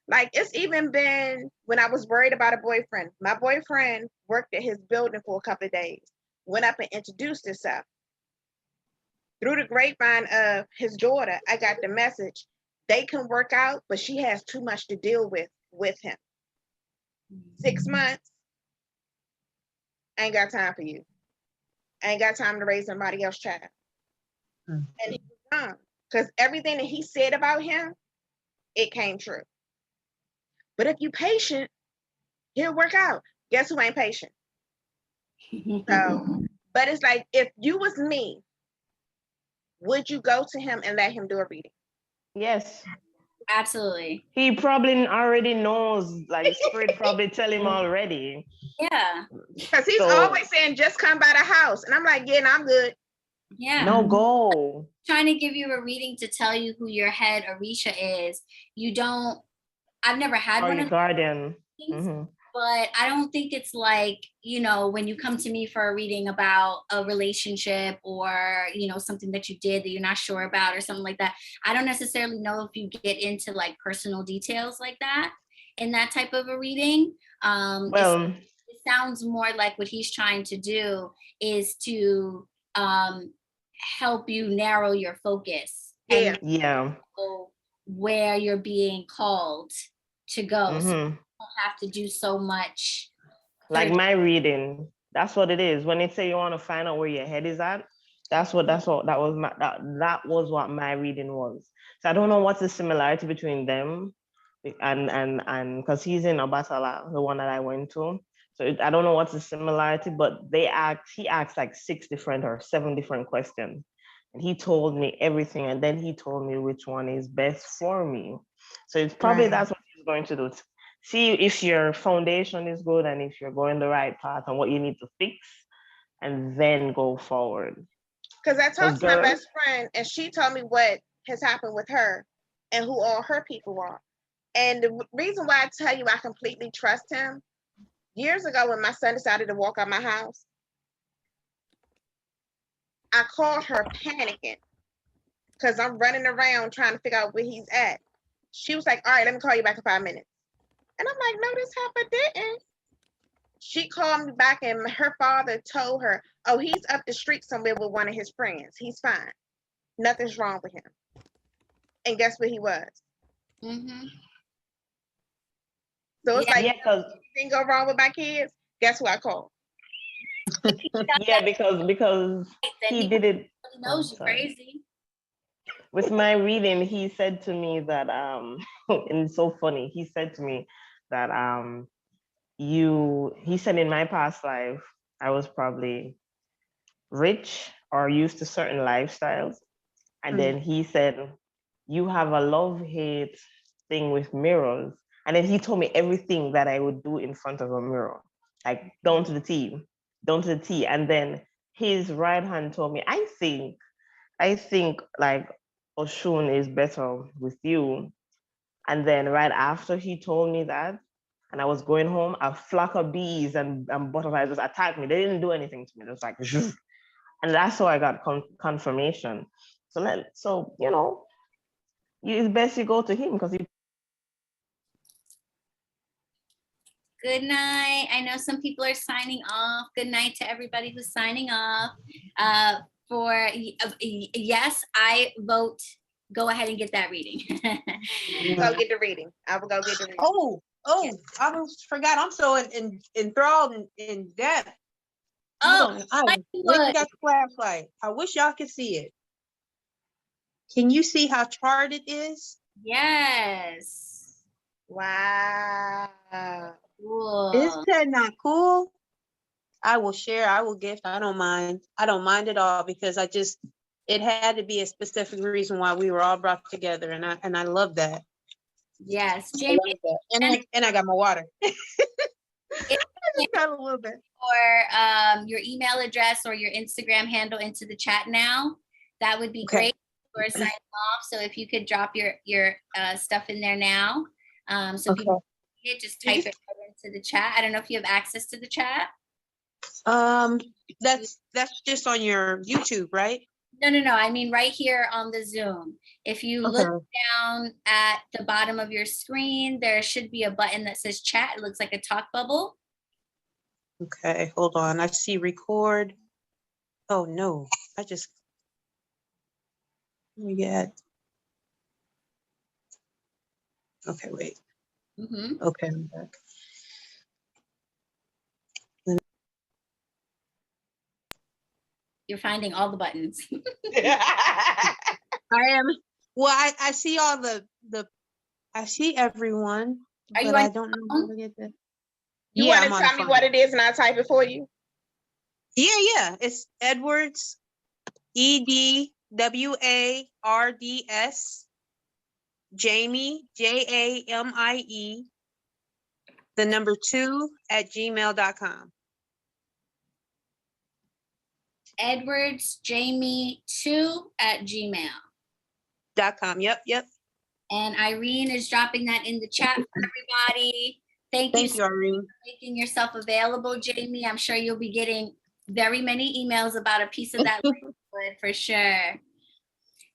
Like, it's even been when I was worried about a boyfriend. My boyfriend worked at his building for a couple of days, went up and introduced himself. Through the grapevine of his daughter, I got the message. They can work out, but she has too much to deal with him. 6 months, I ain't got time for you. I ain't got time to raise somebody else's child. And he was wrong, because everything that he said about him, it came true. But if you patient, he'll work out. Guess who ain't patient? So, but it's like, if you was me, would you go to him and let him do a reading? Yes. Absolutely. He probably already knows, like spirit probably tell him already. Yeah. Because he's always saying, just come by the house. And I'm like, yeah, no, I'm good. Yeah. No, go. trying to give you a reading to tell you who your head Alysha is. I've never had Or one your of guardian. these things, Mhm. but I don't think it's like, when you come to me for a reading about a relationship or, something that you did that you're not sure about or something like that. I don't necessarily know if you get into like personal details like that in that type of a reading. Well, It sounds more like what he's trying to do is to help you narrow your focus and yeah. know where you're being called to go. So you Mhm. don't have to do so much. Like my reading, that's what it is. When they say you want to find out where your head is at, that was what my reading was. So I don't know what's the similarity between them and because he's in Obatala, the one that I went to. So I don't know what's the similarity, but he asked like 6 different or 7 different questions. And he told me everything, and then he told me which one is best for me. So it's probably Right. that's what he's going to do. See if your foundation is good and if you're going the right path and what you need to fix, and then go forward. Because I talked to my girl- best friend and she told me what has happened with her and who all her people are. And the reason why I tell you I completely trust him, years ago when my son decided to walk out my house, I called her panicking because I'm running around trying to figure out where he's at. She was like, all right, let me call you back in 5 minutes. And I'm like, no, this heifer didn't. She called me back and her father told her, oh, he's up the street somewhere with one of his friends. He's fine. Nothing's wrong with him. And guess where he was? Mm-hmm. So it's like, yeah, because anything go wrong with my kids? Guess who I called? yeah, because he did it. He knows you're sorry. crazy. With my reading, he said to me that and it's so funny. He said to me that he said in my past life I was probably rich or used to certain lifestyles, and then he said you have a love-hate thing with mirrors, and then he told me everything that I would do in front of a mirror, like down to the T, and then his right hand told me, I think like Oshun is better with you. And then right after he told me that, and I was going home, a flock of bees and butterflies just attacked me. They didn't do anything to me. It was like, and that's how I got confirmation. So it's best you go to him because he. Good night. I know some people are signing off. Good night to everybody who's signing off. Yes, I vote. Go ahead and get that reading. Go get the reading. I will go get the reading. Oh, I almost forgot. I'm so enthralled in depth. Oh, I went and got the flashlight. I wish y'all could see it. Can you see how charted it is? Yes. Wow. Cool. Is that not cool? I will share. I will gift. I don't mind. I don't mind at all because it had to be a specific reason why we were all brought together, and I love that. Yes, Jamie. And I got my water. I just got a little bit. Or your email address or your Instagram handle into the chat now. That would be great for signing off. So if you could drop your stuff in there now, so people can see it, just type it right into the chat. I don't know if you have access to the chat. That's just on your YouTube, right? No. I mean, right here on the Zoom. If you look down at the bottom of your screen, there should be a button that says chat. It looks like a talk bubble. Okay, hold on. I see record. Oh no, we get. Okay, wait. Okay, I'm back. You're finding all the buttons. I am. Well, I see all I see everyone. Are you but I don't know how to get that. You want to tell me what it is and I'll type it for you? Yeah. It's Edwards, EDWARDS, Jamie, JAMIE, the number 2 @gmail.com. edwardsjamie2@gmail.com. Yep. And Irene is dropping that in the chat for everybody. Thank you Thank you, Irene. for making yourself available, Jamie. I'm sure you'll be getting very many emails about a piece of that liquid for sure.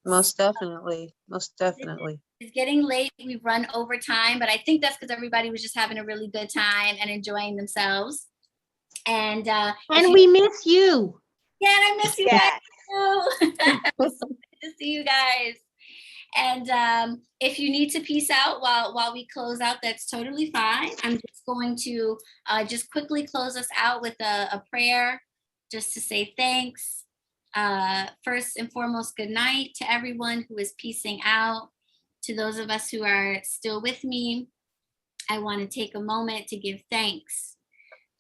Most definitely. Most definitely. It's getting late. We've run over time, but I think that's because everybody was just having a really good time and enjoying themselves. And we miss you. Yeah, and I miss you guys too. It's so good to see you guys. And if you need to peace out while we close out, that's totally fine. I'm just going to just quickly close us out with a prayer, just to say thanks. First and foremost, good night to everyone who is peacing out. To those of us who are still with me, I want to take a moment to give thanks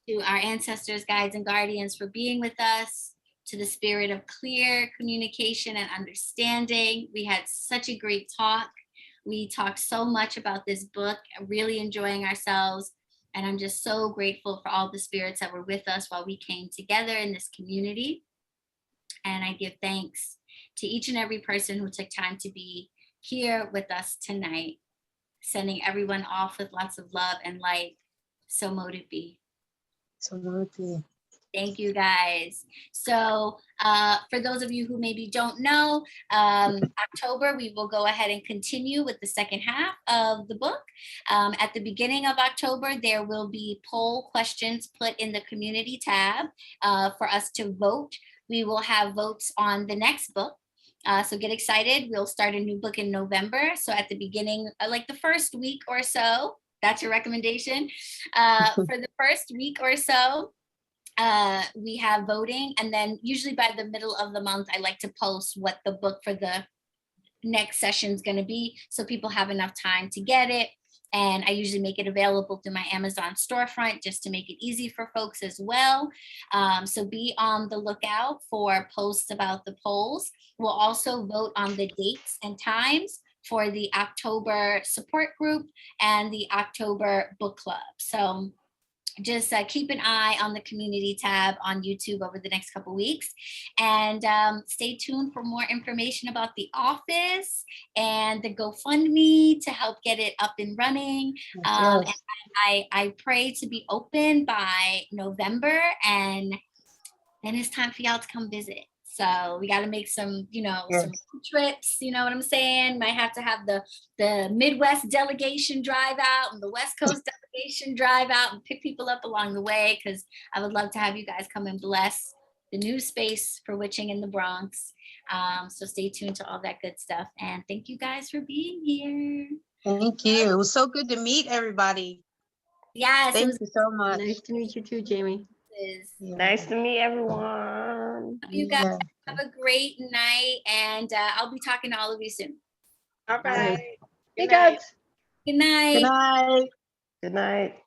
to our ancestors, guides, and guardians for being with us, to the spirit of clear communication and understanding. We had such a great talk. We talked so much about this book, really enjoying ourselves. And I'm just so grateful for all the spirits that were with us while we came together in this community. And I give thanks to each and every person who took time to be here with us tonight, sending everyone off with lots of love and light. So mote it be. So mote it be. Thank you, guys. So for those of you who maybe don't know, October, we will go ahead and continue with the second half of the book. At the beginning of October, there will be poll questions put in the community tab for us to vote. We will have votes on the next book. So get excited. We'll start a new book in November. So at the beginning, like the first week or so, that's your recommendation. For the first week or so, we have voting, and then usually by the middle of the month I like to post what the book for the next session is going to be, so people have enough time to get it. And I usually make it available through my Amazon storefront just to make it easy for folks as well. So be on the lookout for posts about the polls. We'll also vote on the dates and times for the October support group and the October book club. So just keep an eye on the community tab on YouTube over the next couple weeks, and stay tuned for more information about the office and the GoFundMe to help get it up and running. And I pray to be open by November, and then it's time for y'all to come visit. So we got to make some, some trips, you know what I'm saying? Might have to have the Midwest delegation drive out and the West Coast delegation drive out and pick people up along the way, because I would love to have you guys come and bless the new space for witching in the Bronx. So stay tuned to all that good stuff. And thank you guys for being here. Thank you. It was so good to meet everybody. Yes. Thank you so much. Nice to meet you too, Jamie. Nice to meet everyone. You guys have a great night, and I'll be talking to all of you soon. All right. Hey, guys. Good night. Good night. Good night.